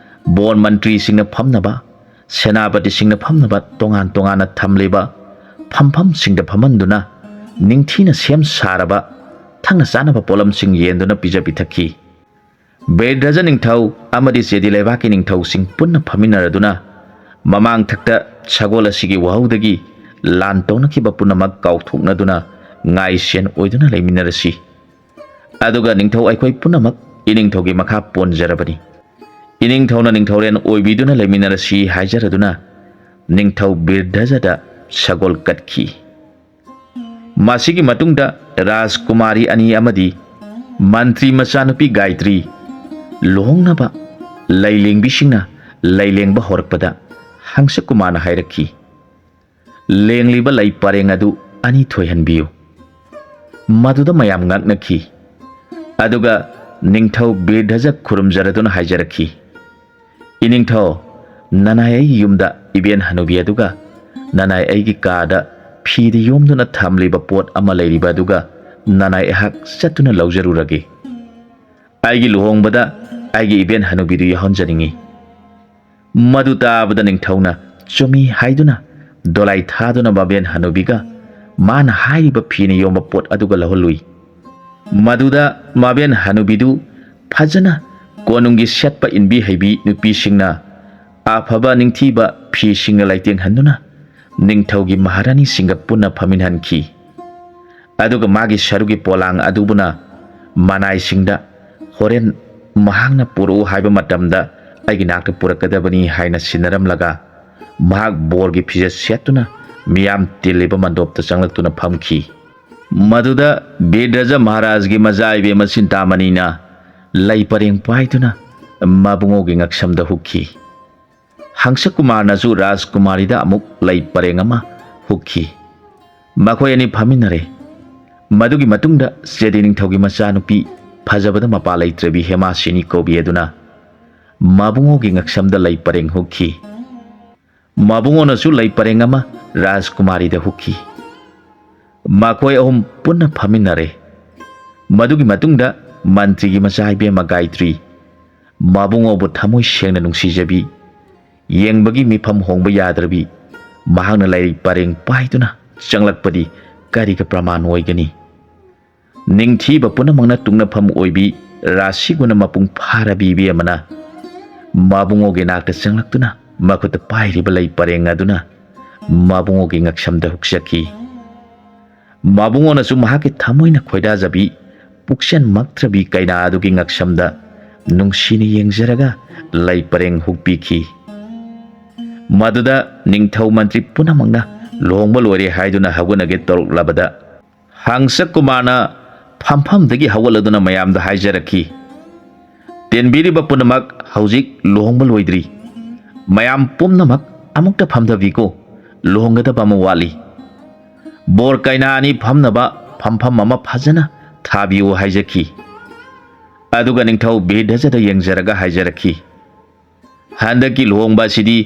ꯕꯣꯔ ꯃꯟꯇ꯭ꯔꯤꯁꯤꯡꯅ ꯐꯝꯅꯕ, ꯁꯦꯅꯥꯄꯇꯤꯁꯤꯡꯅ ꯐꯝꯅꯕ ꯇꯣꯉꯥꯟ ꯇꯣꯉꯥꯟꯅ ꯊꯝꯂꯤꯕ ꯐꯝꯐꯝꯁꯤꯡꯗ ꯐꯝꯍꯟꯗꯨꯅ ꯅꯤꯡꯊꯤꯅ ꯁꯦꯝ ꯁꯥꯔꯕ ꯊꯛꯅ ꯆꯥꯅꯕ ꯄꯣꯠꯂꯝꯁꯤꯡ ꯌꯦꯟꯗꯨꯅ ꯄꯤꯖ ꯄꯤꯊꯛꯈꯤ꯫ ꯕꯤꯔꯙꯖ ꯅꯤꯡꯊꯧ ꯑꯃꯗꯤ ꯆꯦꯗꯤ ꯂꯩꯕꯥꯛꯀꯤ ꯅꯤꯡꯊꯧꯁꯤꯡ ꯄꯨꯟꯅ ꯐꯝꯃꯤꯟꯅꯔꯗꯨꯅ ꯃꯃꯥꯡ ꯊꯛꯇ ꯁꯒꯣꯜ ꯑꯁꯤꯒꯤ ꯋꯥꯍꯧꯗꯒꯤ ꯂꯥꯟ ꯇꯧꯅꯈꯤꯕ ꯄꯨꯝꯅꯃꯛ ꯀꯥꯎꯊꯣꯛꯅꯗꯨꯅ ꯉꯥꯏ ꯁꯦꯟ ꯑꯣꯏꯗꯨꯅ ꯂꯩꯃꯤꯟꯅꯔꯁꯤ, ꯑꯗꯨꯒ ꯅꯤꯡꯊꯧ ꯑꯩꯈꯣꯏ ꯄꯨꯝꯅꯃꯛ ꯏꯅꯤꯡꯊꯧꯒꯤ ꯃꯈꯥ ꯄꯣꯟꯖꯔꯕꯅꯤ, ꯏꯅꯤꯡꯊꯧꯅ ꯅꯤꯡꯊꯧꯔꯦꯜ ꯑꯣꯏꯕꯤꯗꯨꯅ ꯂꯩꯃꯤꯟꯅꯔꯁꯤ ꯍꯥꯏꯖꯔꯗꯨꯅ ꯅꯤꯡꯊꯧ ꯕꯤꯔꯙꯖꯗ ꯁꯒꯣꯜ ꯀꯠꯈꯤ꯫ ꯃꯁꯤꯒꯤ ꯃꯇꯨꯡꯗ ꯔꯥꯖꯀꯨꯃꯥꯔꯤ ꯑꯅꯤ ꯑꯃꯗꯤ ꯃꯟꯇ꯭ꯔꯤ ꯃꯆꯥꯅꯨꯄꯤ ꯒꯥꯏꯇ꯭ꯔꯤ ꯂꯨꯍꯣꯡꯅꯕ ꯂꯩꯂꯦꯡꯕꯤꯁꯤꯡꯅ ꯂꯩꯂꯦꯡꯕ ꯍꯧꯔꯛꯄꯗ ꯍꯪꯁꯀꯨꯃꯥꯔꯅ ꯍꯥꯏꯔꯛꯈꯤ, ꯂꯦꯡꯂꯤꯕ ꯂꯩ ꯄꯔꯦꯡ ꯑꯗꯨ ꯑꯅꯤ ꯊꯣꯏꯍꯟꯕꯤꯌꯨ꯫ ꯃꯗꯨꯗ ꯃꯌꯥꯝ ꯉꯛꯅꯈꯤ꯫ ꯑꯗꯨꯒ ꯅꯤꯡꯊꯧ ꯕꯤꯔꯙꯖ ꯈꯨꯔꯨꯝꯖꯔꯗꯨꯅ ꯍꯥꯏꯖꯔꯛꯈꯤ, ꯏꯅꯤꯡꯊꯧ, ꯅꯅꯥꯏ ꯑꯩꯒꯤ ꯌꯨꯝꯗ ꯏꯕꯦꯟ ꯍꯅꯨꯕꯤ ꯑꯗꯨꯒ ꯅꯅꯥꯏ ꯑꯩꯒꯤ ꯀꯥꯗ ꯐꯤꯗ ꯌꯣꯝꯗꯨꯅ ꯊꯝꯂꯤꯕ ꯄꯣꯠ ꯑꯃ ꯂꯩꯔꯤꯕ ꯑꯗꯨꯒ ꯅꯅꯥꯏ ꯑꯩꯍꯥꯛ ꯆꯠꯇꯨꯅ ꯂꯧꯖꯔꯨꯔꯒꯦ꯫ ꯑꯩꯒꯤ ꯂꯨꯍꯣꯡꯕꯗ ꯑꯩꯒꯤ ꯏꯕꯦꯟ ꯍꯅꯨꯕꯤꯗꯨ ꯌꯥꯎꯍꯟꯖꯅꯤꯡꯉꯤ꯫ ꯃꯗꯨ ꯇꯥꯕꯗ ꯅꯤꯡꯊꯧꯅ ꯆꯨꯝꯃꯤ ꯍꯥꯏꯗꯨꯅ ꯗꯣꯂꯥꯏ ꯊꯥꯗꯨꯅ ꯃꯕꯦꯟ ꯍꯅꯨꯕꯤꯒ ꯃꯥꯅ ꯍꯥꯏꯔꯤꯕ ꯐꯤꯅ ꯌꯣꯝꯕ ꯄꯣꯠ ꯑꯗꯨꯒ ꯂꯧꯍꯜꯂꯨꯏ꯫ ꯃꯗꯨꯗ ꯃꯕꯦꯟ ꯍꯅꯨꯕꯤꯗꯨ ꯐꯖꯅ ꯀꯣꯅꯨꯡꯒꯤ ꯁꯦꯠꯄ ꯏꯟꯕꯤ ꯍꯩꯕꯤ ꯅꯨꯄꯤꯁꯤꯡꯅ ꯑꯐꯕ ꯅꯤꯡꯊꯤꯕ ꯐꯤꯁꯤꯡꯅ ꯂꯩꯇꯦꯡꯍꯟꯗꯨꯅ ꯅꯤꯡꯊꯧꯒꯤ ꯃꯍꯥꯔꯥꯅꯤꯁꯤꯡꯒ ꯄꯨꯟꯅ ꯐꯝꯃꯤꯟꯍꯟꯈꯤ꯫ ꯑꯗꯨꯒ ꯃꯥꯒꯤ ꯁꯔꯨꯒꯤ ꯄꯣꯂꯥꯡ ꯑꯗꯨꯕꯨꯅ ꯃꯅꯥꯏꯁꯤꯡꯗ ꯍꯣꯔꯦꯟ ꯃꯍꯥꯛꯅ ꯄꯨꯔꯛꯎ ꯍꯥꯏꯕ ꯃꯇꯝꯗ ꯑꯩꯒꯤ ꯅꯥꯛꯇ ꯄꯨꯔꯛꯀꯗꯕꯅꯤ ꯍꯥꯏꯅ ꯁꯤꯟꯅꯔꯝꯂꯒ ꯃꯍꯥꯛ ꯕꯣꯔꯒꯤ ꯐꯤꯖꯦꯠ ꯁꯦꯠꯇꯨꯅ ꯃꯤꯌꯥꯝ ꯇꯤꯜꯂꯤꯕ ꯃꯟꯗꯣꯞꯇ ꯆꯪꯂꯛꯇꯨꯅ ꯐꯝꯈꯤ꯫ ꯃꯗꯨꯗ ꯕꯤꯔꯙꯖ ꯃꯍꯥꯔꯥꯖꯒꯤ ꯃꯆꯥ ꯏꯕꯦꯝꯃ ꯆꯤꯟꯇꯥꯃꯅꯤꯅ ꯂꯩ ꯄꯔꯦꯡ ꯄꯥꯏꯗꯨꯅ ꯃꯕꯨꯡꯉꯣꯒꯤ ꯉꯛꯁꯝꯗ ꯍꯨꯛꯈꯤ꯫ ꯍꯪꯁꯀꯨꯃꯥꯔꯅꯁꯨ ꯔꯥꯖꯀꯨꯃꯥꯔꯤꯗ ꯑꯃꯨꯛ ꯂꯩ ꯄꯔꯦꯡ ꯑꯃ ꯍꯨꯛꯈꯤ꯫ ꯃꯈꯣꯏ ꯑꯅꯤ ꯐꯝꯃꯤꯟꯅꯔꯦ꯫ ꯃꯗꯨꯒꯤ ꯃꯇꯨꯡꯗ ꯆꯦꯗꯤ ꯅꯤꯡꯊꯧꯒꯤ ꯃꯆꯥꯅꯨꯄꯤ ꯐꯖꯕꯗ ꯃꯄꯥ ꯂꯩꯇ꯭ꯔꯕꯤ ꯍꯦꯃꯥꯁꯤꯅꯤ ꯀꯧꯕꯤ ꯑꯗꯨꯅ ꯃꯕꯨꯡꯉꯣꯒꯤ ꯉꯛꯁꯝꯗ ꯂꯩ ꯄꯔꯦꯡ ꯍꯨꯛꯈꯤ꯫ ꯃꯕꯨꯡꯉꯣꯅꯁꯨ ꯂꯩ ꯄꯔꯦꯡ ꯑꯃ ꯔꯥꯖꯀꯨꯃꯥꯔꯤꯗ ꯍꯨꯛꯈꯤ꯫ ꯃꯈꯣꯏ ꯑꯍꯨꯝ ꯄꯨꯟꯅ ꯐꯝꯃꯤꯟꯅꯔꯦ꯫ ꯃꯗꯨꯒꯤ ꯃꯇꯨꯡꯗ ꯃꯟꯇ꯭ꯔꯤꯒꯤ ꯃꯆꯥ ꯏꯕꯦꯝꯃ ꯒꯥꯏꯇ꯭ꯔꯤ ꯃꯕꯨꯡꯉꯣꯕꯨ ꯊꯃꯣꯏ ꯁꯦꯡꯅ ꯅꯨꯡꯁꯤꯖꯕꯤ, ꯌꯦꯡꯕꯒꯤ ꯃꯤꯐꯝ ꯍꯣꯡꯕ ꯌꯥꯗ꯭ꯔꯕꯤ ꯃꯍꯥꯛꯅ ꯂꯩ ꯄꯔꯦꯡ ꯄꯥꯏꯗꯨꯅ ꯆꯪꯂꯛꯄꯗꯤ ꯀꯔꯤꯒ ꯄ꯭ꯔꯃꯥꯟ ꯑꯣꯏꯒꯅꯤ? ꯅꯤꯡꯊꯤꯕ ꯄꯨꯝꯅꯃꯛꯅ ꯇꯨꯡꯅꯐꯝ ꯑꯣꯏꯕꯤ ꯔꯥꯁꯤꯒꯨꯅ ꯃꯄꯨꯡ ꯐꯥꯔꯕꯤ ꯏꯕꯦꯝꯃꯅ ꯃꯕꯨꯡꯉꯣꯒꯤ ꯅꯥꯛꯇ ꯆꯪꯂꯛꯇꯨꯅ ꯃꯈꯨꯠꯇ ꯄꯥꯏꯔꯤꯕ ꯂꯩ ꯄꯔꯦꯡ ꯑꯗꯨꯅ ꯃꯕꯨꯡꯉꯣꯒꯤ ꯉꯛꯁꯝꯗ ꯍꯨꯛꯆꯈꯤ꯫ ꯃꯕꯨꯡꯉꯣꯅꯁꯨ ꯃꯍꯥꯛꯀꯤ ꯊꯃꯣꯏꯅ ꯈꯣꯏꯗꯥꯖꯕꯤ ꯄꯨꯛꯆꯦꯟꯃꯛꯇ꯭ꯔꯕꯤ ꯀꯩꯅꯥ ꯑꯗꯨꯒꯤ ꯉꯛꯁꯝꯗ ꯅꯨꯡꯁꯤꯅ ꯌꯦꯡꯖꯔꯒ ꯂꯩ ꯄꯔꯦꯡ ꯍꯨꯛꯄꯤꯈꯤ꯫ ꯃꯗꯨꯗ ꯅꯤꯡꯊꯧ ꯃꯟꯇ꯭ꯔꯤ ꯄꯨꯝꯅꯃꯛꯅ ꯂꯨꯍꯣꯡꯕ ꯂꯣꯏꯔꯦ ꯍꯥꯏꯗꯨꯅ ꯍꯧꯒꯠꯅꯒꯦ ꯇꯧꯔꯛꯂꯕꯗ ꯍꯪꯁꯀꯨꯃꯥꯔꯅ ꯐꯝꯐꯝꯗꯒꯤ ꯍꯧꯒꯠꯂꯗꯨꯅ ꯃꯌꯥꯝꯗ ꯍꯥꯏꯖꯔꯛꯈꯤ, ꯇꯦꯟꯕꯤꯔꯤꯕ ꯄꯨꯝꯅꯃꯛ ꯍꯧꯖꯤꯛ ꯂꯨꯍꯣꯡꯕ ꯂꯣꯏꯗ꯭ꯔꯤ꯫ ꯃꯌꯥꯝ ꯄꯨꯝꯅꯃꯛ ꯑꯃꯨꯛꯇ ꯐꯝꯊꯕꯤꯀꯣ, ꯂꯨꯍꯣꯡꯒꯗꯕ ꯑꯃ ꯋꯥꯠꯂꯤ꯫ ꯕꯣꯔ ꯀꯩꯅꯥ ꯑꯅꯤ ꯐꯝꯅꯕ ꯐꯝꯐꯝ ꯑꯃ ꯐꯖꯅ ꯊꯥꯕꯤꯌꯨ ꯍꯥꯏꯖꯈꯤ꯫ ꯑꯗꯨꯒ ꯅꯤꯡꯊꯧ ꯕꯤꯔꯙꯖꯗ ꯌꯦꯡꯖꯔꯒ ꯍꯥꯏꯖꯔꯛꯈꯤ, ꯍꯟꯗꯛꯀꯤ ꯂꯨꯍꯣꯡꯕ ꯑꯁꯤꯗꯤ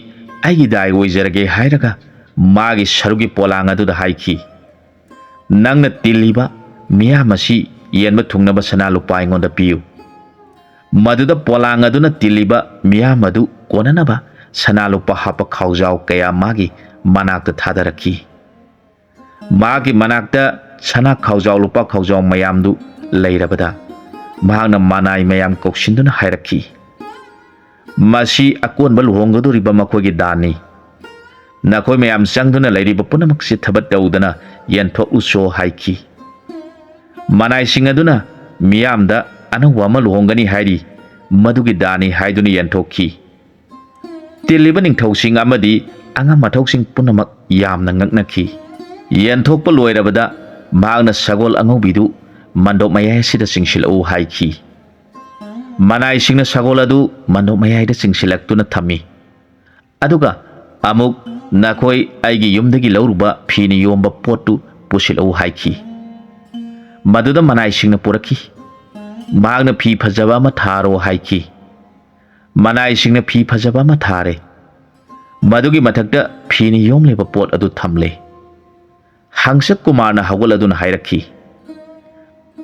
ꯑꯩꯒꯤ ꯗꯥꯏ ꯑꯣꯏꯖꯔꯒꯦ ꯍꯥꯏꯔꯒ ꯃꯥꯒꯤ ꯁꯔꯨꯒꯤ ꯄꯣꯂꯥꯡ ꯑꯗꯨꯗ ꯍꯥꯏꯈꯤ, ꯅꯪꯅ ꯇꯤꯜꯂꯤꯕ ꯃꯤꯌꯥꯝ ꯑꯁꯤ ꯌꯦꯟꯕ ꯊꯨꯡꯅꯕ ꯁꯅꯥ ꯂꯨꯄꯥ ꯑꯩꯉꯣꯟꯗ ꯄꯤꯌꯨ꯫ ꯃꯗꯨꯗ ꯄꯣꯂꯥꯡ ꯑꯗꯨꯅ ꯇꯤꯜꯂꯤꯕ ꯃꯤꯌꯥꯝ ꯑꯗꯨ ꯀꯣꯟꯅꯅꯕ ꯁꯅꯥ ꯂꯨꯄꯥ ꯍꯥꯞꯄ ꯈꯥꯎꯖꯥꯎ ꯀꯌꯥ ꯃꯥꯒꯤ ꯃꯅꯥꯛꯇ ꯊꯥꯗꯔꯛꯈꯤ꯫ ꯃꯥꯒꯤ ꯃꯅꯥꯛꯇ ꯁꯅꯥ ꯈꯥꯎꯖꯥꯎ ꯂꯨꯄꯥ ꯈꯥꯎꯖꯥꯎ ꯃꯌꯥꯝꯗꯨ ꯂꯩꯔꯕꯗ ꯃꯍꯥꯛꯅ ꯃꯅꯥꯏ ꯃꯌꯥꯝ ꯀꯧꯁꯤꯟꯗꯨꯅ ꯍꯥꯏꯔꯛꯈꯤ, ꯃꯁꯤ ꯑꯀꯣꯟꯕ ꯂꯨꯍꯣꯡꯒꯗꯧꯔꯤꯕ ꯃꯈꯣꯏꯒꯤ ꯗꯥꯟꯅꯤ꯫ ꯅꯈꯣꯏ ꯃꯌꯥꯝ ꯆꯪꯗꯨꯅ ꯂꯩꯔꯤꯕ ꯄꯨꯝꯅꯃꯛꯁꯤ ꯊꯕꯛ ꯇꯧꯗꯅ ꯌꯦꯟꯊꯣꯛꯎꯆꯣ ꯍꯥꯏꯈꯤ꯫ ꯃꯅꯥꯏꯁꯤꯡ ꯑꯗꯨꯅ ꯃꯤꯌꯥꯝꯗ ꯑꯅꯧꯕ ꯑꯃ ꯂꯨꯍꯣꯡꯒꯅꯤ ꯍꯥꯏꯔꯤ, ꯃꯗꯨꯒꯤ ꯗꯥꯟꯅꯤ ꯍꯥꯏꯗꯨꯅ ꯌꯦꯟꯊꯣꯛꯈꯤ꯫ ꯇꯤꯜꯂꯤꯕ ꯅꯤꯡꯊꯧꯁꯤꯡ ꯑꯃꯗꯤ ꯑꯉꯝ ꯑꯊꯧꯁꯤꯡ ꯄꯨꯝꯅꯃꯛ ꯌꯥꯝꯅ ꯉꯛꯅꯈꯤ꯫ ꯌꯦꯟꯊꯣꯛꯄ ꯂꯣꯏꯔꯕꯗ ꯃꯍꯥꯛꯅ ꯁꯒꯣꯜ ꯑꯉꯧꯕꯤꯗꯨ ꯃꯟꯗꯣꯞ ꯃꯌꯥꯏ ꯑꯁꯤꯗ ꯆꯤꯡꯁꯤꯜꯂꯛꯎ ꯍꯥꯏꯈꯤ꯫ ꯃꯅꯥꯏꯁꯤꯡꯅ ꯁꯒꯣꯜ ꯑꯗꯨ ꯃꯟꯗꯣꯞ ꯃꯌꯥꯏꯗ ꯆꯤꯡꯁꯤꯜꯂꯛꯇꯨꯅ ꯊꯝꯃꯤ꯫ ꯑꯗꯨꯒ ꯑꯃꯨꯛ ꯅꯈꯣꯏ ꯑꯩꯒꯤ ꯌꯨꯝꯗꯒꯤ ꯂꯧꯔꯨꯕ ꯐꯤꯅ ꯌꯣꯝꯕ ꯄꯣꯠꯇꯨ ꯄꯨꯁꯤꯜꯂꯛꯎ ꯍꯥꯏꯈꯤ꯫ ꯃꯗꯨꯗ ꯃꯅꯥꯏꯁꯤꯡꯅ ꯄꯨꯔꯛꯈꯤ꯫ ꯃꯍꯥꯛꯅ ꯐꯤ ꯐꯖꯕ ꯑꯃ ꯊꯥꯔꯣ ꯍꯥꯏꯈꯤ꯫ ꯃꯅꯥꯏꯁꯤꯡꯅ ꯐꯤ ꯐꯖꯕ ꯑꯃ ꯊꯥꯔꯦ꯫ ꯃꯗꯨꯒꯤ ꯃꯊꯛꯇ ꯐꯤꯅ ꯌꯣꯝꯂꯤꯕ ꯄꯣꯠ ꯑꯗꯨ ꯊꯝꯂꯦ꯫ ꯍꯪꯁꯀꯨꯃꯥꯔꯅ ꯍꯧꯒꯠꯂꯗꯨꯅ ꯍꯥꯏꯔꯛꯈꯤ,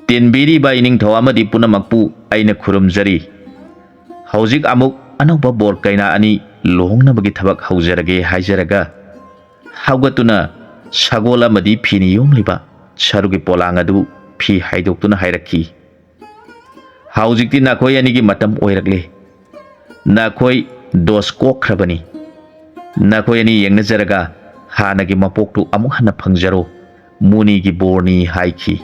ꯇꯤꯟꯕꯤꯔꯤꯕ ꯏꯅꯤꯡꯊꯧ ꯑꯃꯗꯤ ꯄꯨꯝꯅꯃꯛꯄꯨ ꯑꯩꯅ ꯈꯨꯔꯨꯝꯖꯔꯤ꯫ ꯍꯧꯖꯤꯛ ꯑꯃꯨꯛ ꯑꯅꯧꯕ ꯕꯣꯔ ꯀꯩꯅꯥ ꯑꯅꯤ ꯂꯨꯍꯣꯡꯅꯕꯒꯤ ꯊꯕꯛ ꯍꯧꯖꯔꯒꯦ ꯍꯥꯏꯖꯔꯒ ꯍꯧꯒꯠꯇꯨꯅ ꯁꯒꯣꯜ ꯑꯃꯗꯤ ꯐꯤꯅ ꯌꯣꯝꯂꯤꯕ ꯁꯔꯨꯒꯤ ꯄꯣꯂꯥꯡ ꯑꯗꯨ ꯐꯤ ꯍꯥꯏꯗꯣꯛꯇꯨꯅ ꯍꯥꯏꯔꯛꯈꯤ, ꯍꯧꯖꯤꯛꯇꯤ ꯅꯈꯣꯏ ꯑꯅꯤꯒꯤ ꯃꯇꯝ ꯑꯣꯏꯔꯛꯂꯦ꯫ ꯅꯈꯣꯏ ꯗꯣꯁ ꯀꯣꯛꯈ꯭ꯔꯕꯅꯤ꯫ ꯅꯈꯣꯏ ꯑꯅꯤ ꯌꯦꯡꯅꯖꯔꯒ ꯍꯥꯟꯅꯒꯤ ꯃꯄꯣꯛꯇꯨ ꯑꯃꯨꯛ ꯍꯟꯅ ꯐꯪꯖꯔꯣ, ꯃꯨꯅꯤꯒꯤ ꯕꯣꯔꯅꯤ ꯍꯥꯏꯈꯤ꯫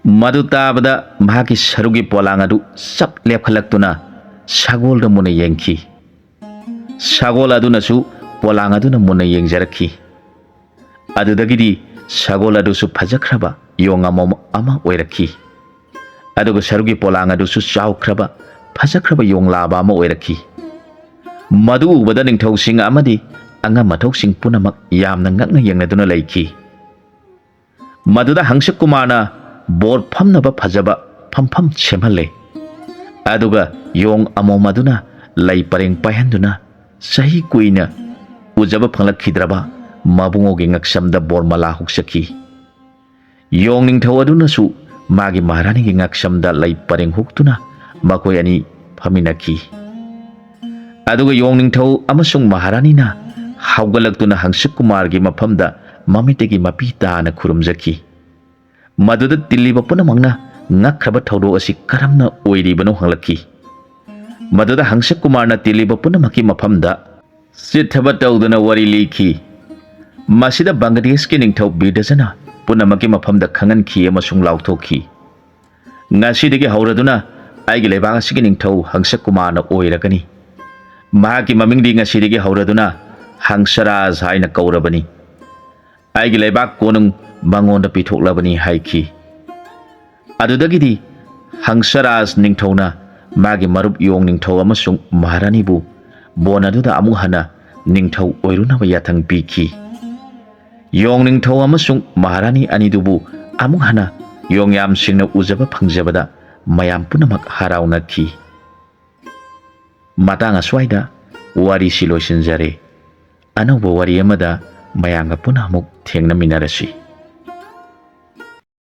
ꯃꯗꯨ ꯇꯥꯕꯗ ꯃꯍꯥꯛꯀꯤ ꯁꯔꯨꯒꯤ ꯄꯣꯂꯥꯡ ꯑꯗꯨ ꯆꯞ ꯂꯦꯞꯈꯠꯂꯛꯇꯨꯅ ꯁꯒꯣꯜꯗ ꯃꯨꯟꯅ ꯌꯦꯡꯈꯤ꯫ ꯁꯒꯣꯜ ꯑꯗꯨꯅꯁꯨ ꯄꯣꯂꯥꯡ ꯑꯗꯨꯅ ꯃꯨꯟꯅ ꯌꯦꯡꯖꯔꯛꯈꯤ꯫ ꯑꯗꯨꯗꯒꯤꯗꯤ ꯁꯒꯣꯜ ꯑꯗꯨꯁꯨ ꯐꯖꯈ꯭ꯔꯕ ꯌꯣꯡ ꯑꯃꯣꯝ ꯑꯃ ꯑꯣꯏꯔꯛꯈꯤ꯫ ꯑꯗꯨꯒ ꯁꯔꯨꯒꯤ ꯄꯣꯂꯥꯡ ꯑꯗꯨꯁꯨ ꯆꯥꯎꯈ꯭ꯔꯕ ꯐꯖꯈ꯭ꯔꯕ ꯌꯣꯡꯂꯥꯕ ꯑꯃ ꯑꯣꯏꯔꯛꯈꯤ꯫ ꯃꯗꯨ ꯎꯕꯗ ꯅꯤꯡꯊꯧꯁꯤꯡ ꯑꯃꯗꯤ ꯑꯉꯝ ꯑꯊꯧꯁꯤꯡ ꯄꯨꯝꯅꯃꯛ ꯌꯥꯝꯅ ꯉꯛꯅ ꯌꯦꯡꯅꯗꯨꯅ ꯂꯩꯈꯤ꯫ ꯃꯗꯨꯗ ꯍꯪꯁꯛ ꯀꯨꯃꯥꯔꯅ ꯕꯣꯔ ꯐꯝꯅꯕ ꯐꯖꯕ ꯐꯝꯐꯝ ꯁꯦꯝꯍꯜꯂꯦ꯫ ꯑꯗꯨꯒ ꯌꯣꯡ ꯑꯃꯣꯝ ꯑꯗꯨꯅ ꯂꯩ ꯄꯔꯦꯡ ꯄꯥꯏꯍꯟꯗꯨꯅ ꯆꯍꯤ ꯀꯨꯏꯅ ꯎꯖꯕ ꯐꯪꯂꯛꯈꯤꯗ꯭ꯔꯕ ꯃꯕꯨꯡꯉꯣꯒꯤ ꯉꯛꯁꯝꯗ ꯕꯣꯔ ꯃꯂꯥ ꯍꯨꯛꯆꯈꯤ꯫ ꯌꯣꯡ ꯅꯤꯡꯊꯧ ꯑꯗꯨꯅꯁꯨ ꯃꯥꯒꯤ ꯃꯍꯥꯔꯥꯅꯤꯒꯤ ꯉꯛꯁꯝꯗ ꯂꯩ ꯄꯔꯦꯡ ꯍꯨꯛꯇꯨꯅ ꯃꯈꯣꯏ ꯑꯅꯤ ꯐꯝꯃꯤꯟꯅꯈꯤ꯫ ꯑꯗꯨꯒ ꯌꯣꯡ ꯅꯤꯡꯊꯧ ꯑꯃꯁꯨꯡ ꯃꯍꯥꯔꯥꯅꯤꯅ ꯍꯧꯒꯠꯂꯛꯇꯨꯅ ꯍꯪꯁꯛ ꯀꯨꯃꯥꯔꯒꯤ ꯃꯐꯝꯗ ꯃꯃꯤꯠꯇꯒꯤ ꯃꯄꯤ ꯇꯥꯅ ꯈꯨꯔꯨꯝꯖꯈꯤ꯫ ꯃꯗꯨꯗ ꯇꯤꯜꯂꯤꯕ ꯄꯨꯝꯅꯃꯛꯅ ꯉꯛꯈ꯭ꯔꯕ ꯊꯧꯗꯣꯛ ꯑꯁꯤ ꯀꯔꯝꯅ ꯑꯣꯏꯔꯤꯕꯅꯣ ꯍꯪꯂꯛꯈꯤ꯫ ꯃꯗꯨꯗ ꯍꯪꯁꯛ ꯀꯨꯃꯥꯔꯅ ꯇꯤꯜꯂꯤꯕ ꯄꯨꯝꯅꯃꯛꯀꯤ ꯃꯐꯝꯗ ꯆꯤꯠꯊꯕ ꯇꯧꯗꯨꯅ ꯋꯥꯔꯤ ꯂꯤꯈꯤ꯫ ꯃꯁꯤꯗ ꯕꯪꯒ꯭ꯂꯥꯗꯦꯁꯀꯤ ꯅꯤꯡꯊꯧ ꯕꯤꯔꯗꯖꯅ ꯄꯨꯝꯅꯃꯛꯀꯤ ꯃꯐꯝꯗ ꯈꯪꯍꯟꯈꯤ ꯑꯃꯁꯨꯡ ꯂꯥꯎꯊꯣꯛꯈꯤ, ꯉꯁꯤꯗꯒꯤ ꯍꯧꯔꯗꯨꯅ ꯑꯩꯒꯤ ꯂꯩꯕꯥꯛ ꯑꯁꯤꯒꯤ ꯅꯤꯡꯊꯧ ꯍꯪꯁꯛ ꯀꯨꯃꯥꯔꯅ ꯑꯣꯏꯔꯒꯅꯤ꯫ ꯃꯍꯥꯛꯀꯤ ꯃꯃꯤꯡꯗꯤ ꯉꯁꯤꯗꯒꯤ ꯍꯧꯔꯗꯨꯅ ꯍꯪꯁꯔꯥꯖ ꯍꯥꯏꯅ ꯀꯧꯔꯕꯅꯤ꯫ ꯑꯩꯒꯤ ꯂꯩꯕꯥꯛ ꯀꯣꯅꯨꯡ ꯃꯉꯣꯟꯗ ꯄꯤꯊꯣꯛꯂꯕꯅꯤ ꯍꯥꯏꯈꯤ꯫ ꯑꯗꯨꯗꯒꯤꯗꯤ ꯍꯪꯁꯔꯥꯖ ꯅꯤꯡꯊꯧꯅ ꯃꯥꯒꯤ ꯃꯔꯨꯞ ꯌꯣꯡ ꯅꯤꯡꯊꯧ ꯑꯃꯁꯨꯡ ꯃꯍꯥꯔꯥꯅꯤꯕꯨ ꯕꯣꯟ ꯑꯗꯨꯗ ꯑꯃꯨꯛ ꯍꯟꯅ ꯅꯤꯡꯊꯧ ꯑꯣꯏꯔꯨꯅꯕ ꯌꯥꯊꯪ ꯄꯤꯈꯤ꯫ ꯌꯣꯡ ꯅꯤꯡꯊꯧ ꯑꯃꯁꯨꯡ ꯃꯍꯥꯔꯥꯅꯤ ꯑꯅꯤꯗꯨꯕꯨ ꯑꯃꯨꯛ ꯍꯟꯅ ꯌꯣꯡꯌꯥꯝꯁꯤꯡꯅ ꯎꯖꯕ ꯐꯪꯖꯕꯗ ꯃꯌꯥꯝ ꯄꯨꯝꯅꯃꯛ ꯍꯔꯥꯎꯅꯈꯤ꯫ ꯃꯇꯥꯡ ꯑꯁ꯭ꯋꯥꯏꯗ ꯋꯥꯔꯤꯁꯤ ꯂꯣꯏꯁꯤꯟꯖꯔꯦ꯫ ꯑꯅꯧꯕ ꯋꯥꯔꯤ ꯑꯃꯗ ꯃꯌꯥꯝꯒ ꯄꯨꯟꯅ ꯑꯃꯨꯛ ꯊꯦꯡꯅꯃꯤꯟꯅꯔꯁꯤ꯫